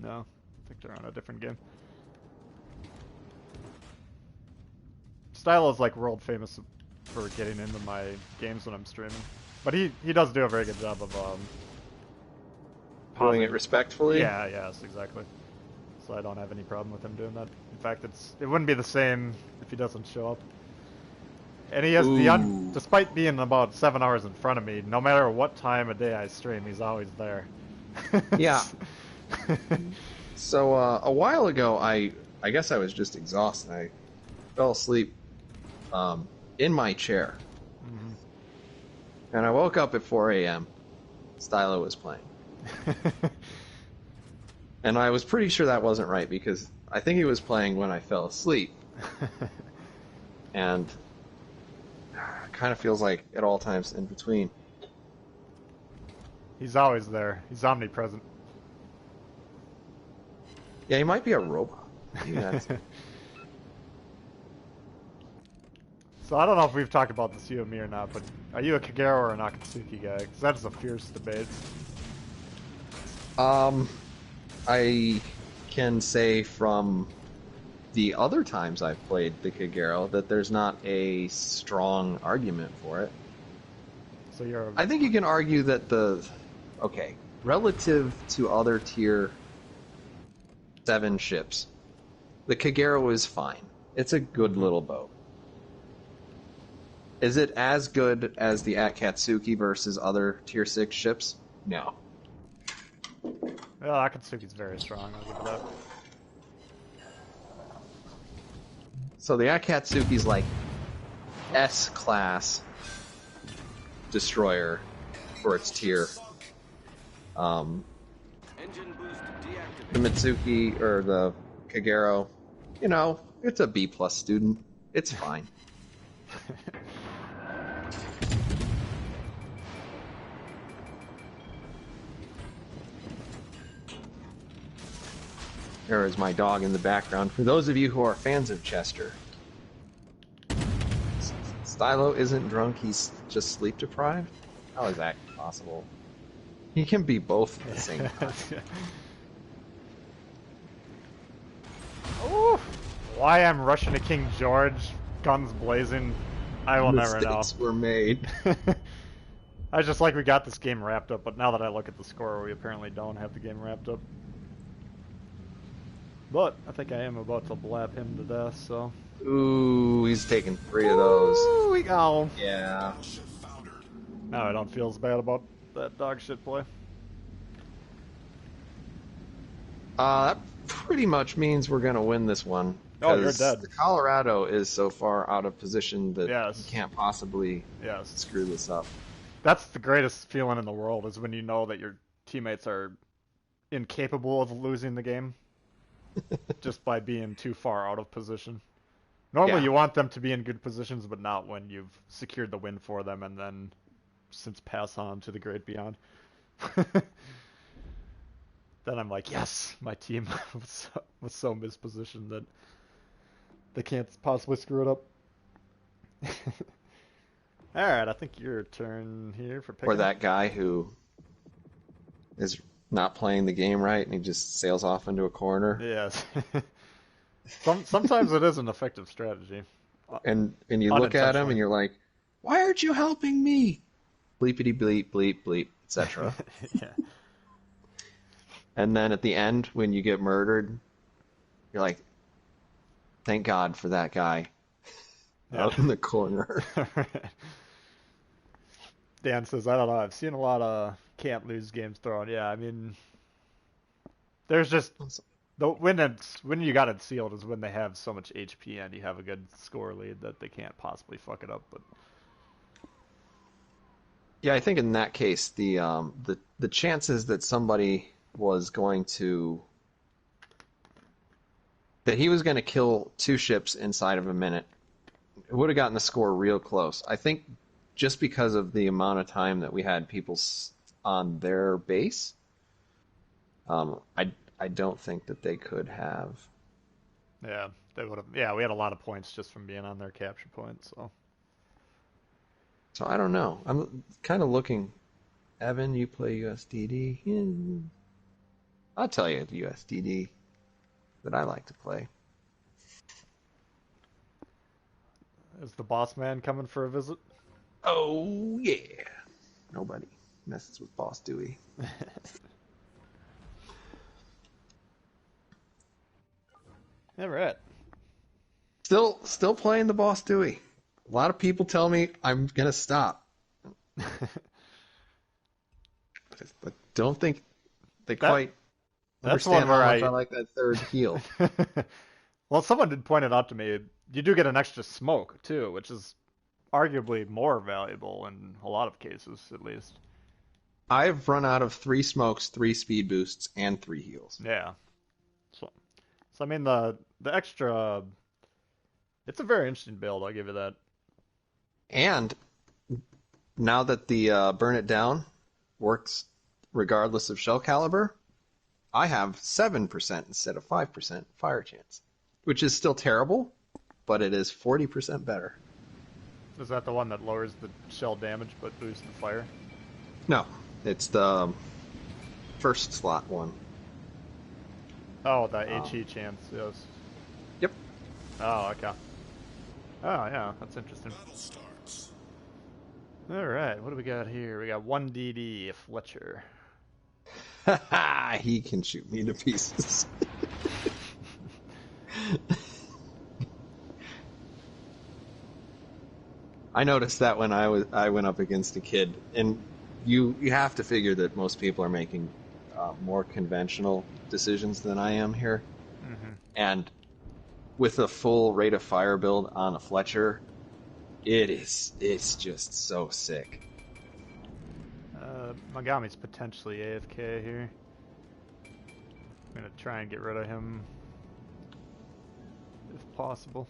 No. I think they're on a different game. Stylo is like world famous for getting into my games when I'm streaming. But he does do a very good job of Doing it pausing. respectfully. Yeah, yes, exactly. So I don't have any problem with him doing that. In fact, it wouldn't be the same if he doesn't show up. And he has Ooh. despite being about 7 hours in front of me, no matter what time of day I stream, he's always there. Yeah. So a while ago, I guess I was just exhausted. I fell asleep in my chair, and I woke up at 4 a.m. Stylo was playing, and I was pretty sure that wasn't right because I think he was playing when I fell asleep, and it kind of feels like at all times in between. He's always there. He's omnipresent. Yeah, he might be a robot. Maybe that's- So I don't know if we've talked about this, you and me, or not, but are you a Kagero or an Akatsuki guy? Because that is a fierce debate. I can say from the other times I've played the Kagero that there's not a strong argument for it. So you're. I think you can argue that relative to other tier 7 ships, the Kagero is fine. It's a good little boat. Is it as good as the Akatsuki versus other tier 6 ships? No. Well, Akatsuki's very strong. I'll give it that. So the Akatsuki's like S-class destroyer for its tier. Engine boost deactivated. The Mitsuki or the Kagero, it's a B+ student. It's fine. There is my dog in the background. For those of you who are fans of Chester, Stylo isn't drunk, he's just sleep deprived? How is that possible? He can be both at the same time. Ooh, why I'm rushing to King George, guns blazing, I will never know. Mistakes were made. I just like we got this game wrapped up, but now that I look at the score, we apparently don't have the game wrapped up. But I think I am about to blap him to death, so. Ooh, he's taking 3 of those. Ooh, we go. Yeah. Battleship foundered. Now I don't feel as bad about that dog shit play. That pretty much means we're gonna win this one. Oh, you're 'cause dead. The Colorado is so far out of position that Yes. you can't possibly Yes. screw this up. That's the greatest feeling in the world, is when you know that your teammates are incapable of losing the game just by being too far out of position. Normally Yeah. you want them to be in good positions, but not when you've secured the win for them and then since pass on to the great beyond. Then I'm like, yes, my team was so mispositioned that they can't possibly screw it up. Alright, I think your turn here for picking. Or that guy who is not playing the game right and he just sails off into a corner. Yes. Sometimes it is an effective strategy. And you look at him and you're like, why aren't you helping me? Bleepity bleep, bleep, bleep, etc. Yeah. And then at the end, when you get murdered, you're like, thank God for that guy out in the corner. Dan says, I don't know, I've seen a lot of can't lose games thrown. Yeah, I mean, there's just when you got it sealed is when they have so much HP and you have a good score lead that they can't possibly fuck it up. But Yeah, I think in that case, the chances that somebody was going to he was going to kill 2 ships inside of a minute, it would have gotten the score real close. I think just because of the amount of time that we had people on their base, I don't think that they could have. yeah, they would have. Yeah, we had a lot of points just from being on their capture point. So I don't know. I'm kind of looking. Evan, you play USDD? Yeah. I'll tell you the USDD that I like to play. Is the boss man coming for a visit? Oh yeah. Nobody messes with Boss Dewey. All right. Still playing the Boss Dewey. A lot of people tell me I'm gonna stop, but don't think they quite That's understand one where how much I like that third heal. Well, someone did point it out to me. You do get an extra smoke too, which is arguably more valuable in a lot of cases, at least. I've run out of 3 smokes, 3 speed boosts, and 3 heals. Yeah. So I mean the extra. It's a very interesting build. I'll give you that. And now that the Burn It Down works regardless of shell caliber, I have 7% instead of 5% fire chance, which is still terrible, but it is 40% better. Is that the one that lowers the shell damage but boosts the fire? No, it's the first slot one. Oh, the HE chance, yes. Yep. Oh, okay. Oh, yeah, that's interesting. Battle starts. Alright, what do we got here? We got 1DD Fletcher. He can shoot me to pieces. I noticed that when I went up against a kid, and you have to figure that most people are making more conventional decisions than I am here, and with a full rate of fire build on a Fletcher, it's just so sick. Megami's potentially AFK here. I'm gonna try and get rid of him if possible.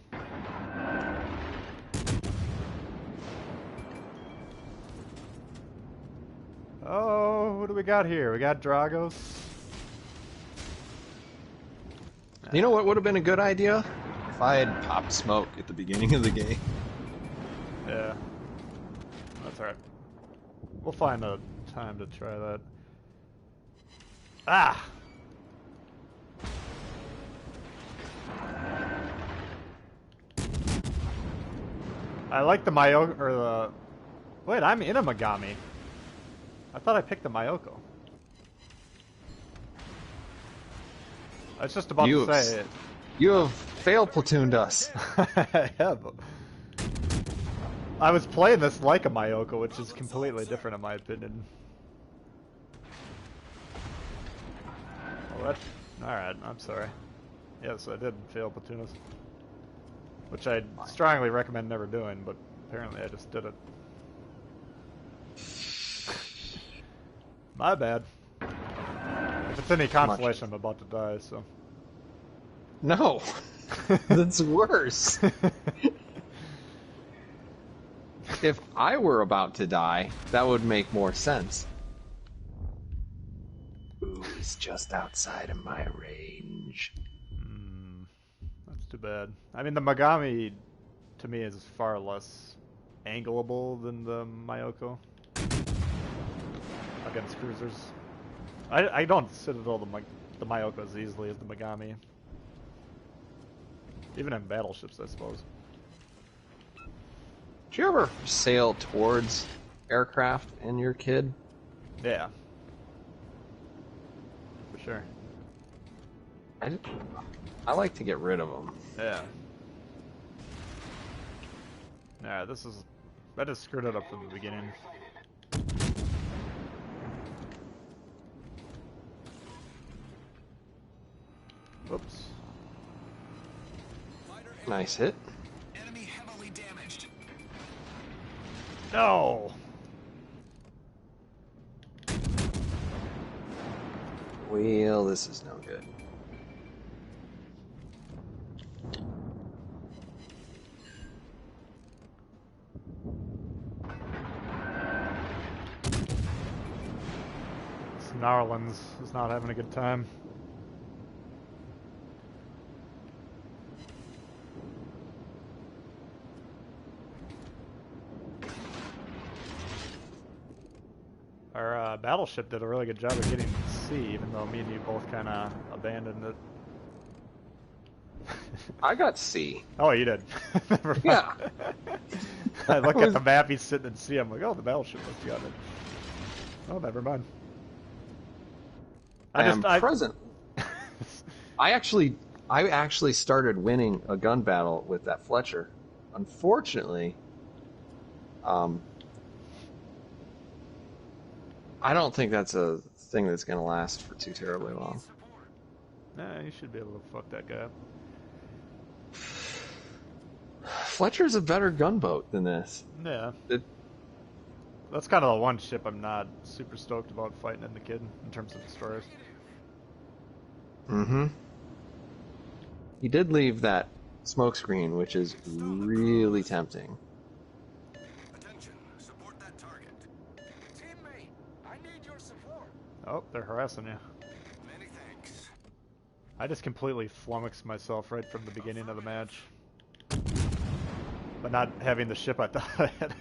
Oh, what do we got here? We got Dragos. You know what would have been a good idea? If I had popped smoke at the beginning of the game. Yeah. That's alright. We'll find a time to try that. Ah! I like the Mayoko, or the... Wait, I'm in a Megami. I thought I picked the Mayoko. I was just about to say it. You have failed platooned us. Yeah, but I was playing this like a Mayoko, which is completely different in my opinion. Oh, that's... Alright, I'm sorry. Yes, I did fail platoon us. Which I strongly recommend never doing, but apparently I just did it. My bad. If it's any consolation, I'm about to die, so... No! That's worse! If I were about to die, that would make more sense. Ooh, it's just outside of my range. That's too bad. I mean, the Megami, to me, is far less angleable than the Mayoko against cruisers. I don't citadel the Mayoko as easily as the Megami. Even in battleships, I suppose. Did you ever sail towards aircraft in your kid? Yeah. For sure. I like to get rid of them. Yeah. Yeah, this is... I just screwed it up from the beginning. Whoops. Nice hit. Enemy heavily damaged. No! Well, this is no good. Snarlins is not having a good time. Our battleship did a really good job of getting C, even though me and you both kind of abandoned it. I got C. Oh, you did. Never mind. Yeah. I look I at was- the map, he's sitting at sea. I'm like, oh, the battleship must be on it. Oh, never mind. I am present. I actually started winning a gun battle with that Fletcher. Unfortunately, I don't think that's a thing that's going to last for too terribly long. Nah, you should be able to fuck that guy up. Fletcher's a better gunboat than this. Yeah. It- That's kind of the one ship I'm not super stoked about fighting in the Kid in terms of destroyers. Mm-hmm. He did leave that smoke screen, which is really tempting. Attention, support that target. Teammate, I need your support. Oh, they're harassing you. Many thanks. I just completely flummoxed myself right from the beginning of the match. But not having the ship I thought I had.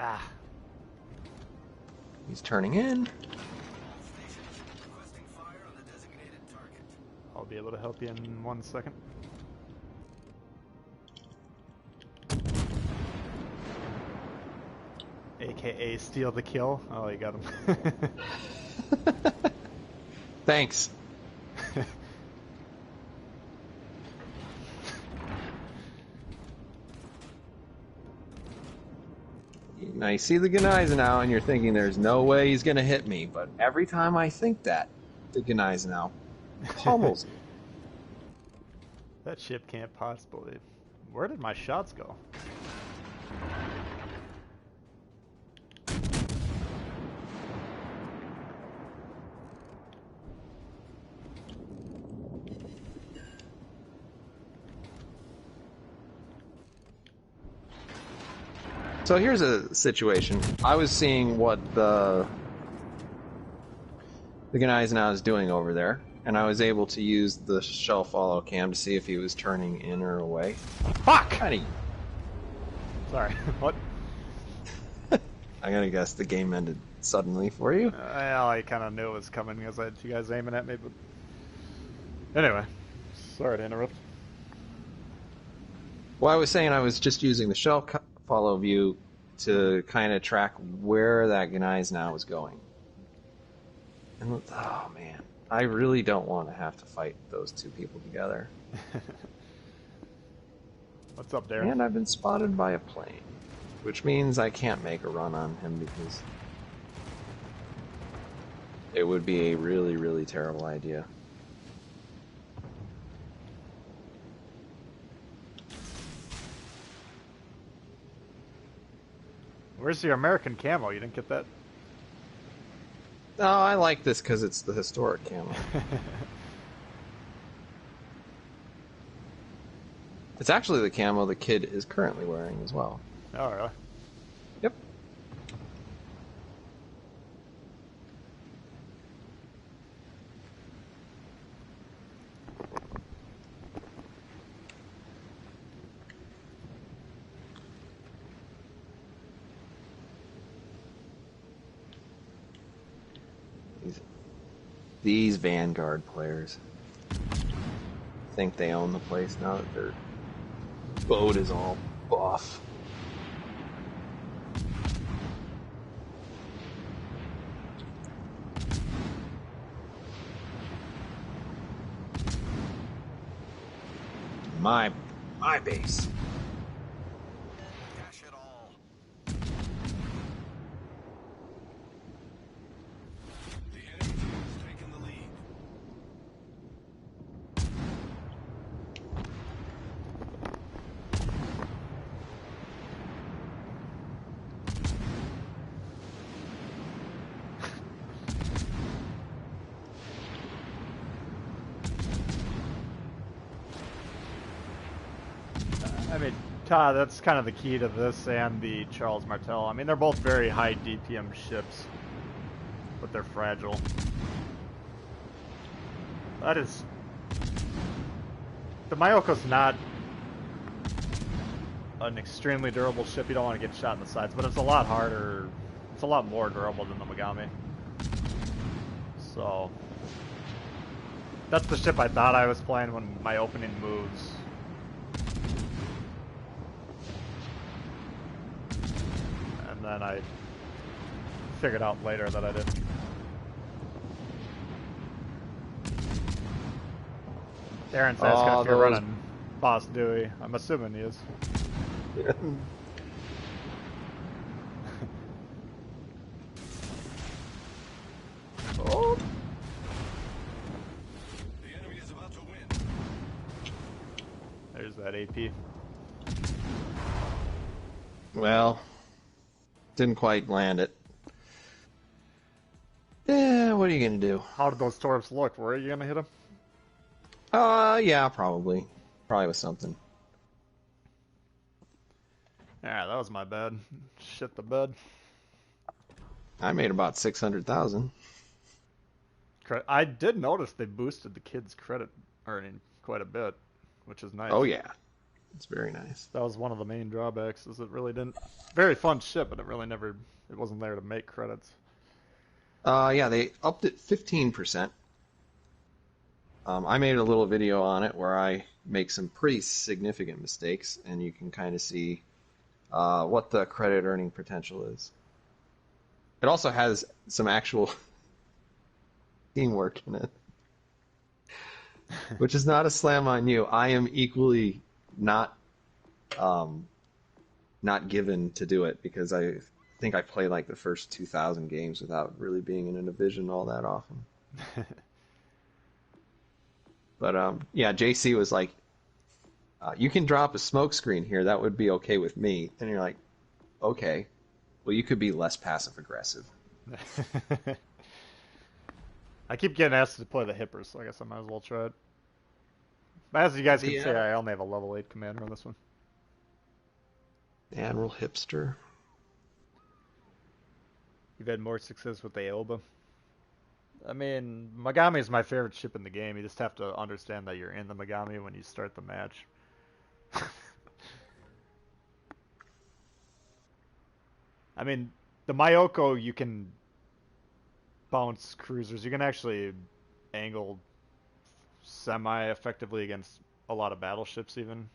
Ah. He's turning in. Stations requesting fire on the designated target. I'll be able to help you in 1 second. AKA steal the kill. Oh, you got him. Thanks. Now you see the Gneisenau and you're thinking there's no way he's going to hit me, but every time I think that, the Gneisenau pummels me. That ship can't possibly... Where did my shots go? So here's a situation. I was seeing what the Gneisenau is doing over there, and I was able to use the shell follow cam to see if he was turning in or away. Fuck! Honey, Sorry, what? I gotta guess the game ended suddenly for you. Well, I kind of knew it was coming because I had you guys aiming at me, but... Anyway, sorry to interrupt. Well, I was saying I was just using the shell follow view to kind of track where that Gneisenau was going. And oh man, I really don't want to have to fight those two people together. What's up, Darren? And I've been spotted by a plane, which means I can't make a run on him because it would be a really, really terrible idea. Where's your American camo? You didn't get that? No, I like this because it's the historic camo. It's actually the camo the kid is currently wearing as well. Oh, really? Yep. These Vanguard players think they own the place now that their boat is all buff. My base. Cash it all. The enemy team has taken the lead. I mean, Todd, that's kind of the key to this and the Charles Martel. I mean, they're both very high DPM ships, but they're fragile. That is... The Myoko's not an extremely durable ship. You don't want to get shot in the sides, but it's a lot harder. It's a lot more durable than the Megami. So that's the ship I thought I was playing when my opening moves. And then I figured out later that I didn't. Darren's asking if you're running Boss Dewey. I'm assuming he is. Oh. The enemy is about to win. There's that AP. Well, didn't quite land it. Yeah, what are you gonna do? How did those torps look? Were you gonna hit them? Yeah, probably. Probably with something. Yeah, that was my bad. Shit the bed. I made about 600,000. I did notice they boosted the kids' credit earning quite a bit, which is nice. Oh yeah, it's very nice. That was one of the main drawbacks, is it really didn't... Very fun ship, but it really never... It wasn't there to make credits. Yeah, they upped it 15%. I made a little video on it where I make some pretty significant mistakes, and you can kind of see what the credit earning potential is. It also has some actual teamwork in it, which is not a slam on you. I am equally not given to do it because I think I play like the first 2,000 games without really being in a division all that often. But yeah, JC was like, you can drop a smoke screen here. That would be okay with me. And you're like, okay. Well, you could be less passive aggressive. I keep getting asked to play the hippers, so I guess I might as well try it. But as you guys can see, I only have a level 8 commander on this one. Admiral Hipster. You've had more success with the Aoba. I mean, Megami is my favorite ship in the game. You just have to understand that you're in the Megami when you start the match. I mean, the Mayoko, you can bounce cruisers. You can actually angle semi-effectively against a lot of battleships even.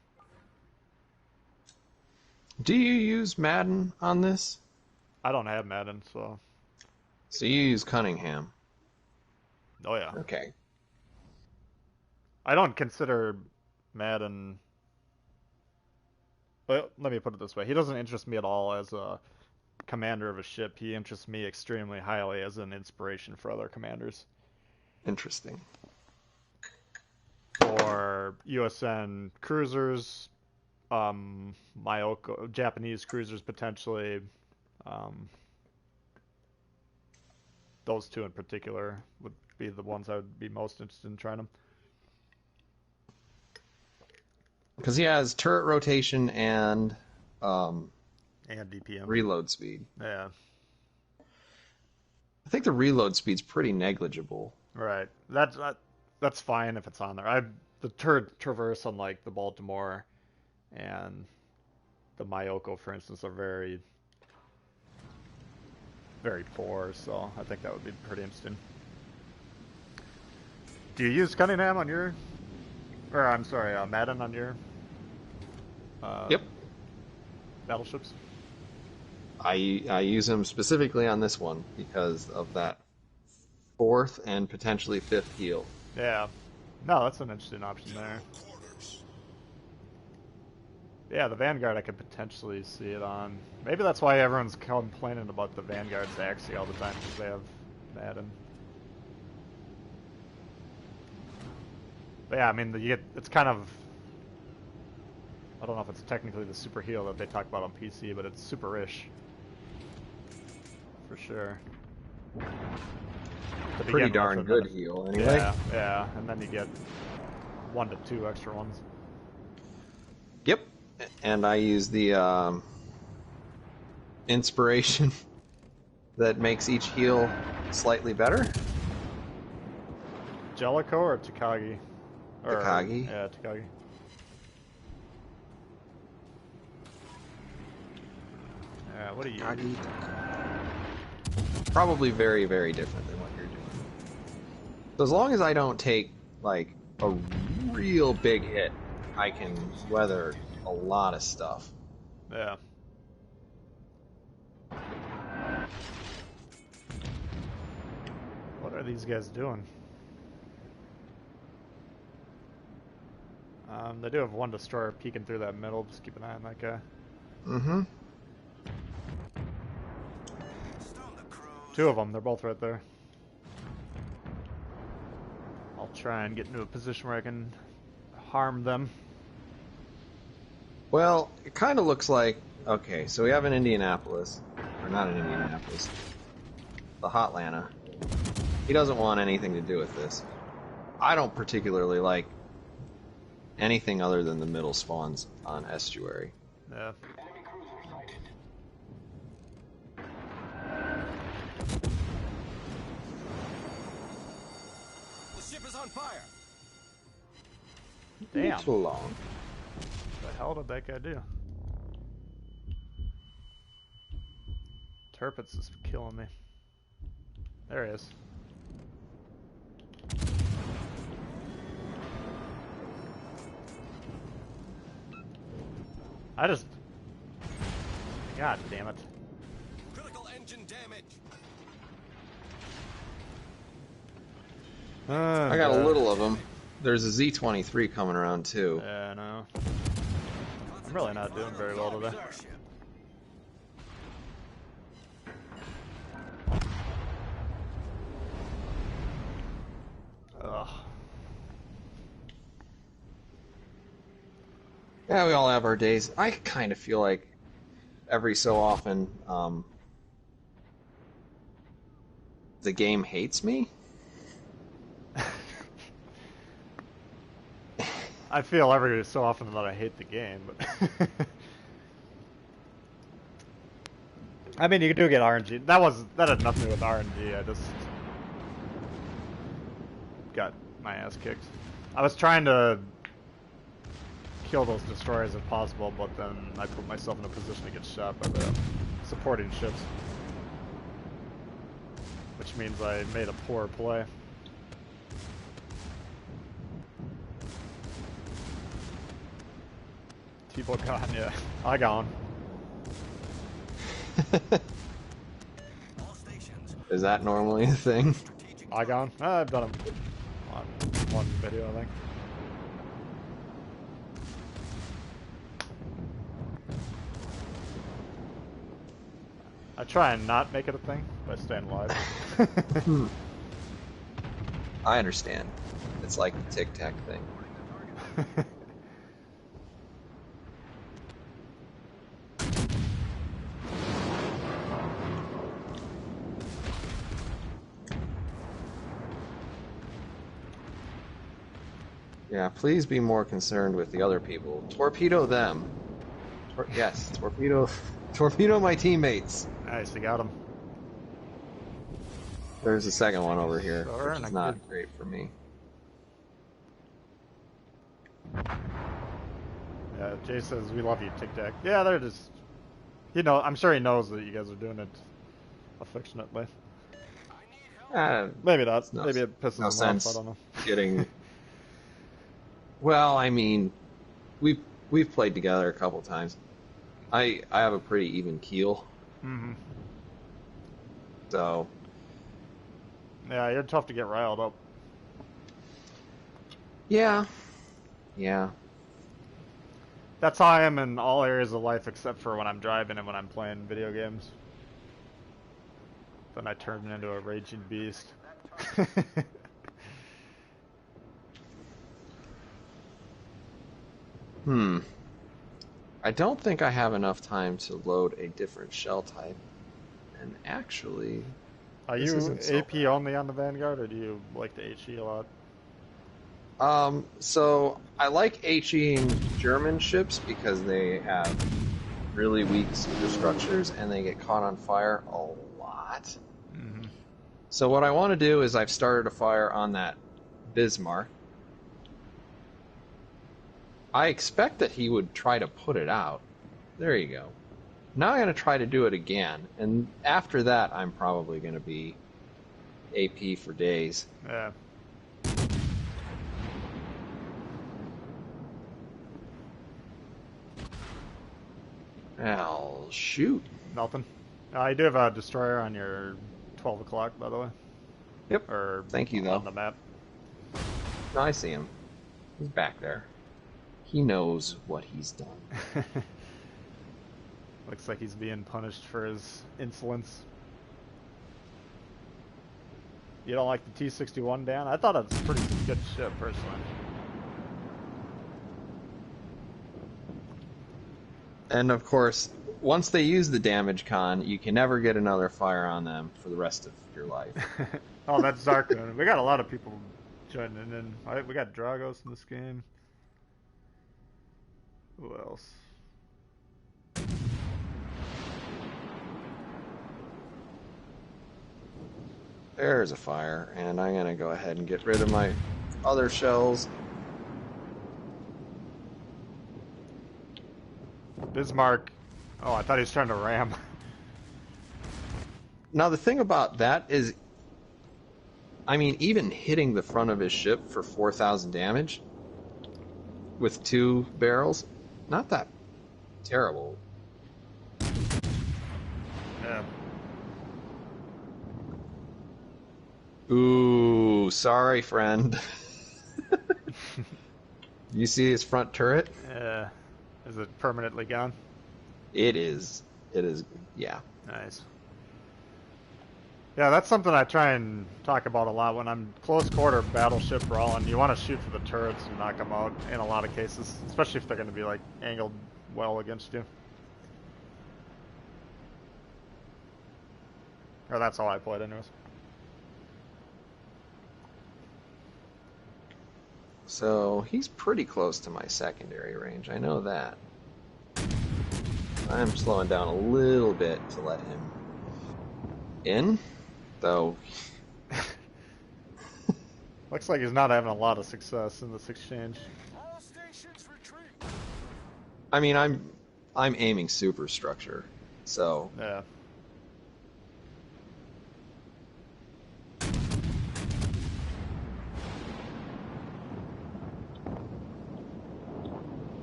Do you use Madden on this? I don't have Madden, so... So you use Cunningham. Oh yeah. Okay. I don't consider Madden... Well, let me put it this way. He doesn't interest me at all as a commander of a ship. He interests me extremely highly as an inspiration for other commanders. Interesting. For USN cruisers, Mayoko, Japanese cruisers potentially, those two in particular would be the ones I would be most interested in trying them. Because he has turret rotation and DPM. reload speed. Yeah. I think the reload speed's pretty negligible. Right. That's fine if it's on there. The turret traverse on like the Baltimore and the Mayoko, for instance, are very, very poor. So I think that would be pretty interesting. Do you use Cunningham on your, or I'm sorry, Madden on your? Yep. Battleships. I use him specifically on this one because of that 4th and potentially 5th heal. Yeah. No, that's an interesting option there. Yeah, the Vanguard I could potentially see it on. Maybe that's why everyone's complaining about the Vanguard's Axie all the time, because they have Madden. But yeah, I mean, it's kind of... I don't know if it's technically the super heal that they talk about on PC, but it's super-ish. For sure. Pretty darn good heal, anyway. Yeah, and then you get 1 to 2 extra ones. Yep, and I use the inspiration that makes each heal slightly better. Jellicoe or Takagi? Takagi. Yeah, Takagi. What do you... Probably very, very different than what you're doing. So as long as I don't take like a real big hit, I can weather a lot of stuff. Yeah. What are these guys doing? They do have one destroyer peeking through that middle. Just keep an eye on that guy. Mm-hmm. Stone the crows. Two of them. They're both right there. I'll try and get into a position where I can harm them. Well, it kind of looks like, okay, so we have an Indianapolis, or not an Indianapolis, the Hotlanta. He doesn't want anything to do with this. I don't particularly like anything other than the middle spawns on Estuary. Yeah. The ship is on fire. Damn. Too long. What the hell did that guy do? Turpitz is killing me. There he is. God damn it. Critical engine damage. I got a little of them. There's a Z-23 coming around too. Yeah, I know. I'm really not doing very well today. Warship. Ugh. Yeah, we all have our days. I kind of feel like every so often, the game hates me. I feel every so often that I hate the game, but I mean, you do get RNG. That had nothing to do with RNG. I just got my ass kicked. I was trying to kill those destroyers if possible, but then I put myself in a position to get shot by the supporting ships, which means I made a poor play. T-boat gone, yeah. I gone. All stations. Is that normally a thing? Strategic. I gone? I've done them on one video, I think. I try and not make it a thing by staying alive. I understand. It's like the Tic Tac thing. Yeah, please be more concerned with the other people. Torpedo them. Yes, torpedo my teammates. Nice, you got him. There's a second one over here, Sure, which and is I not could- great for me. Yeah, Jay says we love you, Tic Tac. Yeah, they're just, I'm sure he knows that you guys are doing it affectionately. Maybe not. No, Maybe it pisses no him sense off. I don't know. getting. Well, I mean, we've played together a couple times. I have a pretty even keel, Mm-hmm. so Yeah, you're tough to get riled up. yeah. That's how I am in all areas of life except for when I'm driving and when I'm playing video games. Then I turn into a raging beast. I don't think I have enough time to load a different shell type, and actually, Are This you isn't so AP only on the Vanguard, or do you like the HE a lot? so I like HEing German ships because they have really weak superstructures and they get caught on fire a lot. Mm-hmm. So what I want to do is I've started a fire on that Bismarck. I expect that he would try to put it out. There you go. Now I'm going to try to do it again, and after that I'm probably going to be AP for days. Yeah. I'll shoot. Nothing. You do have a destroyer on your 12 o'clock, by the way. Yep. Or Thank you, on though. the map. No, I see him. He's back there. He knows what he's done. Looks like he's being punished for his insolence. You don't like the T-61, Dan? I thought it's a pretty good ship, personally. And of course, once they use the damage con, you can never get another fire on them for the rest of your life. Oh, that's Zarkman. We got a lot of people joining in. We got Dragos in this game. Who else? There's a fire, and I'm gonna go ahead and get rid of my other shells. Bismarck. Oh, I thought he was trying to ram. Now the thing about that is, I mean, even hitting the front of his ship for 4,000 damage with 2 barrels, not that terrible. Yeah. Ooh, sorry, friend. You see his front turret? Is it permanently gone? It is. It is. Yeah. Nice. Yeah, that's something I try and talk about a lot when I'm close quarter battleship brawling. You want to shoot for the turrets and knock them out in a lot of cases, especially if they're going to be like angled well against you. Or that's how I played, anyways. So he's pretty close to my secondary range. I know that. I'm slowing down a little bit to let him in, though. Looks like he's not having a lot of success in this exchange. All stations retreat. I mean, I'm aiming superstructure, so Yeah.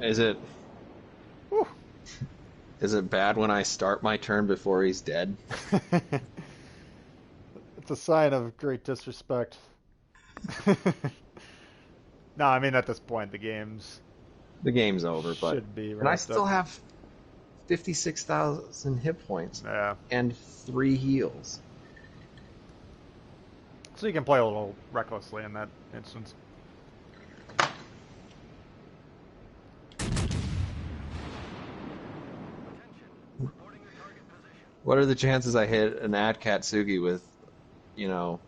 is it Whew. is it bad when I start my turn before he's dead? It's a sign of great disrespect. No, I mean at this point the game's The game's over, but should be and I wrapped still up. have 56,000 hit points Yeah. and 3 heals. So you can play a little recklessly in that instance. What are the chances I hit an Adkatsugi with, you know,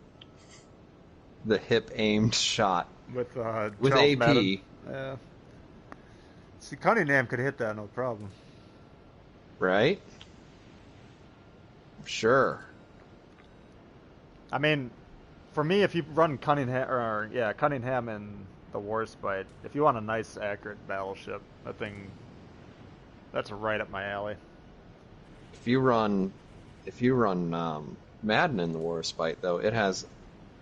the hip aimed shot With with Charles AP? Madden. Yeah. See, Cunningham could hit that no problem. Right? Sure. I mean, for me, if you run Cunningham in the Warspite, if you want a nice, accurate battleship, that's right up my alley. If you run Madden in the Warspite, though, it has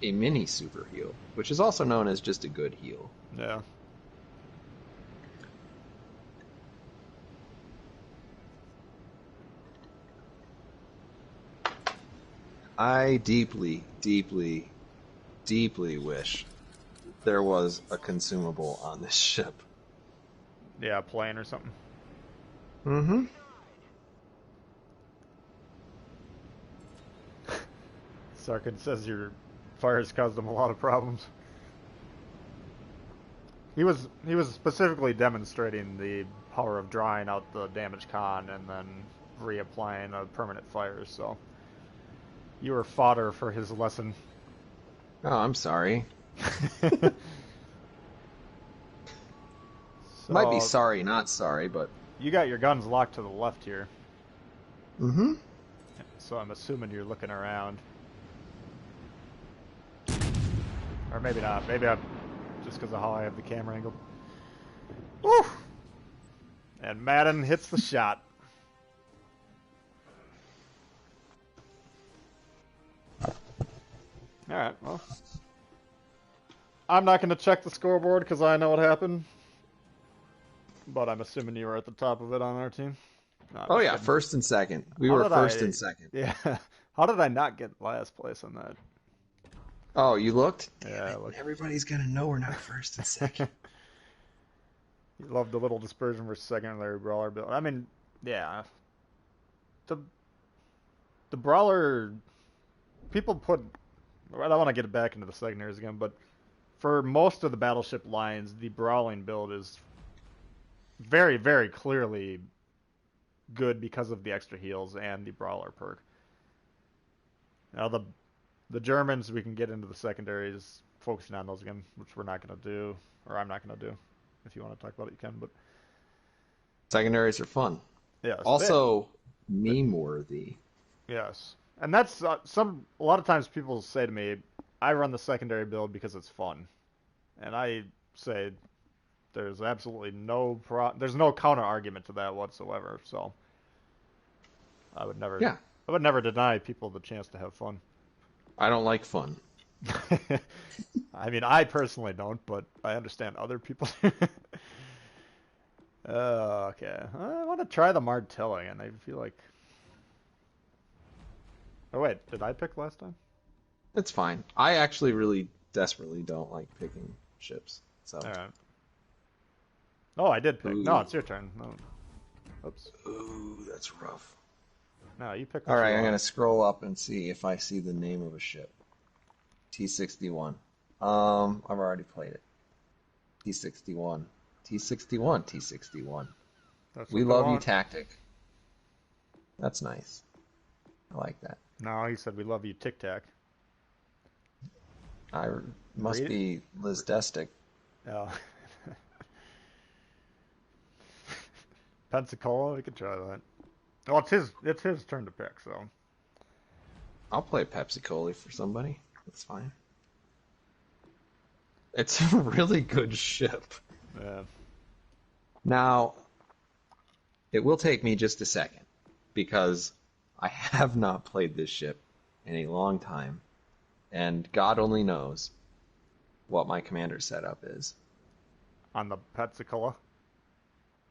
a mini super heal, which is also known as just a good heal. Yeah. I deeply, deeply, deeply wish there was a consumable on this ship. Yeah, a plane or something. Mm-hmm. Sarkin says your fires caused him a lot of problems. He was specifically demonstrating the power of drawing out the damage con and then reapplying a permanent fire, so you were fodder for his lesson. Oh, I'm sorry. So, Might be sorry, not sorry, but... You got your guns locked to the left here. Mm-hmm. So I'm assuming you're looking around. Or maybe not. Maybe I'm just because of how I have the camera angled. Woo! And Madden hits the shot. Alright, well. I'm not going to check the scoreboard because I know what happened. But I'm assuming you were at the top of it on our team. No, I'm Oh just yeah, kidding. first and second. We How were did first I? and second. Yeah. How did I not get last place on that? Oh, you looked? Damn Yeah, it. look. Everybody's gonna know we're not first and second. You love the little dispersion versus secondary brawler build. I mean, yeah. The brawler people put. I don't want to get it back into the secondaries again, but for most of the battleship lines, the brawling build is very, very clearly good because of the extra heals and the brawler perk. Now the Germans, we can get into the secondaries, focusing on those again, which we're not going to do, or I'm not going to do. If you want to talk about it, you can. But Secondaries are fun. yes, Also, meme worthy. yes, and that's a lot of times people say to me, I run the secondary build because it's fun, and I say there's absolutely there's no counter argument to that whatsoever. So I would never, Yeah. I would never deny people the chance to have fun. I don't like fun. I mean, I personally don't, but I understand other people do. Okay. I want to try the Martella, and I feel like... Oh, wait. Did I pick last time? It's fine. I actually really desperately don't like picking ships. So. Alright. Oh, I did pick. Ooh. No, it's your turn. No. Oops. Ooh, that's rough. No, you pick. All right, I'm gonna scroll up and see if I see the name of a ship. T61. I've already played it. T61. T61. T61. We love you, tactic. That's nice. I like that. No, he said we love you, Tic Tac. I must Read it? be Liz Destic. Oh. Pensacola, we could try that. Well, it's his turn to pick, so. I'll play Pepsi Cola for somebody. That's fine. It's a really good ship. Yeah. Now, it will take me just a second because I have not played this ship in a long time, and God only knows what my commander setup is. On the Pensacola?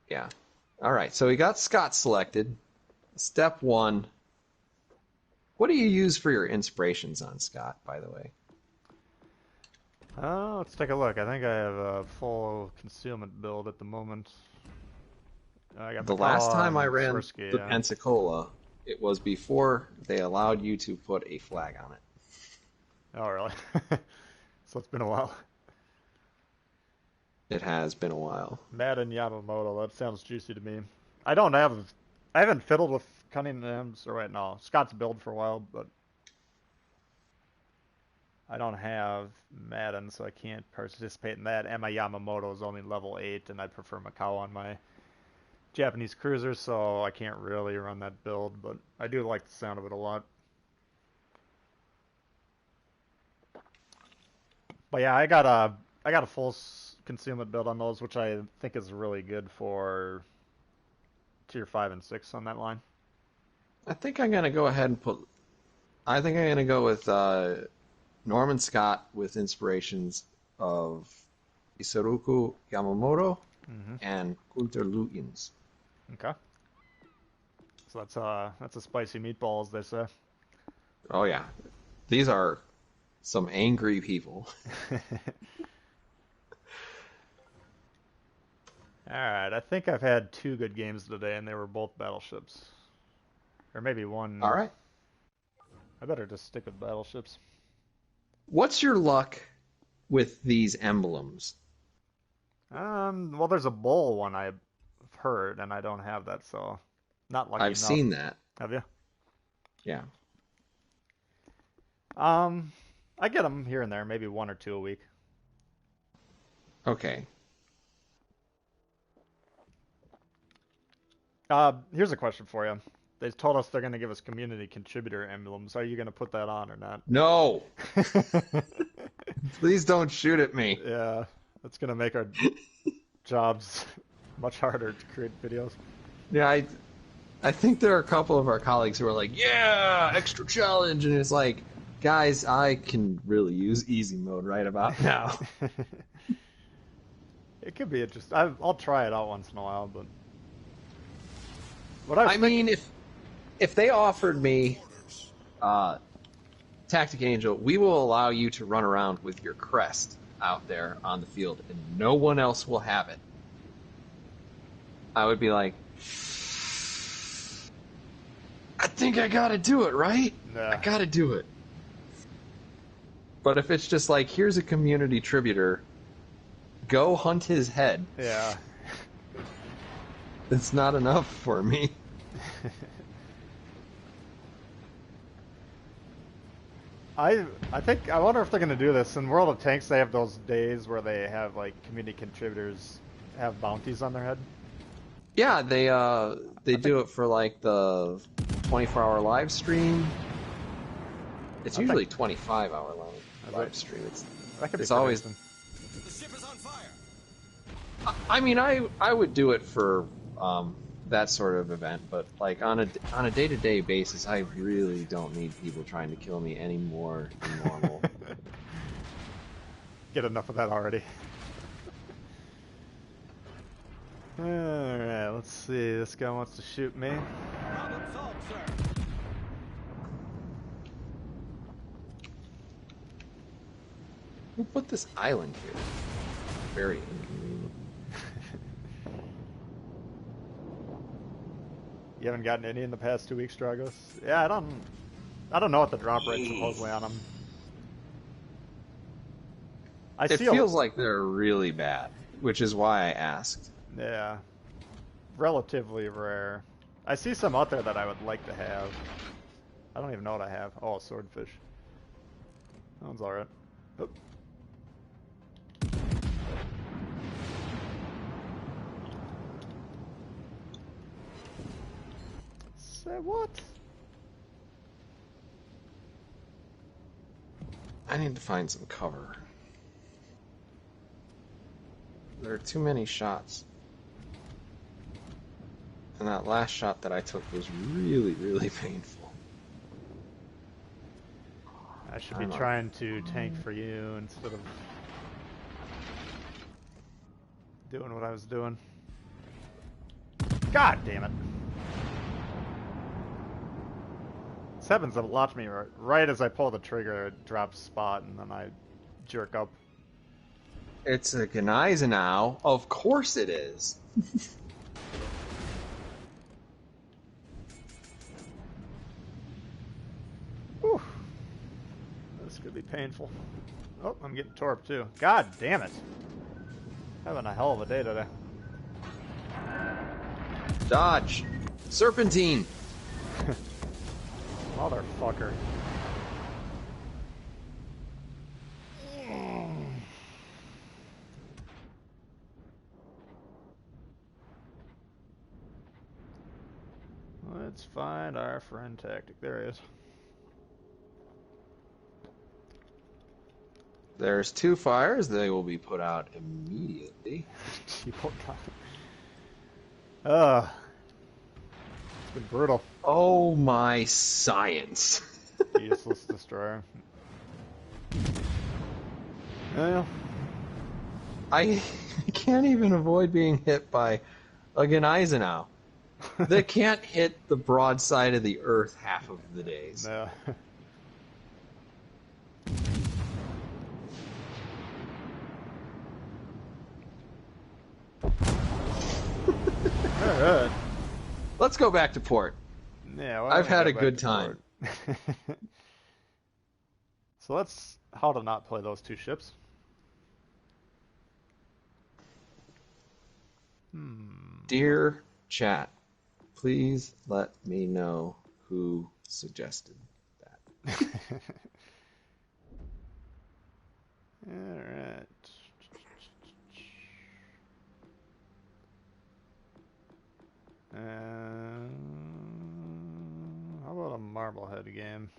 Yeah. All right, so we got Scott selected. Step one. What do you use for your inspirations on Scott, by the way? Let's take a look. I think I have a full concealment build at the moment. I got The last time I ran Swirsky, the yeah. Pensacola, it was before they allowed you to put a flag on it. Oh, really? So it's been a while. It has been a while. Madden Yamamoto, that sounds juicy to me. I haven't fiddled with Cunningham's, or wait, no, Scott's build for a while, but I don't have Madden, so I can't participate in that. And my Yamamoto is only level 8, and I prefer Macau on my Japanese cruiser, so I can't really run that build, but I do like the sound of it a lot. But yeah, I got a full concealment build on those, which I think is really good for tier 5 and 6 on that line. I think I'm going to go ahead and put... I think I'm going to go with Norman Scott with inspirations of Isoroku Yamamoto and Kunter Lutjens. Okay. So that's a spicy meatball, as they say. Oh yeah. These are some angry people. Alright, I think I've had 2 good games today, and they were both battleships. Or maybe one. All right. I better just stick with battleships. What's your luck with these emblems? Well, there's a bull one I've heard, and I don't have that, so not lucky I've enough. seen that. Have you? Yeah. I get them here and there, maybe 1 or 2 a week. Okay. Here's a question for you. They told us they're going to give us community contributor emblems. Are you going to put that on or not? No. Please don't shoot at me. Yeah, that's going to make our jobs much harder to create videos. Yeah, I think there are a couple of our colleagues who are like, yeah, extra challenge. And it's like, guys, I can really use easy mode right about now. It could be interesting. I'll try it out once in a while, but What I was I thinking, mean, if they offered me Tactic Angel, we will allow you to run around with your crest out there on the field, and no one else will have it. I would be like, I think I gotta do it, right? Nah. I gotta do it. But if it's just like, here's a community tributor, go hunt his head, Yeah. it's not enough for me. I wonder if they're gonna do this in World of Tanks. They have those days where they have like community contributors have bounties on their head. Yeah, they do it for like the 24-hour live stream. It's I usually think- 25-hour Is live it? stream. That could be It's always. interesting. The ship is on fire. I mean, I would do it for that sort of event, but like on a day-to-day basis, I really don't need people trying to kill me any more than normal. Get enough of that already. Alright, let's see. This guy wants to shoot me. Problem solved, sir. Who put this island here? Very inconvenient. You haven't gotten any in the past 2 weeks, Dragos? Yeah, I don't know what the drop rate's supposedly on them. It feels like they're really bad, which is why I asked. Yeah. Relatively rare. I see some out there that I would like to have. I don't even know what I have. Oh, a swordfish. That one's alright. Oop. Say what? I need to find some cover. There are too many shots. And that last shot that I took was really, really painful. I should be trying to tank for you instead of doing what I was doing. God damn it. This happens a lot to me right as I pull the trigger, it drops spot and then I jerk up. It's a Gneisenau. Of course it is. Whew. This could be painful. Oh, I'm getting torped too. God damn it. Having a hell of a day today. Dodge. Serpentine. Motherfucker. Let's find our friend Tactic. There he is. There's 2 fires. They will be put out immediately. Ugh. It's been brutal. Oh my science. Useless destroyer. Well, I can't even avoid being hit by a Gneisenau. That can't hit the broadside of the earth half of the days. no. Alright. Let's go back to port. Yeah, why I've don't we had go a back good to time. port? So let's how to not play those 2 ships. Dear chat, please let me know who suggested that. Alright. How about a Marblehead game?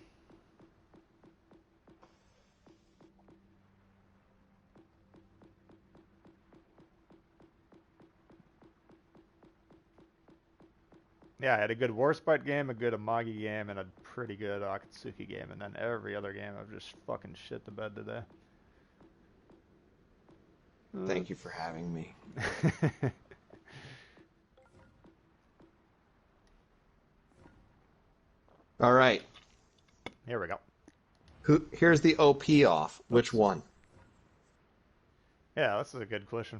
Yeah, I had a good Warspite game, a good Amagi game, and a pretty good Akatsuki game, and then every other game I've just fucking shit the bed today. Thank you for having me. All right. Here we go. Here's the OP off. Which one? Yeah, this is a good question.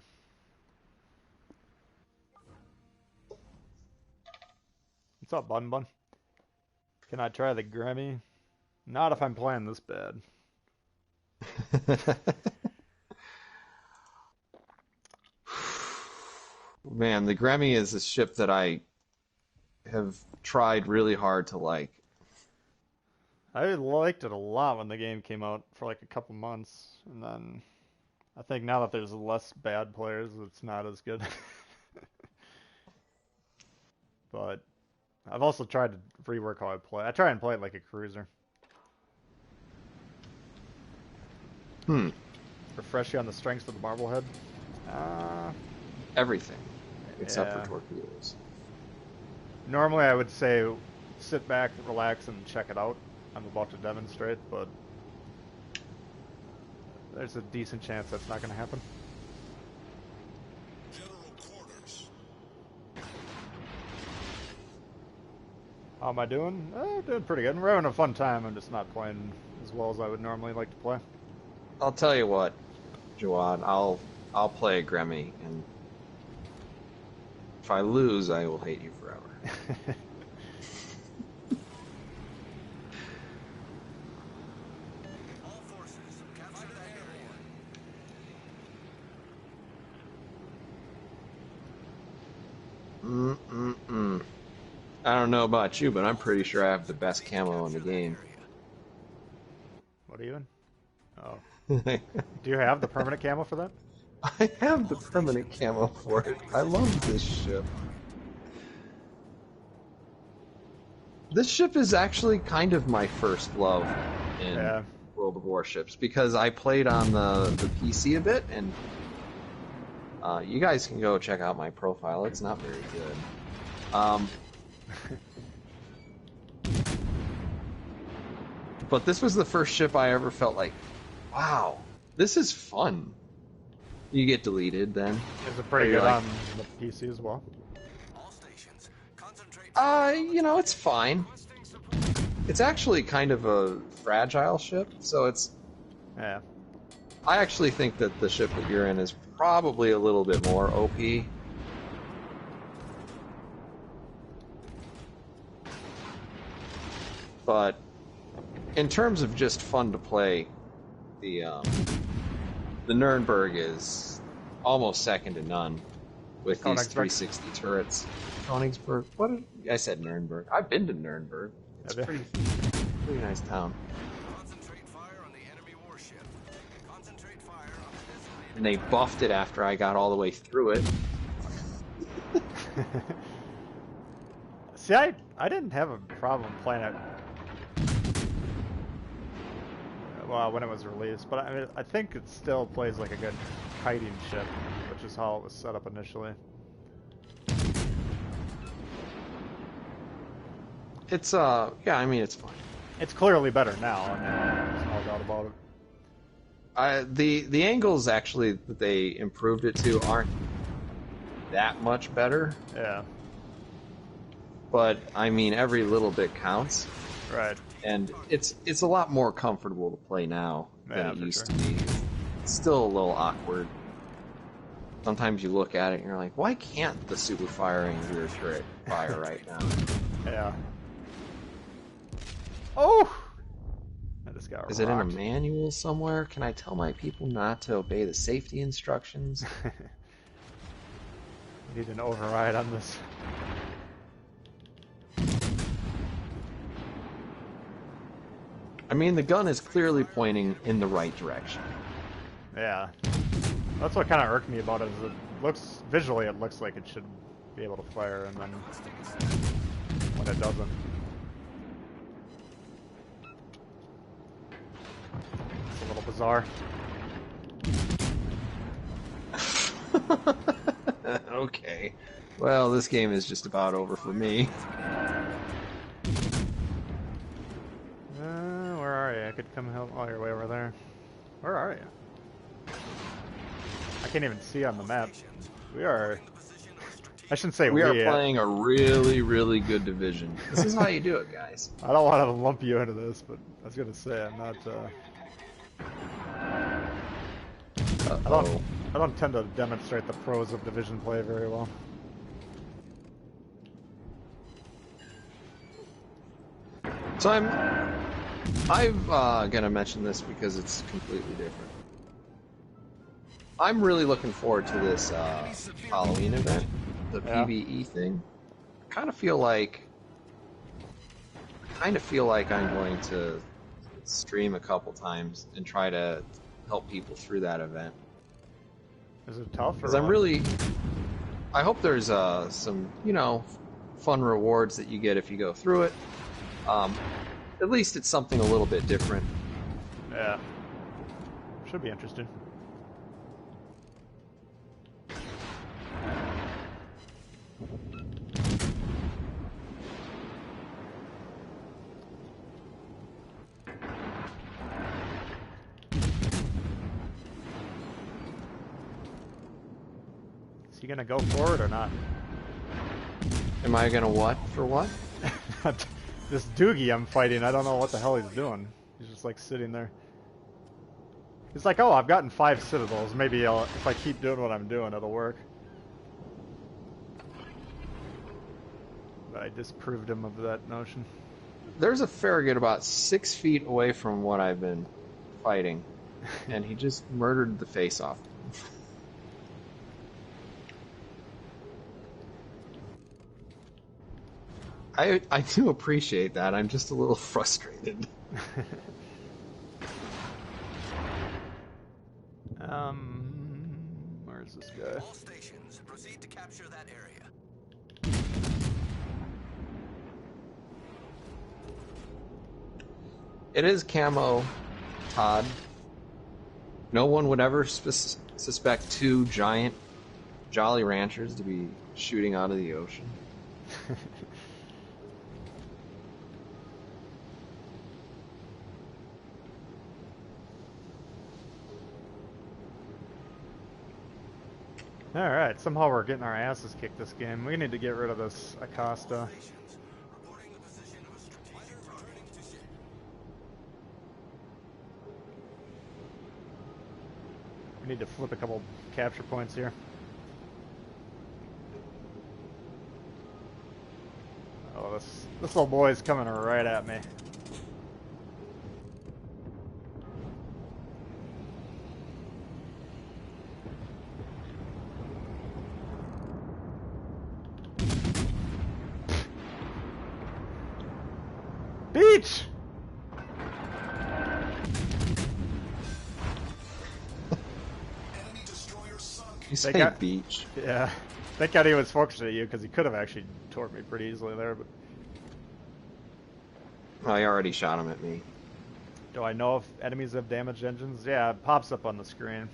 What's up, Bun Bun? Can I try the Grammy? Not if I'm playing this bad. Man, the Grammy is a ship that I have tried really hard to like. I liked it a lot when the game came out for like a couple months, and then I think now that there's less bad players, it's not as good. But I've also tried to rework how I play. I try and play it like a cruiser. Refresh you on the strengths of the Marblehead. Everything except Yeah. for torpedoes. Normally I would say sit back, relax, and check it out. I'm about to demonstrate, but there's a decent chance that's not going to happen. General quarters. How am I doing? Doing pretty good. We're having a fun time. I'm just not playing as well as I would normally like to play. I'll tell you what, Jawad, I'll play a Grammy, and if I lose, I will hate you forever. All forces, capture that area. I don't know about you, but I'm pretty sure I have the best camo in the game. What are you in? Oh. Do you have the permanent camo for that? I have the permanent camo for it. I love this ship. This ship is actually kind of my first love in World of Warships because I played on the PC a bit, and you guys can go check out my profile. It's not very good. But this was the first ship I ever felt like, wow, this is fun. You get deleted then. Is it pretty good on the PC as well? All stations, concentrate. You know, it's fine. It's actually kind of a fragile ship, so it's... Yeah. I actually think that the ship that you're in is probably a little bit more OP. But in terms of just fun to play, the Nuremberg is almost second to none with these 360 turrets. Königsberg? What? I said Nuremberg. I've been to Nuremberg. It's a pretty nice town. Concentrate fire on the enemy warship. Concentrate fire on this. And they buffed it after I got all the way through it. See, I didn't have a problem playing it. Well, when it was released, but I mean, I think it still plays like a good kiting ship, which is how it was set up initially. It's yeah, I mean it's fine. It's clearly better now. I mean, there's no doubt about it. The angles actually that they improved it to aren't that much better. Yeah. But I mean, every little bit counts. Right. And it's a lot more comfortable to play now than it used to be. It's still a little awkward. Sometimes you look at it and you're like, why can't the super firing rear turret fire right now? Yeah. Oh! I just got Is it in a manual somewhere? Can I tell my people not to obey the safety instructions? Need an override on this. I mean, the gun is clearly pointing in the right direction. Yeah. That's what kind of irked me about it, is it looks, visually it looks like it should be able to fire, and then when it doesn't. It's a little bizarre. Okay. Well, this game is just about over for me. Where are you? I could come help. Oh, you're way over there. Where are you? I can't even see on the map. We are I shouldn't say We are we. playing a really, really good division. This is how you do it, guys. I don't want to lump you into this, but I was gonna say I'm not. Uh-oh. I don't tend to demonstrate the pros of division play very well. So I'm gonna mention this because it's completely different. I'm really looking forward to this Halloween event, the Yeah. PvE thing. I kind of feel like I'm going to stream a couple times and try to help people through that event. Is it tough? Because I hope there's some, fun rewards that you get if you go through it. At least it's something a little bit different. Yeah. Should be interesting. Is he gonna go for it or not? Am I gonna what for what? This Doogie I'm fighting, I don't know what the hell he's doing. He's just like sitting there. He's like, oh, I've gotten 5 citadels. Maybe if I keep doing what I'm doing, it'll work. But I disproved him of that notion. There's a Farragut about 6 feet away from what I've been fighting, and he just murdered the face off. I do appreciate that. I'm just a little frustrated. Where's this guy? All stations, proceed to capture that area. It is camo, Todd. No one would ever suspect 2 giant Jolly Ranchers to be shooting out of the ocean. Alright, somehow we're getting our asses kicked this game. We need to get rid of this Acosta. Stations, reporting the position of a strategic target. To ship. We need to flip a couple capture points here. Oh, this little boy's coming right at me. Beach! Enemy destroyer sunk. You say got- beach. Yeah. Thank God he was focused at you, because he could have actually torped me pretty easily there, but... Oh, he already shot him at me. Do I know if enemies have damaged engines? Yeah, it pops up on the screen.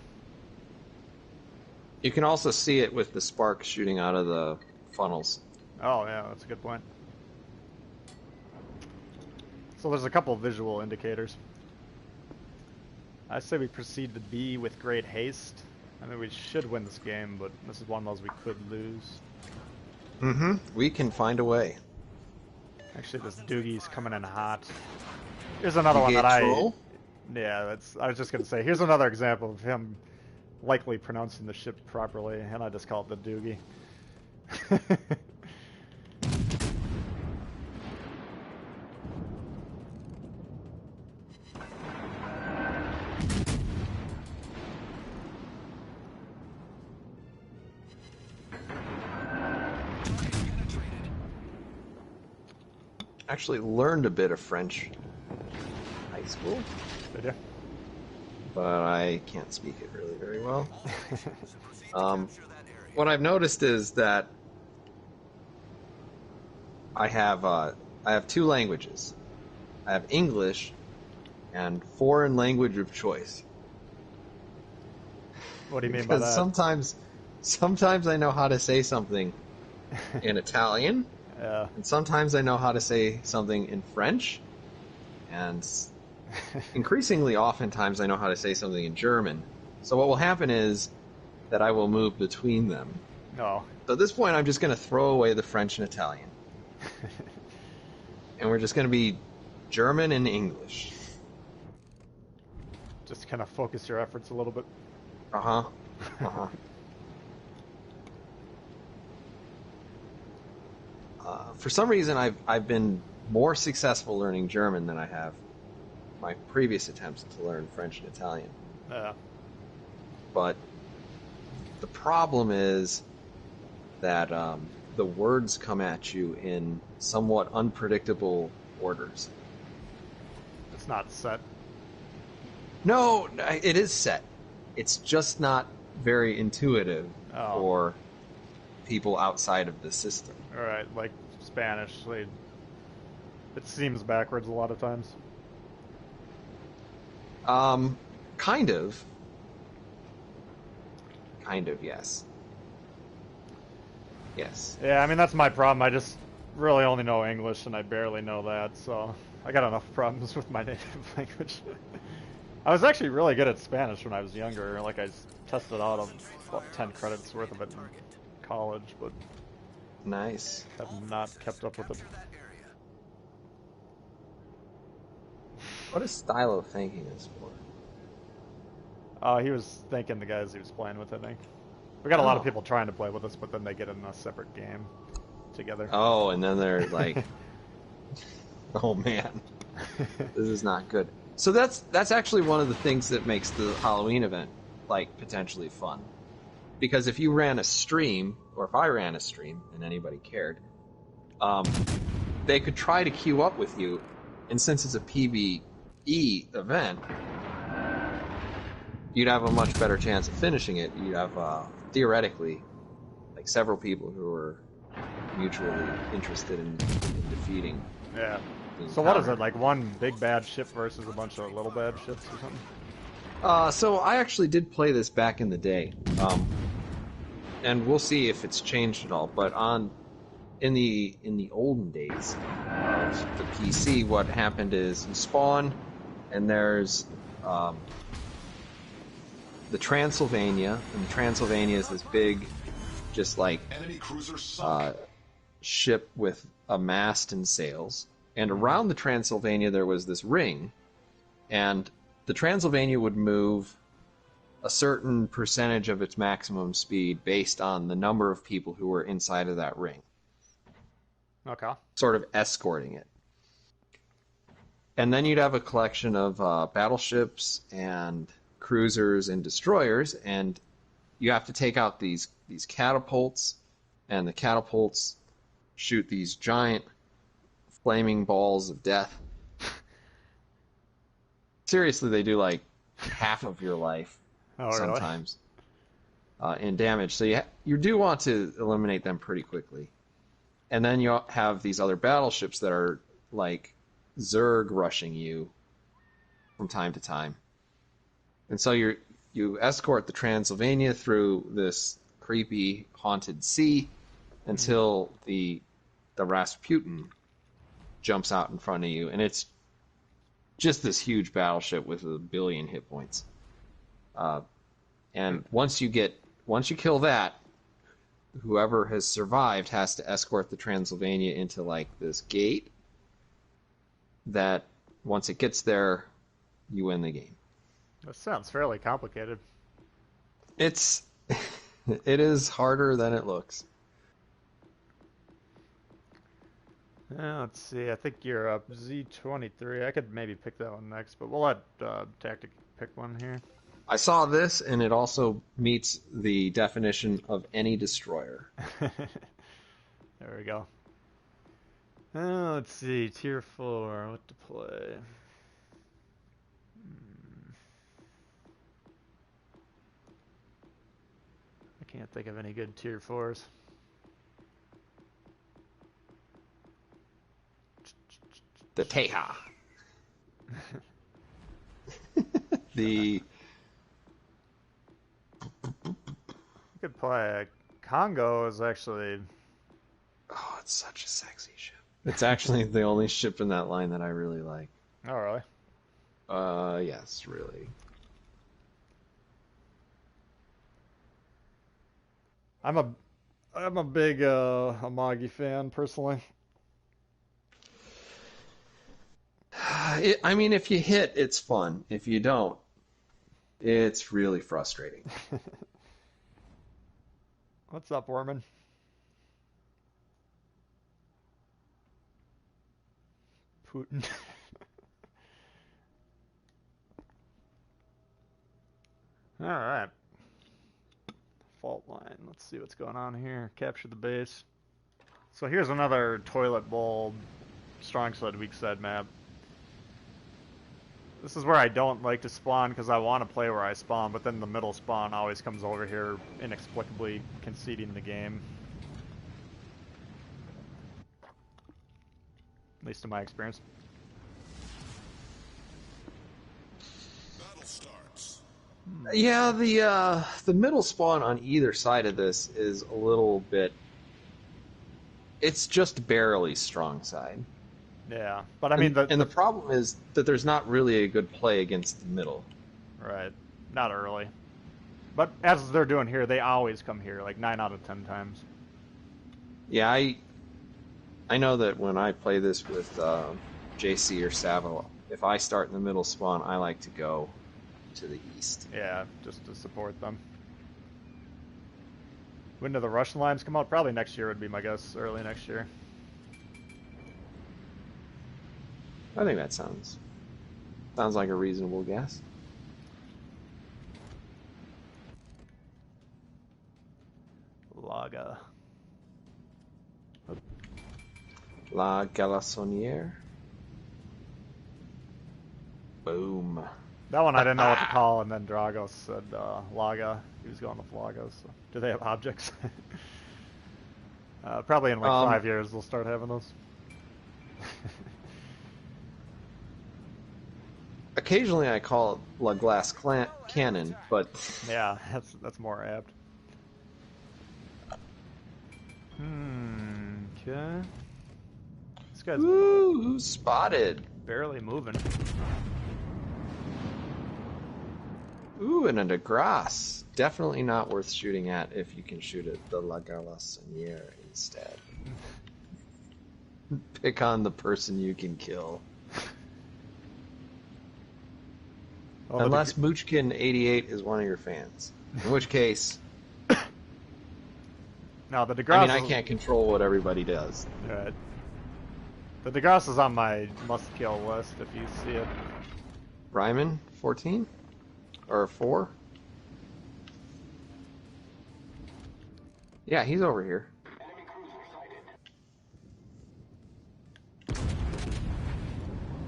You can also see it with the sparks shooting out of the funnels. Oh, yeah, that's a good point. So there's a couple of visual indicators. I say we proceed to B with great haste. I mean, we should win this game, but this is one of those we could lose. Mm-hmm. We can find a way. Actually, this Doogie's coming in hot. Here's another one Get that troll? Yeah, I was just going to say, here's another example of him likely pronouncing the ship properly, and I just call it the Doogie. Actually learned a bit of French in high school, Did ya? but I can't speak it really very well. Proceed to Um, capture that area. What I've noticed is that I have 2 languages. I have English and foreign language of choice. What do you mean by Because that? sometimes I know how to say something in Italian, Yeah. and sometimes I know how to say something in French, and increasingly oftentimes I know how to say something in German. So what will happen is that I will move between them. No. So at this point, I'm just going to throw away the French and Italian. And we're just going to be German and English. Just kind of focus your efforts a little bit. Uh-huh. Uh-huh. For some reason, I've been more successful learning German than I have my previous attempts to learn French and Italian. Yeah. But the problem is that the words come at you in somewhat unpredictable orders. It's not set. No, it is set. It's just not very intuitive for people outside of the system. Alright, like Spanish, it seems backwards a lot of times. Kind of. Kind of, yes. Yes. Yeah, I mean, that's my problem. I just really only know English, and I barely know that, so I got enough problems with my native language. I was actually really good at Spanish when I was younger. Like, I tested out of about 10 credits worth of it in college, but Nice. have not kept up with it. What is style of thinking is for? He was thanking the guys he was playing with, I think. We got a lot of Oh. people trying to play with us, but then they get in a separate game together. Oh, and then they're like, oh man, this is not good. So that's actually one of the things that makes the Halloween event like potentially fun. Because if you ran a stream, or if I ran a stream, and anybody cared, they could try to queue up with you, and since it's a PvE event, you'd have a much better chance of finishing it. You'd have, theoretically, like several people who are mutually interested in defeating. Yeah. the So what is encounter. it, like one big bad ship versus a bunch of little bad ships or something? So I actually did play this back in the day, and we'll see if it's changed at all. But in the olden days of the PC, what happened is you spawn, and there's the Transylvania, and the Transylvania is this big, just like Enemy cruiser sunk. ship with a mast and sails. And around the Transylvania there was this ring, and the Transylvania would move a certain percentage of its maximum speed based on the number of people who were inside of that ring, Okay. sort of escorting it. And then you'd have a collection of battleships and cruisers and destroyers, and you have to take out these catapults, and the catapults shoot these giant flaming balls of death. Seriously, they do like half of your life Oh, really? sometimes in damage. So you do want to eliminate them pretty quickly. And then you have these other battleships that are like Zerg rushing you from time to time. And so you escort the Transylvania through this creepy haunted sea until the Rasputin jumps out in front of you, and it's just this huge battleship with 1 billion hit points. And once you kill that, whoever has survived has to escort the Transylvania into like this gate that once it gets there, you win the game. That sounds fairly complicated. It is harder than it looks. Let's see, I think you're up Z23. I could maybe pick that one next, but we'll let Tactic pick one here. I saw this, and it also meets the definition of any destroyer. There we go. Let's see, Tier 4, what to play? I can't think of any good Tier 4s. The Teja. The You could play Congo is actually... oh, it's such a sexy ship. It's actually the only ship in that line that I really like. Oh, really? Yes, really. I'm a I'm a big Amagi fan personally. I mean, if you hit, it's fun. If you don't, it's really frustrating. What's up, Orman? Putin. All right. Fault line. Let's see what's going on here. Capture the base. So here's another toilet bowl, strong side, weak side map. This is where I don't like to spawn because I want to play where I spawn, but then the middle spawn always comes over here, inexplicably conceding the game. At least in my experience. Battle starts. Yeah, the middle spawn on either side of this is a little bit. It's just barely strong side. Yeah, but I mean, the problem is that there's not really a good play against the middle. Right, not early. But as they're doing here, they always come here, like 9 out of 10 times. Yeah, I know that when I play this with JC or Savo, if I start in the middle spawn, I like to go to the east. Yeah, just to support them. When do the Russian lines come out? Probably next year would be my guess, early next year. I think that sounds like a reasonable guess. Laga. La Galassoniere. Boom. That one I didn't know what to call, and then Dragos said Laga. He was going with Lagos. So. Do they have objects? Probably in like 5 years they'll start having those. Occasionally I call it La Glace Cannon, but yeah, that's more apt. Okay. This guy's who's spotted? barely moving. Ooh, and a DeGrasse. Definitely not worth shooting at if you can shoot at the La Galassoniere instead. Pick on the person you can kill. Oh, Unless Moochkin88 is one of your fans. In which case, no, the DeGrasse. I mean, I can't control what everybody does. Right. The DeGrasse is on my must-kill list if you see it. Ryman, 14? Or 4? Yeah, he's over here.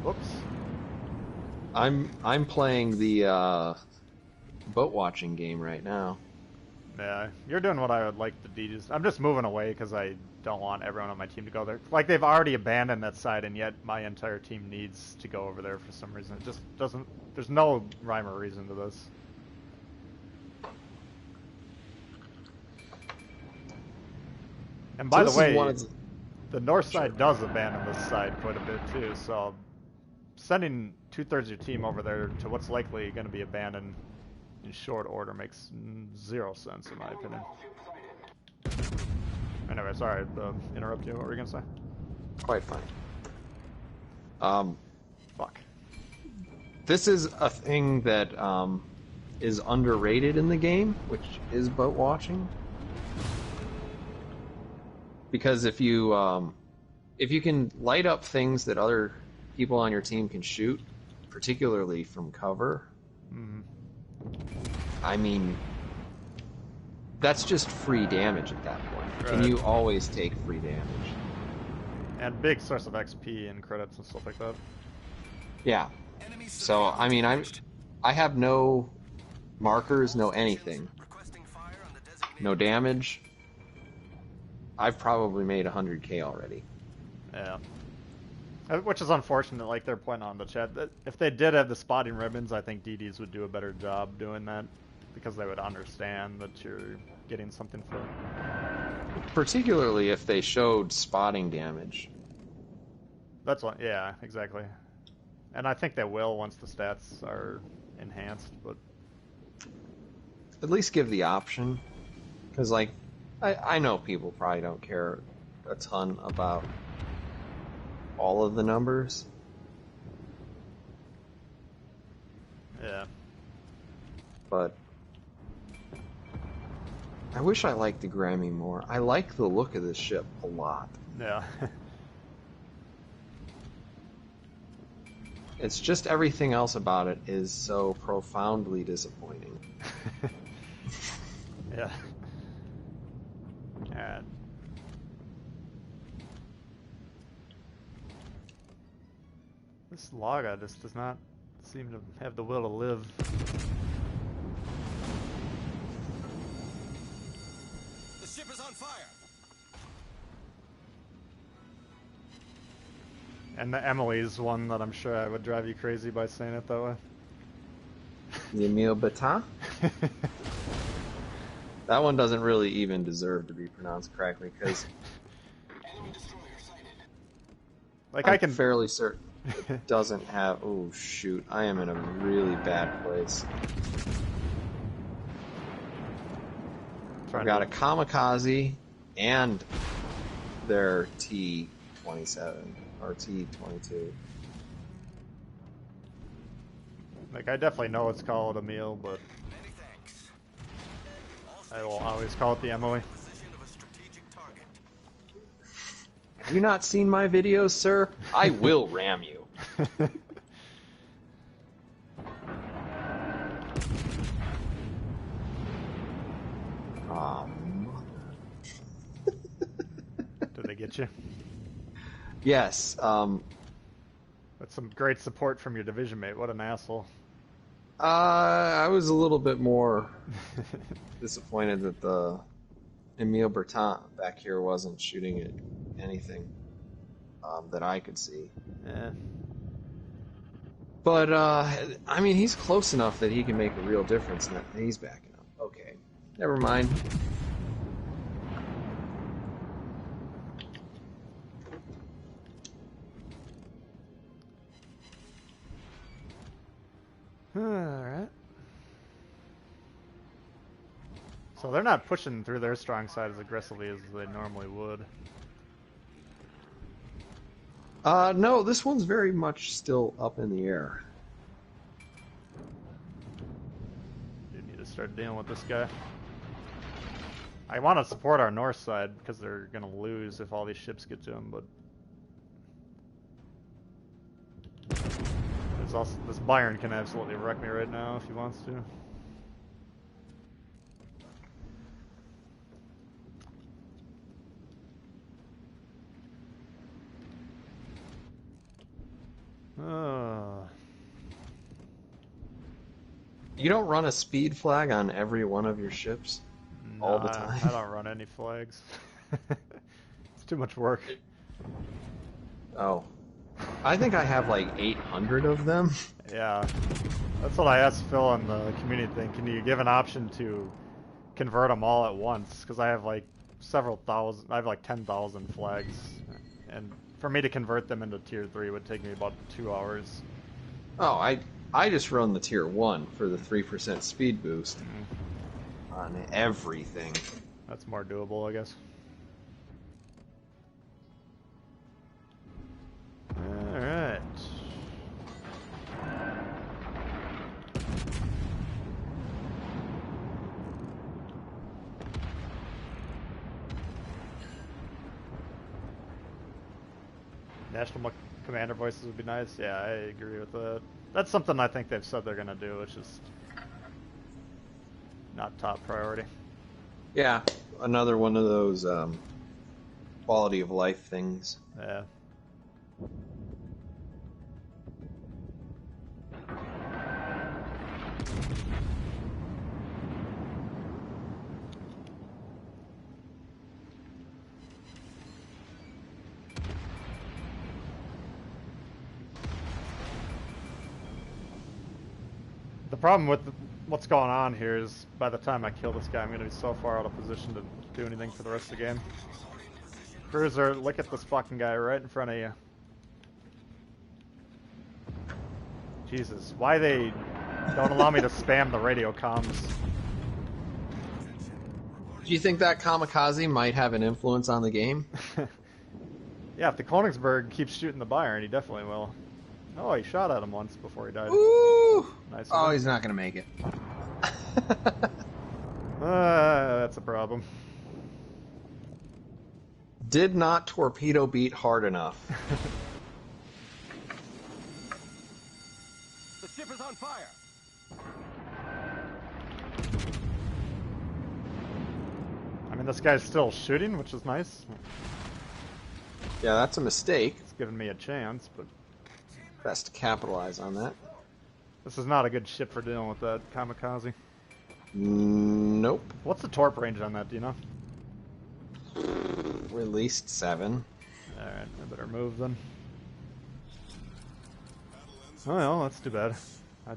Whoops. I'm playing the boat watching game right now. Yeah, you're doing what I would like to do. I'm just moving away because I don't want everyone on my team to go there. Like, they've already abandoned that side, and yet my entire team needs to go over there for some reason. It just doesn't... There's no rhyme or reason to this. And by the way, the north side does abandon this side quite a bit too, so sending 2/3 of your team over there to what's likely going to be abandoned in short order makes zero sense in my opinion. Anyway, sorry to interrupt you. What were you going to say? Quite fine. Fuck. This is a thing that is underrated in the game, which is boat watching. Because if you can light up things that other people on your team can shoot, particularly from cover, I mean, that's just free damage at that point. Right. And you always take free damage. And big source of XP and credits and stuff like that. Yeah. So I mean, I have no markers, no anything, no damage. I've probably made 100k already. Yeah. Which is unfortunate, like they're pointing out in the chat, that if they did have the spotting ribbons, I think DDs would do a better job doing that, because they would understand that you're getting something for it. Particularly if they showed spotting damage. That's what, yeah, exactly. And I think they will once the stats are enhanced, but... At least give the option. Because, like, I know people probably don't care a ton about all of the numbers. Yeah. But I wish I liked the Grammy more. I like the look of this ship a lot. Yeah. It's just everything else about it is so profoundly disappointing. Yeah. Alright. This Laga just does not seem to have the will to live. The ship is on fire. And the Emily's one that I'm sure I would drive you crazy by saying it that way. The Emile Batin? That one doesn't really even deserve to be pronounced correctly because Enemy destroyer sighted. Like I'm I can fairly certain it doesn't have. Oh shoot! I am in a really bad place. I've got a kamikaze and their T-27 or T-22. Like I definitely know it's called a meal, but Many thanks. I will always call it the Emily. Position of a strategic target. Have you not seen my videos, sir? I will ram you. Did they get you? Yes. That's some great support from your division mate. What an asshole. I was a little bit more disappointed that the Emile Bertin back here wasn't shooting at anything that I could see. Yeah. But, I mean, he's close enough that he can make a real difference, and he's backing up. Okay. Never mind. Alright. So they're not pushing through their strong side as aggressively as they normally would. No, this one's very much still up in the air. You need to start dealing with this guy. I want to support our north side because they're going to lose if all these ships get to them, but there's also this Byron can absolutely wreck me right now if he wants to. You don't run a speed flag on every one of your ships all the time? I don't run any flags. It's too much work. Oh. I think I have like 800 of them. Yeah. That's what I asked Phil on the community thing. Can you give an option to convert them all at once? Because I have like several thousand, I have like 10,000 flags. And for me to convert them into tier 3 would take me about 2 hours. Oh, I just run the tier 1 for the 3% speed boost on everything. That's more doable, I guess. Alright. National Commander voices would be nice. Yeah, I agree with that. That's something I think they've said they're going to do. It's just not top priority. Yeah, another one of those quality of life things. Yeah. The problem with what's going on here is by the time I kill this guy, I'm going to be so far out of position to do anything for the rest of the game. Cruiser, look at this fucking guy right in front of you. Jesus, why they don't allow me to spam the radio comms? Do you think that kamikaze might have an influence on the game? Yeah, if the Konigsberg keeps shooting the Bayern, he definitely will. Oh, he shot at him once before he died. Ooh! Nice. Oh, he's not going to make it. That's a problem. Did not torpedo beat hard enough. The ship is on fire. I mean, this guy's still shooting, which is nice. Yeah, that's a mistake. It's giving me a chance, but Best to capitalize on that. this is not a good ship for dealing with that kamikaze. Nope. What's the torp range on that, do you know? Released 7. Alright, I better move then. Oh well, that's too bad. I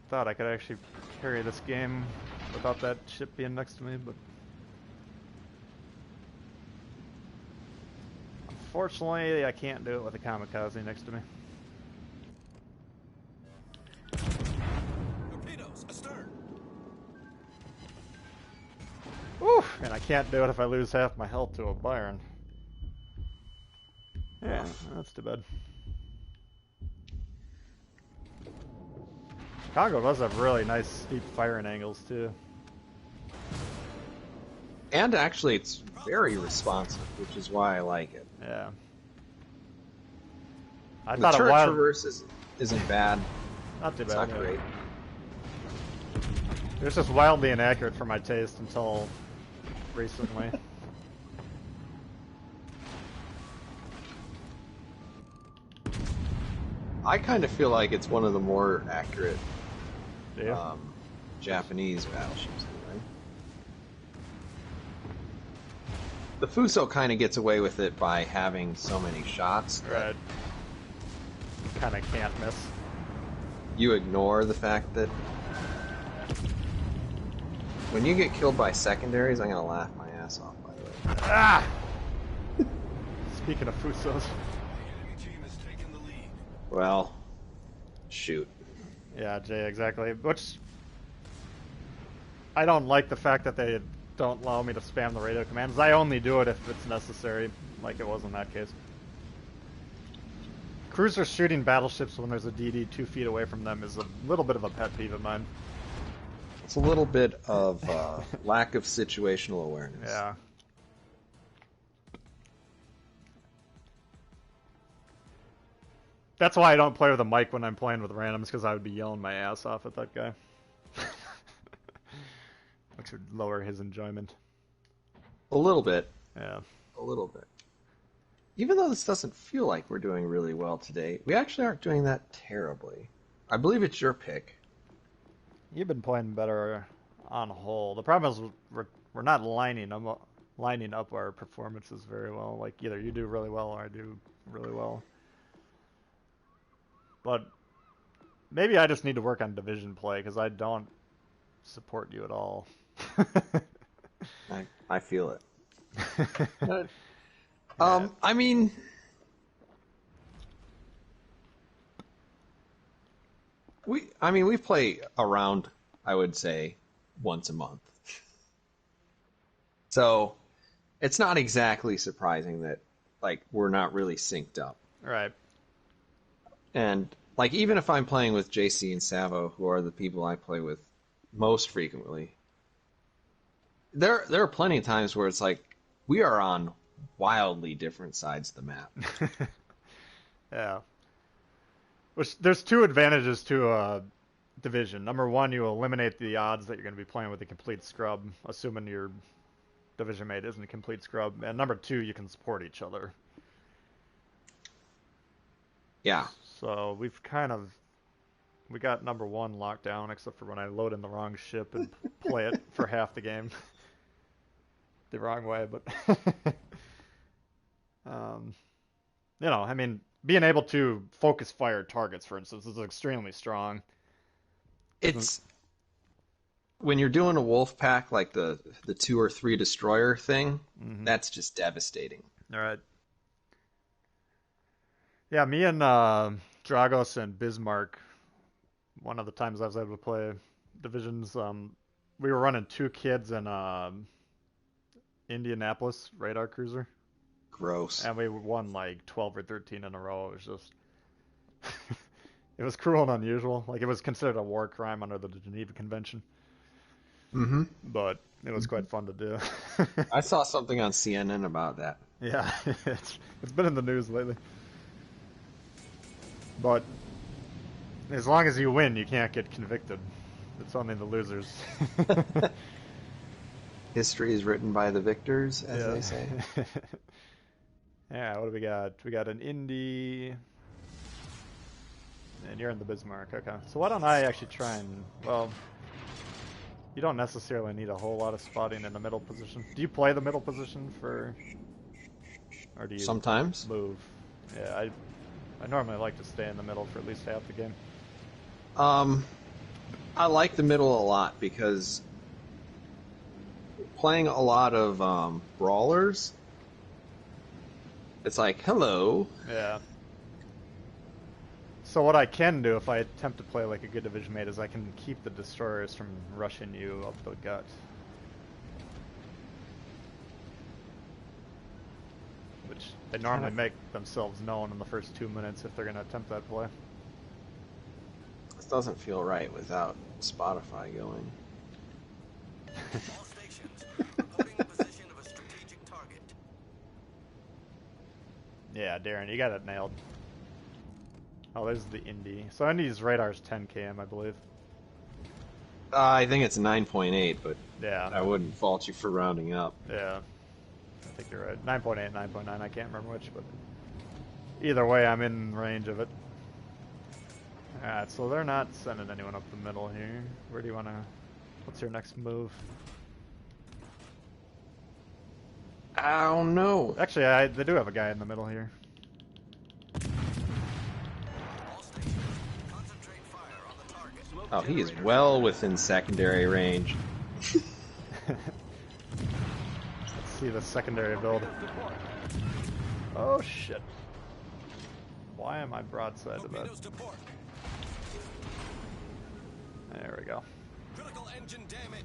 thought I could actually carry this game without that ship being next to me, but unfortunately I can't do it with a kamikaze next to me. Torpedoes astern. Woo! And I can't do it if I lose half my health to a Byron. Yeah, that's too bad. Congo does have really nice steep firing angles too. And actually, it's very responsive, which is why I like it. Yeah. I The thought a turret wild traverse isn't bad. not too It's bad. not Yeah. great. It was just wildly inaccurate for my taste until recently. I kind of feel like it's one of the more accurate Do you? Japanese battleships. Anyway. The Fuso kind of gets away with it by having so many shots that Right. Kind of can't miss. you ignore the fact that when you get killed by secondaries, I'm gonna laugh my ass off. By the way. Ah! Speaking of Fusos. The enemy team has taken the lead. Well, shoot. Yeah, Jay, exactly. Which I don't like the fact that they don't allow me to spam the radio commands. I only do it if it's necessary, like it was in that case. Cruisers shooting battleships when there's a DD 2 feet away from them is a little bit of a pet peeve of mine. It's a little bit of lack of situational awareness. Yeah. That's why I don't play with a mic when I'm playing with randoms, because I would be yelling my ass off at that guy. Which would lower his enjoyment. A little bit. Yeah. A little bit. Even though this doesn't feel like we're doing really well today, we actually aren't doing that terribly. I believe it's your pick. You've been playing better on whole. The problem is we're not lining up our performances very well. Like either you do really well or I do really well. But maybe I just need to work on division play because I don't support you at all. I feel it. I mean, we play around, I would say, once a month. So it's not exactly surprising that like we're not really synced up. Right. And like even if I'm playing with JC and Savo, who are the people I play with most frequently, there are plenty of times where it's like we are on wildly different sides of the map. Yeah. Which there's two advantages to a division. Number one, you eliminate the odds that you're going to be playing with a complete scrub, assuming your division mate isn't a complete scrub. And number two, you can support each other. Yeah. So we got number one locked down, except for when I load in the wrong ship and play it for half the game. The wrong way, but I mean, being able to focus fire targets, for instance, is extremely strong. It's when you're doing a wolf pack like the 2 or 3 destroyer thing, that's just devastating. All right. Yeah, me and Dragos and Bismarck, one of the times I was able to play divisions, we were running 2 kids and Indianapolis radar cruiser, Gross. and we won like 12 or 13 in a row. It was just, it was cruel and unusual. Like it was considered a war crime under the Geneva Convention, Mm-hmm. but it was quite fun to do. I saw something on CNN about that. Yeah, it's been in the news lately. But as long as you win, you can't get convicted. It's only the losers. History is written by the victors, as Yeah. they say. Yeah, what do we got? We got an Indy. And you're in the Bismarck, okay. So why don't I actually try and, well, you don't necessarily need a whole lot of spotting in the middle position. Do you play the middle position for, or do you Sometimes. move? Yeah, I normally like to stay in the middle for at least half the game. I like the middle a lot because playing a lot of brawlers, it's like, hello. Yeah. So what I can do if I attempt to play like a good division mate is I can keep the destroyers from rushing you up the gut. Which they normally make themselves known in the first 2 minutes if they're going to attempt that play. This doesn't feel right without Spotify going. All stations, reporting the position of a strategic target. Yeah, Darren, you got it nailed. Oh, there's the Indy. So Indy's radar's 10 km, I believe. I think it's 9.8, but Yeah. I wouldn't fault you for rounding up. Yeah. I think you're right. 9.8, 9.9, I can't remember which, but either way, I'm in range of it. Alright, so they're not sending anyone up the middle here. Where do you want to... What's your next move? I don't know. Actually, they do have a guy in the middle here. All stations, concentrate fire on the target. Smoke Oh, he is generator well within secondary range. Let's see the secondary build. Oh shit. Why am I broadside to that? torpedoes to port. There we go. Critical engine damage.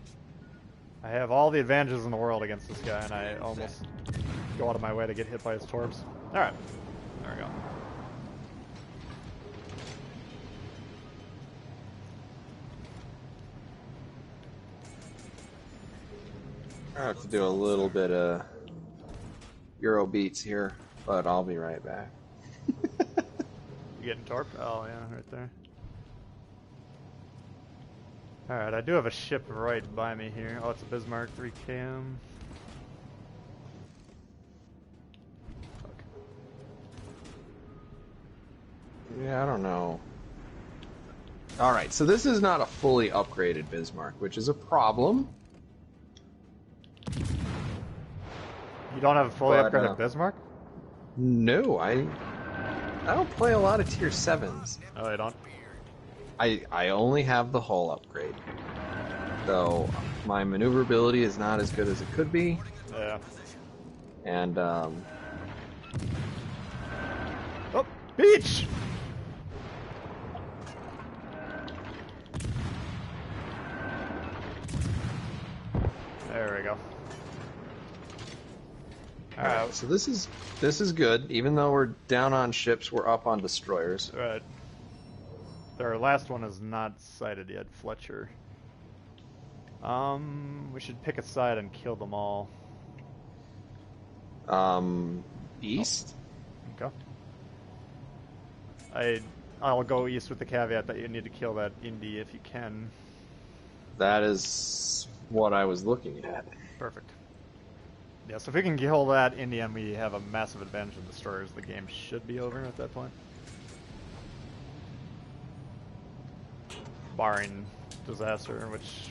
I have all the advantages in the world against this guy, and I almost go out of my way to get hit by his torps. Alright. There we go. I have to do a little bit of Euro beats here, but I'll be right back. You getting torped? Oh yeah, right there. Alright, I do have a ship right by me here. Oh, it's a Bismarck 3 cam. Fuck. Yeah, I don't know. Alright, so this is not a fully upgraded Bismarck, which is a problem. You don't have a fully But, upgraded Bismarck? No, I don't play a lot of tier 7s. Oh, you don't? I only have the hull upgrade. So my maneuverability is not as good as it could be. Yeah. And Oh, beach! There we go. Alright, so this is good. Even though we're down on ships, we're up on destroyers. right. Our last one is not sighted yet, Fletcher. We should pick a side and kill them all. East? Okay. I'll go east with the caveat that you need to kill that Indy if you can. That is what I was looking at. Perfect. Yeah, so if we can kill that Indy and we have a massive advantage of destroyers, the game should be over at that point. Barring disaster, which...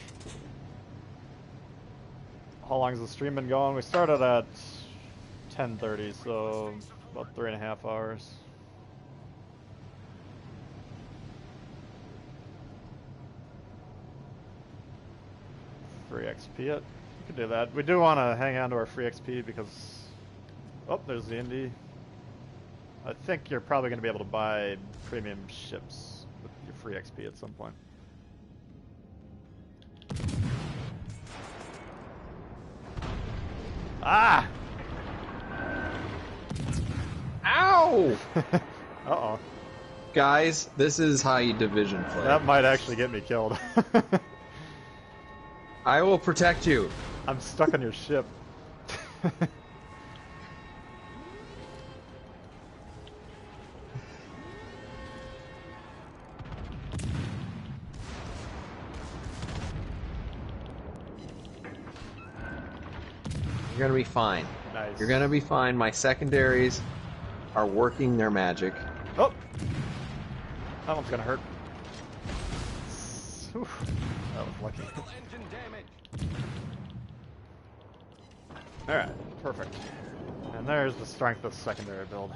How long has the stream been going? We started at 10:30, so about 3.5 hours. Free XP it. We could do that. We do want to hang on to our free XP because... Oh, there's the Indy. I think you're probably going to be able to buy premium ships with your free XP at some point. Ah! Ow! Uh-oh. Guys, this is how you division play. That might actually get me killed. I will protect you. I'm stuck on your ship. You're gonna be fine. Nice. You're gonna be fine. My secondaries are working their magic. Oh! That one's gonna hurt. Oof. That was lucky. Engine damage. Alright, perfect. And there's the strength of secondary build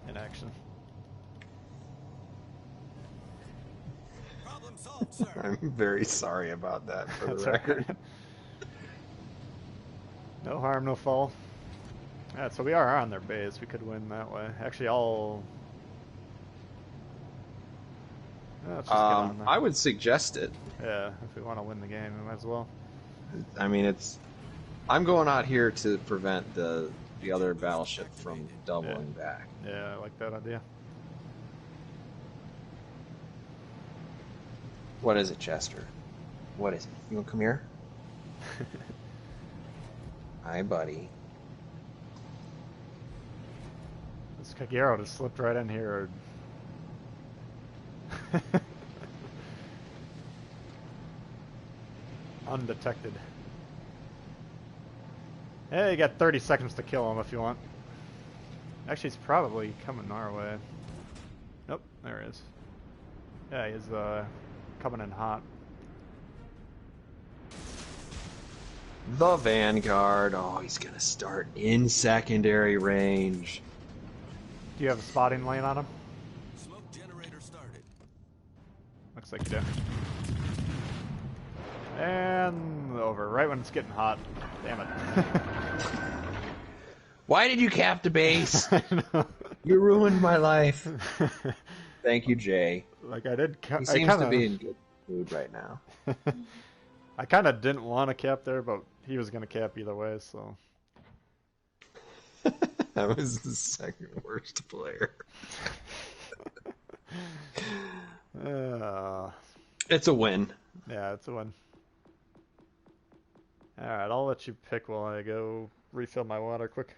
in action. Problem solved, sir. I'm very sorry about that for That's the record. alright. No harm, no foul. Alright, so we are on their base. We could win that way. Actually, let's just get on there. I would suggest it. Yeah, if we want to win the game, we might as well. I mean, I'm going out here to prevent the other battleship from doubling back. Yeah, I like that idea. What is it, Chester? What is it? You want to come here? Hi, buddy. This Kagero just slipped right in here. Undetected. Hey, you got 30 seconds to kill him if you want. Actually, he's probably coming our way. Nope, there he is. Yeah, he's coming in hot. The Vanguard. Oh, he's going to start in secondary range. Do you have a spotting lane on him? Smoke generator started. Looks like you do. And over, right when it's getting hot. Damn it. Why did you cap the base? I know. You ruined my life. Thank you, Jay. Like I did. He seems to be in good mood right now. I kind of didn't want to cap there, but he was going to cap either way, so. I was the second worst player. It's a win. Yeah, it's a win. Alright, I'll let you pick while I go refill my water quick.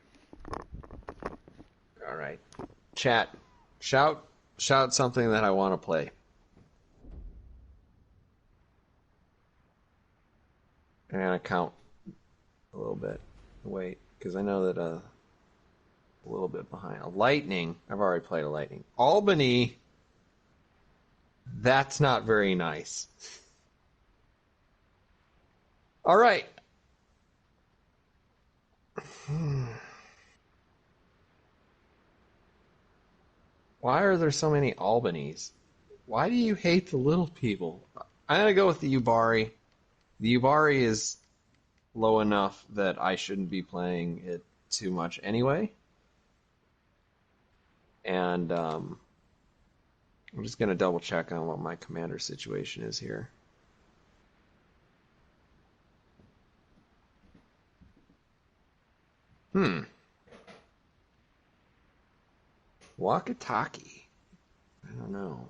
All right. Chat. Shout something that I want to play. I'm going to count a little bit. Wait, because I know that a little bit behind. A lightning. I've already played a lightning. Albany. That's not very nice. All right. Why are there so many Albanys? Why do you hate the little people? I'm going to go with the Yubari. The Yubari is low enough that I shouldn't be playing it too much anyway. And I'm just going to double check on what my commander situation is here. Wakataki. I don't know.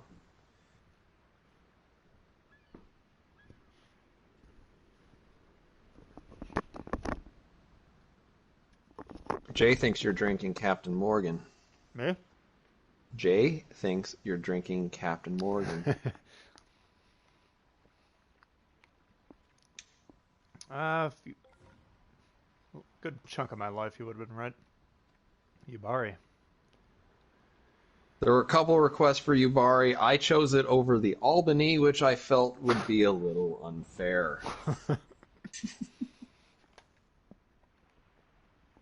Jay thinks you're drinking Captain Morgan. Me? Jay thinks you're drinking Captain Morgan. Good chunk of my life you would have been right. Yubari. There were a couple requests for Yubari. I chose it over the Albany, which I felt would be a little unfair. I'm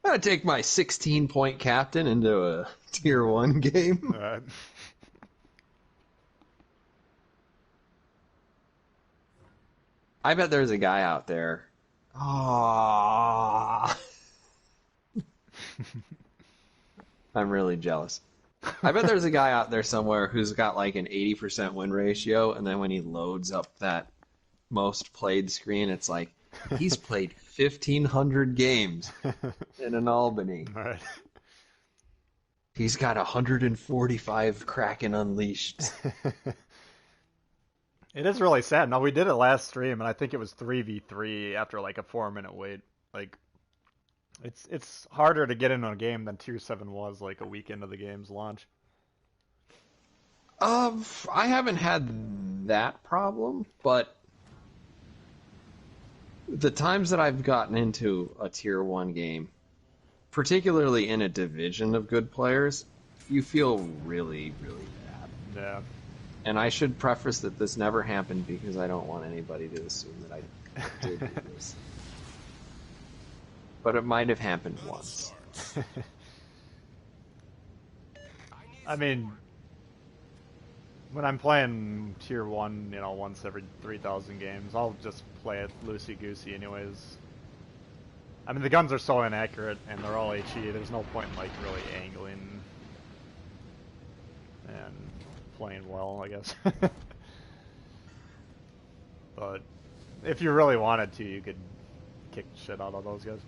going to take my 16-point captain into a Tier 1 game. I bet there's a guy out there. Aww. I'm really jealous. I bet there's a guy out there somewhere who's got like an 80% win ratio, and then when he loads up that most played screen, it's like He's played 1,500 games in an Albany. All right. He's got 145 Kraken Unleashed. It is really sad. No, we did it last stream, and I think it was 3v3 after like a 4-minute wait. Like, it's harder to get into a game than Tier 7 was like a week into the game's launch. I haven't had that problem, but the times that I've gotten into a Tier 1 game, particularly in a division of good players, you feel really, really bad. Yeah. And I should preface that this never happened because I don't want anybody to assume that I did do this. But it might have happened once. I mean, when I'm playing Tier 1, you know, once every 3,000 games, I'll just play it loosey-goosey anyways. I mean, the guns are so inaccurate, and they're all HE, there's no point in, like, really angling and playing well, I guess. But if you really wanted to, you could kick the shit out of those guys.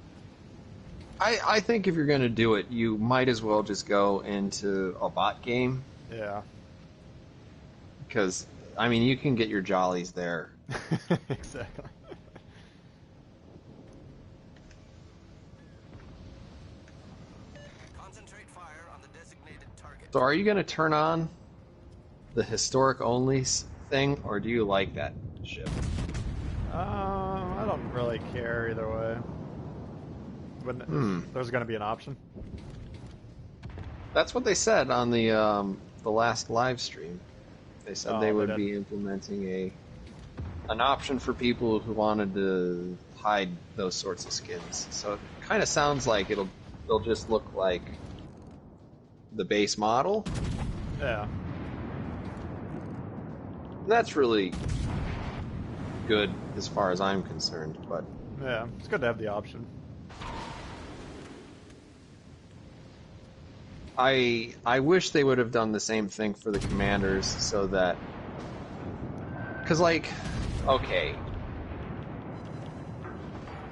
I think if you're going to do it, you might as well just go into a bot game. Yeah. Because, I mean, you can get your jollies there. Exactly. Concentrate fire on the designated target. So are you going to turn on the historic only thing, or do you like that ship? I don't really care either way. When there's going to be an option. That's what they said on the last live stream. They said they would be implementing an option for people who wanted to hide those sorts of skins. So it kind of sounds like they'll just look like the base model. Yeah. That's really good as far as I'm concerned, but Yeah, it's good to have the option. I wish they would have done the same thing for the commanders so that... Because, like, okay.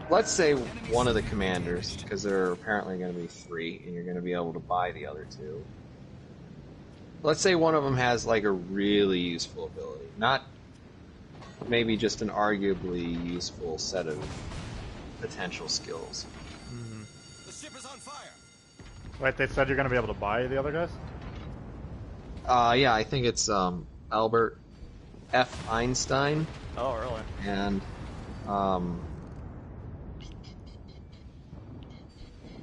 Let's say one of the commanders, because there are apparently going to be 3, and you're going to be able to buy the other 2. Let's say one of them has, like, a really useful ability. Not maybe just an arguably useful set of potential skills. Mm-hmm. The ship is on fire. Wait, they said you're going to be able to buy the other guys? Yeah, I think it's Albert F. Einstein Oh, really? and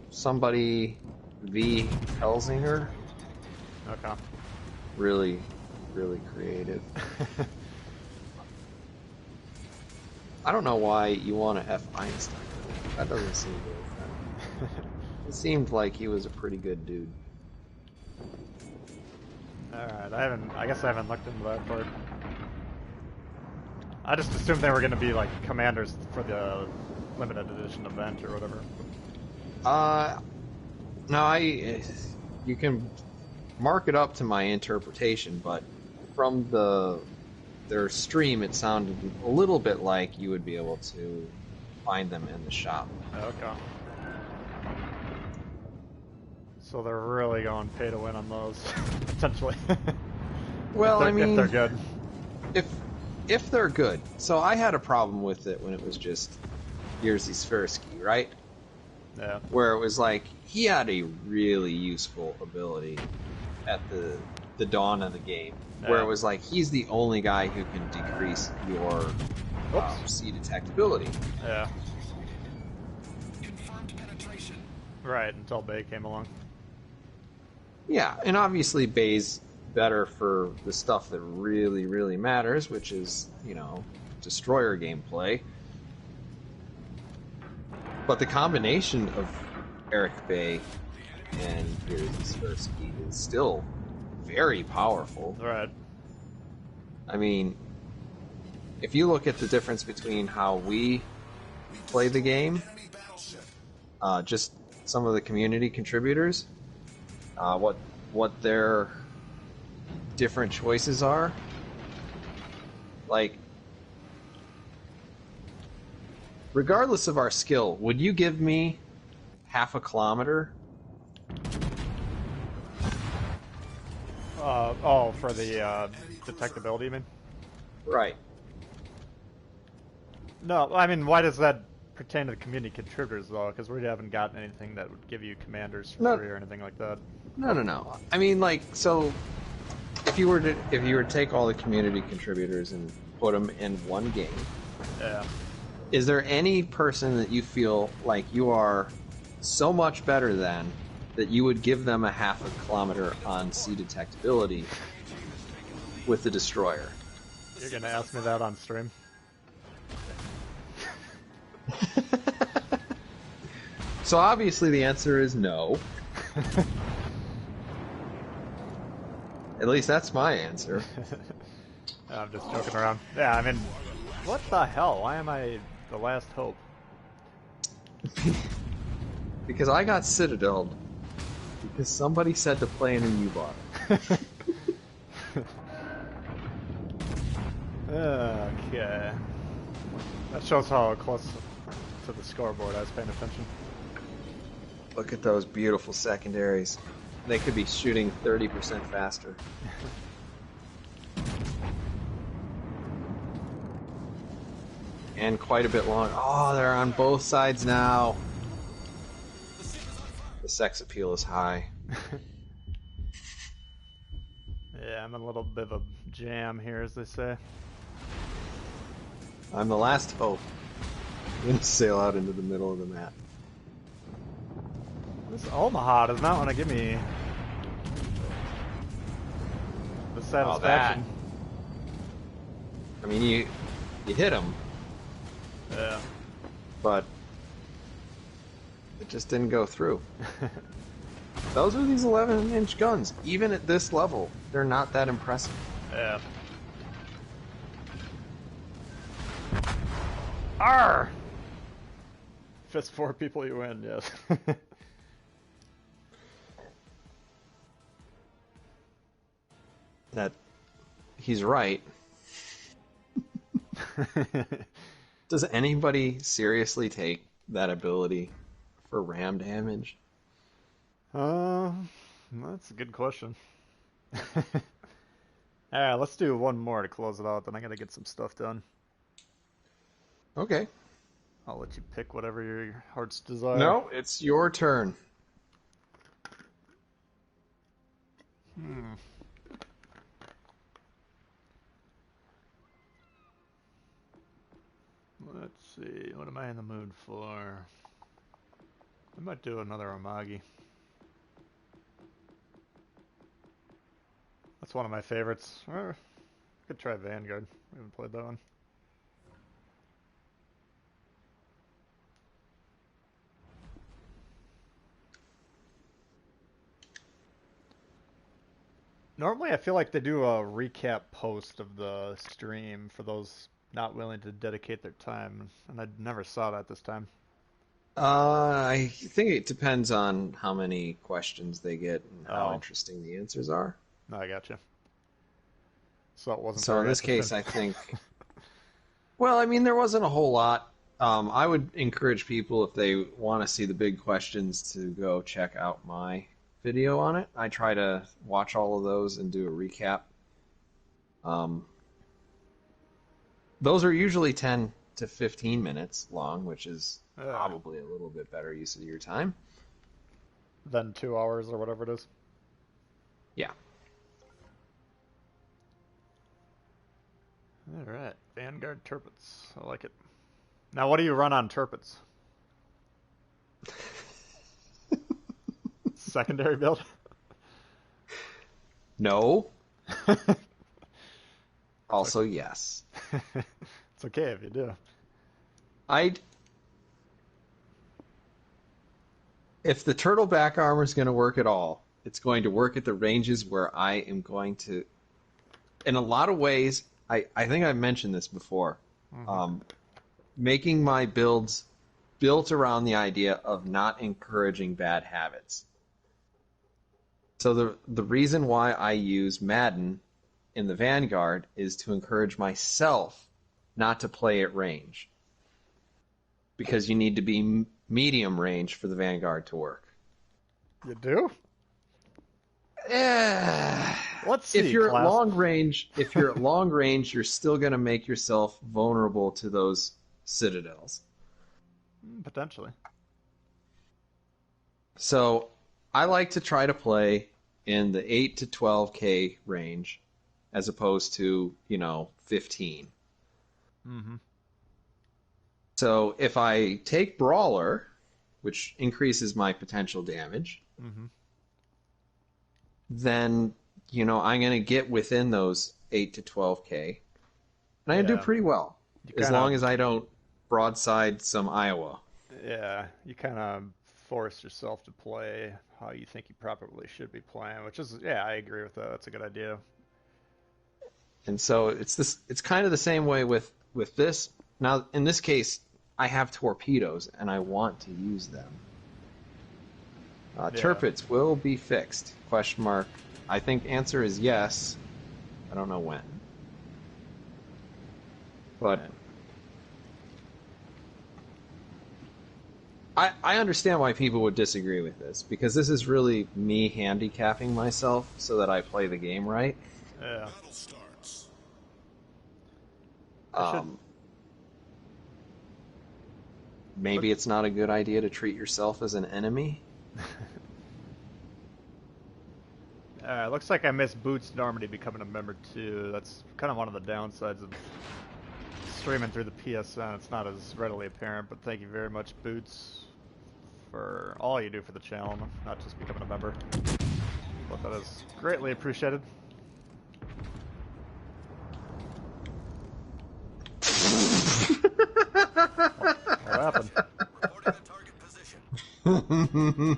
somebody V. Helsinger. Okay. Really, really creative. I don't know why you want to F. Einstein. That doesn't seem good. It seemed like he was a pretty good dude. Alright, I guess I haven't looked into that part. I just assumed they were going to be like commanders for the limited edition event or whatever. No, you can mark it up to my interpretation, but from their stream, it sounded a little bit like you would be able to find them in the shop. Okay. So they're really going pay to win on those, potentially. Well, I mean, if they're good. If they're good. So I had a problem with it when it was just Jerzy Swirsky, right? Yeah. Where it was like he had a really useful ability at the dawn of the game, where it was like he's the only guy who can decrease your C detectability. Yeah. Confirmed penetration. Right, until Bay came along. Yeah, and obviously Bay's better for the stuff that really, really matters, which is, you know, destroyer gameplay. But the combination of Eric Bay and Jerzy Swirsky is still very powerful. Right. I mean, if you look at the difference between how we play the game, just some of the community contributors, what their different choices are, like regardless of our skill, would you give me half a kilometer? For the detectability, you mean? Right. No, I mean, why does that pertain to the community contributors, though? Because we haven't gotten anything that would give you commanders for free or anything like that. No. I mean, like, so if you were to take all the community contributors and put them in one game, Yeah. is there any person that you feel like you are so much better than that you would give them a half a kilometer on sea detectability with the destroyer? You're gonna ask me that on stream? So obviously the answer is no. At least that's my answer. I'm just joking around. Yeah, I mean, what the hell? Why am I the last hope? Because I got citadeled. Because somebody said to play in a U-bot. Okay. That shows how close to the scoreboard I was paying attention. Look at those beautiful secondaries. They could be shooting 30% faster. And quite a bit long. Oh, they're on both sides now. The sex appeal is high. Yeah, I'm in a little bit of a jam here, as they say. I'm the last hope. I'm gonna sail out into the middle of the map. This Omaha does not want to give me the satisfaction. I mean, you hit him, Yeah. but it just didn't go through. Those are these 11-inch guns. Even at this level, they're not that impressive. Yeah. Arr! Fist 4 people, you win, yes. That he's right. Does anybody seriously take that ability for ram damage? That's a good question. Alright, let's do one more to close it out, then I gotta get some stuff done. Okay. I'll let you pick whatever your heart's desire. No, it's your turn. Let's see, what am I in the mood for? I might do another Amagi. That's one of my favorites. Could try Vanguard. We haven't played that one. Normally I feel like they do a recap post of the stream for those not willing to dedicate their time, and I never saw that this time. I think it depends on how many questions they get and how Oh. interesting the answers are. No, I gotcha. So it wasn't So in very this case, I interesting. think. Well, I mean, there wasn't a whole lot. I would encourage people, if they want to see the big questions, to go check out my video on it. I try to watch all of those and do a recap. Those are usually 10 to 15 minutes long, which is probably a little bit better use of your time. Then 2 hours or whatever it is. Yeah. Alright, Vanguard Turpets. I like it. Now, what do you run on Turpets? Secondary build? No. Also, yes. It's okay if you do. If the turtle back armor is going to work at all, it's going to work at the ranges where I am going to. In a lot of ways, I think I've mentioned this before. Making my builds built around the idea of not encouraging bad habits. So the reason why I use Madden in the Vanguard is to encourage myself not to play at range. because you need to be medium range for the Vanguard to work. You do? Let's see. If you're at class. long range, you're still going to make yourself vulnerable to those citadels. Potentially. So I like to try to play in the 8 to 12k range as opposed to, 15. Mm-hmm. So if I take Brawler, which increases my potential damage, Mm-hmm. then, I'm going to get within those 8 to 12k. And I do Yeah. pretty well. You As kinda- long as I don't broadside some Iowa. Yeah, you kind of force yourself to play how you think you probably should be playing, which is, yeah, I agree with that. That's a good idea. And so it's kind of the same way with this. Now, in this case, I have torpedoes, and I want to use them. Yeah. Turpits will be fixed, question mark. I think answer is yes. I don't know when. But I understand why people would disagree with this, because this is really me handicapping myself so that I play the game right. Yeah. Battle starts. Maybe it's not a good idea to treat yourself as an enemy. Looks like I missed Boots Normandy becoming a member too. That's kind of one of the downsides of streaming through the PSN. It's not as readily apparent, but thank you very much, Boots, for all you do for the channel, not just becoming a member. But that is greatly appreciated. What happened? Reporting the target position.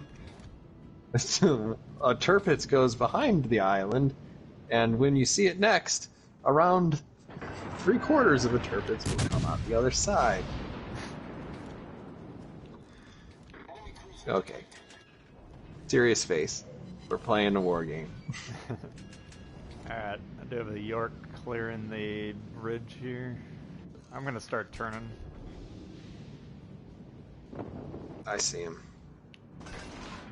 A Turpitz goes behind the island, and when you see it next, around 3/4 of a Turpitz will come out the other side. Okay. Serious face. We're playing a war game. Alright, I do have the York clearing the bridge here. I'm gonna start turning. I see him.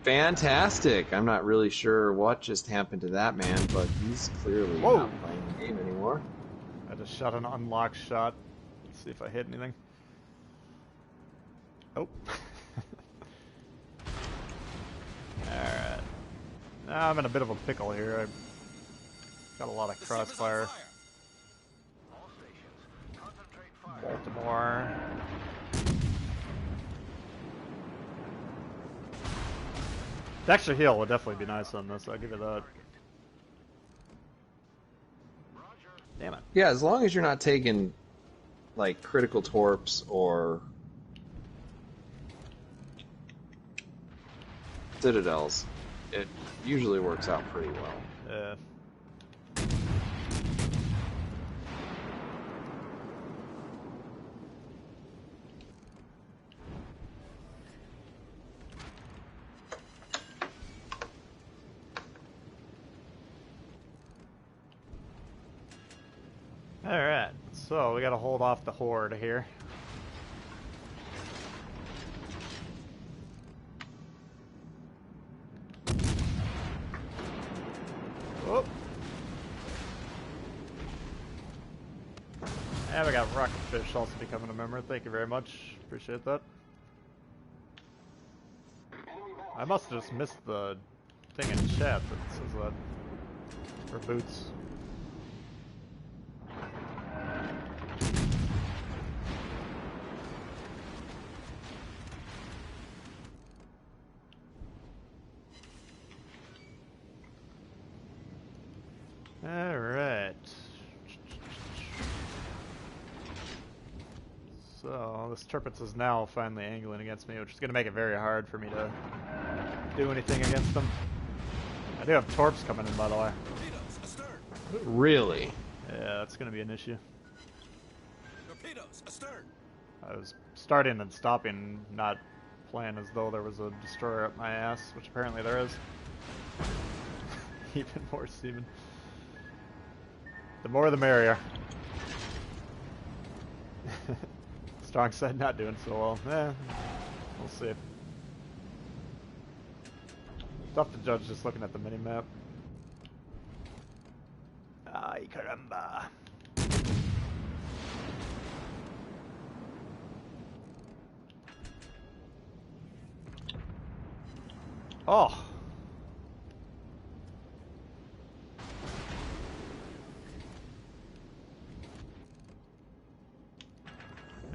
Fantastic! I'm not really sure what just happened to that man, but he's clearly Whoa. not playing the game anymore. I just shot an unlocked shot. Let's see if I hit anything. Oh. Alright. Now I'm in a bit of a pickle here. I've got a lot of The ship is on crossfire. fire. All stations, concentrate fire. Baltimore. The extra heal would definitely be nice on this, I'll give it that. Damn it. Yeah, as long as you're not taking, like, critical torps or citadels, it usually works out pretty well. Yeah. Alright, so we gotta hold off the horde here. Whoop. And we got Rocketfish also becoming a member. Thank you very much. Appreciate that. I must have just missed the thing in chat that says that. For Boots. Alright. So, this Turpitz is now finally angling against me, which is going to make it very hard for me to do anything against them. I do have Torps coming in, by the way. Torpedoes astern. Really? Yeah, that's going to be an issue. Torpedoes astern. I was starting and stopping, not playing as though there was a destroyer up my ass, which apparently there is. Even more seamen. The more the merrier. strong side not doing so well. We'll see. Tough to judge just looking at the mini-map. Ay, caramba. Oh!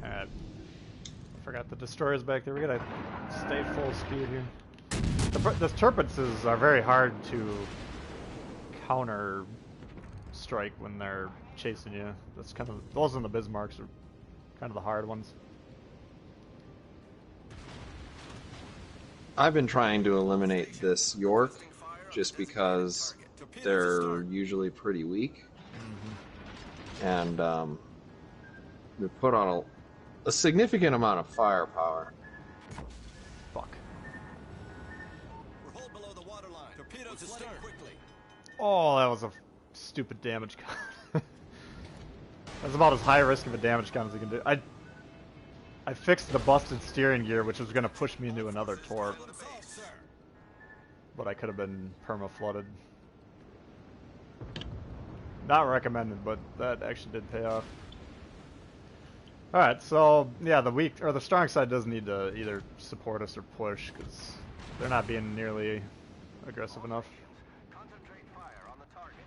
Alright. Forgot the destroyer's back there. We gotta stay full speed here. The turpitses are very hard to counter strike when they're chasing you. That's kind of, those and the Bismarcks are kind of the hard ones. I've been trying to eliminate this York just because they're usually pretty weak. And they put on a significant amount of firepower. Fuck. We're hold below the waterline. Torpedoes astern. Quickly. Oh, that was a stupid damage gun. That's about as high risk of a damage gun as you can do. I fixed the busted steering gear, which was going to push me into another torp. But I could have been perma-flooded. Not recommended, but that actually did pay off. Alright, so, yeah, the strong side does need to either support us or push, because they're not being nearly aggressive enough. Concentrate fire on the target.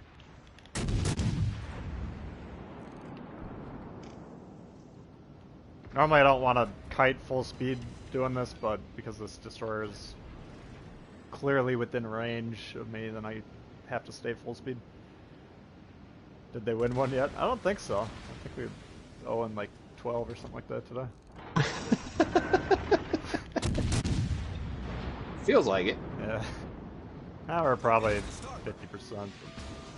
Normally I don't want to kite full speed doing this, but because this destroyer is clearly within range of me, then I have to stay full speed. Did they win one yet? I don't think so. I think we owe in like 12 or something like that today. Feels like it. Yeah. Now we're probably 50%.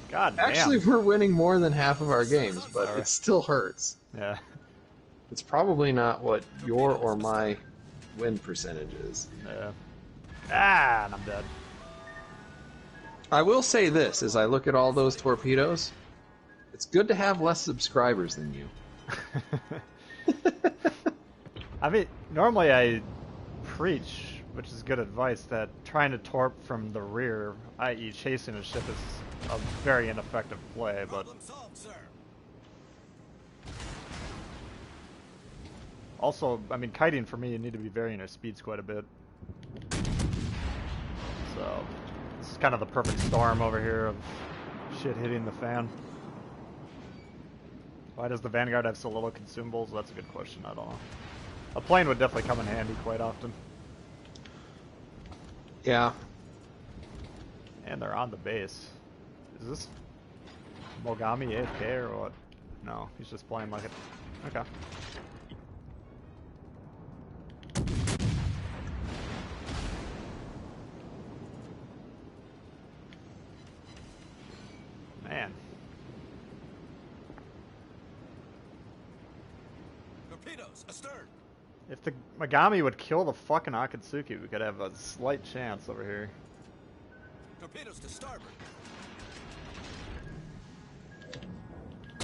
God damn. Actually, we're winning more than half of our games, but it still hurts. Yeah. It's probably not what your or my win percentage is. Yeah. Ah, and I'm dead. I will say this, as I look at all those torpedoes, it's good to have less subscribers than you. I mean, normally I preach, which is good advice, that trying to torp from the rear, i.e. chasing a ship, is a very ineffective play, but Problem solved, sir. also, I mean, kiting for me, you need to be varying your speeds quite a bit. So, this is kind of the perfect storm over here of shit hitting the fan. Why does the Vanguard have so little consumables? That's a good question, I don't know. A plane would definitely come in handy quite often. Yeah. And they're on the base. Is this Mogami AFK or what? No, he's just playing like it. Okay. Man. Torpedoes astern. If the Mogami would kill the fucking Akatsuki, we could have a slight chance over here. Torpedoes to starboard.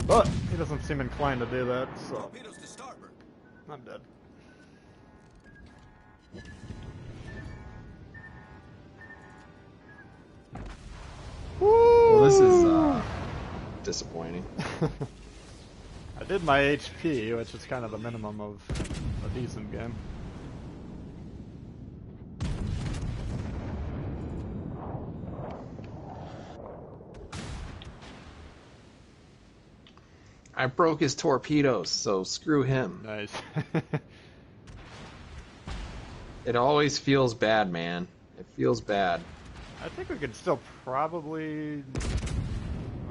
But he doesn't seem inclined to do that, so Torpedoes to starboard. I'm dead. Well, this is disappointing. I did my HP, which is kind of the minimum of a decent game. I broke his torpedoes, so screw him. Nice. It always feels bad, man. It feels bad. I think we could still probably...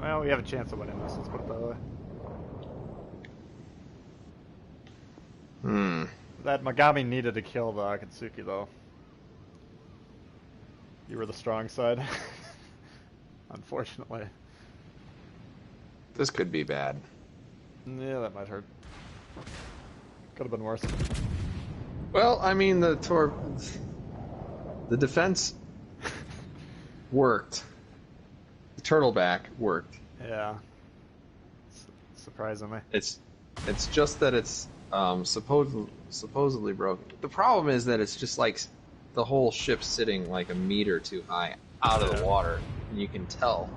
Well, we have a chance of winning this, let's put it that way. That Mogami needed to kill the Akatsuki, though. You were the strong side. Unfortunately. This could be bad. Yeah, that might hurt. Could have been worse. Well, I mean, the defense worked. The turtleback worked. Yeah. Surprisingly. It's just that it's supposedly broken. The problem is that it's just like the whole ship's sitting like a meter too high out of the water, and you can tell.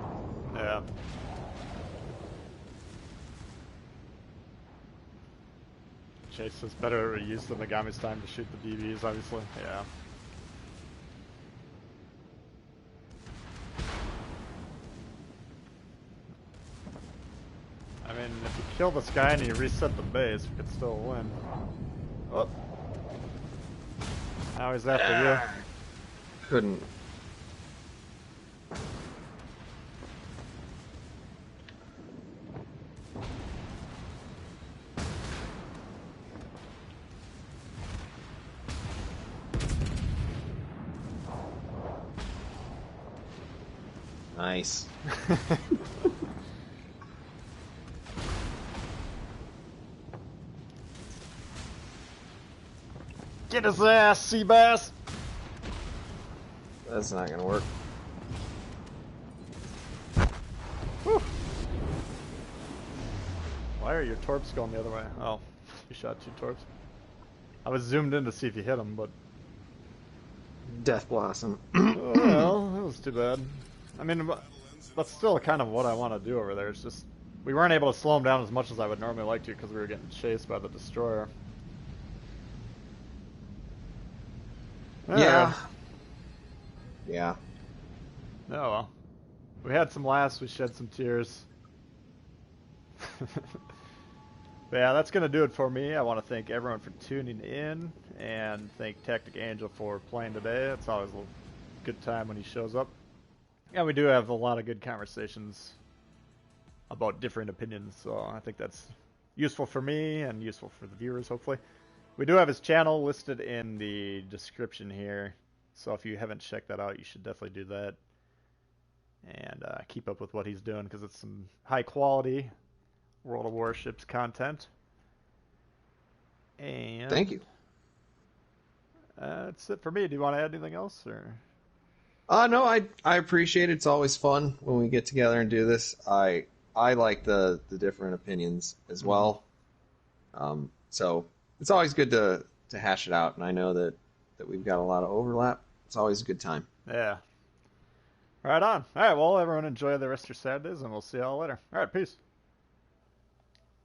Yeah. Chase is better use than Megami's time to shoot the BBs, obviously. Yeah. I mean, if you kill this guy and you reset the base, we could still win. Oh. Now he's after Couldn't. Nice. Get his ass, Seabass! That's not gonna work. Whew. Why are your torps going the other way? Oh, you shot 2 torps. I was zoomed in to see if you hit them, but... Death Blossom. Oh, well, that was too bad. I mean, that's still kind of what I want to do over there. It's just, we weren't able to slow them down as much as I would normally like to because we were getting chased by the destroyer. Yeah. Yeah. Oh well. We had some laughs, we shed some tears. But yeah, that's going to do it for me. I want to thank everyone for tuning in and thank Tactic Angel for playing today. It's always a good time when he shows up. Yeah, we do have a lot of good conversations about different opinions, so I think that's useful for me and useful for the viewers, hopefully. We do have his channel listed in the description here, so if you haven't checked that out, you should definitely do that. And keep up with what he's doing, because it's some high quality World of Warships content. And Thank you. That's it for me. Do you want to add anything else, or? No, I appreciate it. It's always fun when we get together and do this. I like the different opinions as well. So it's always good to hash it out, and I know that we've got a lot of overlap. It's always a good time. Yeah. Right on. All right, well, everyone enjoy the rest of your Saturdays, and we'll see y'all later. All right, peace.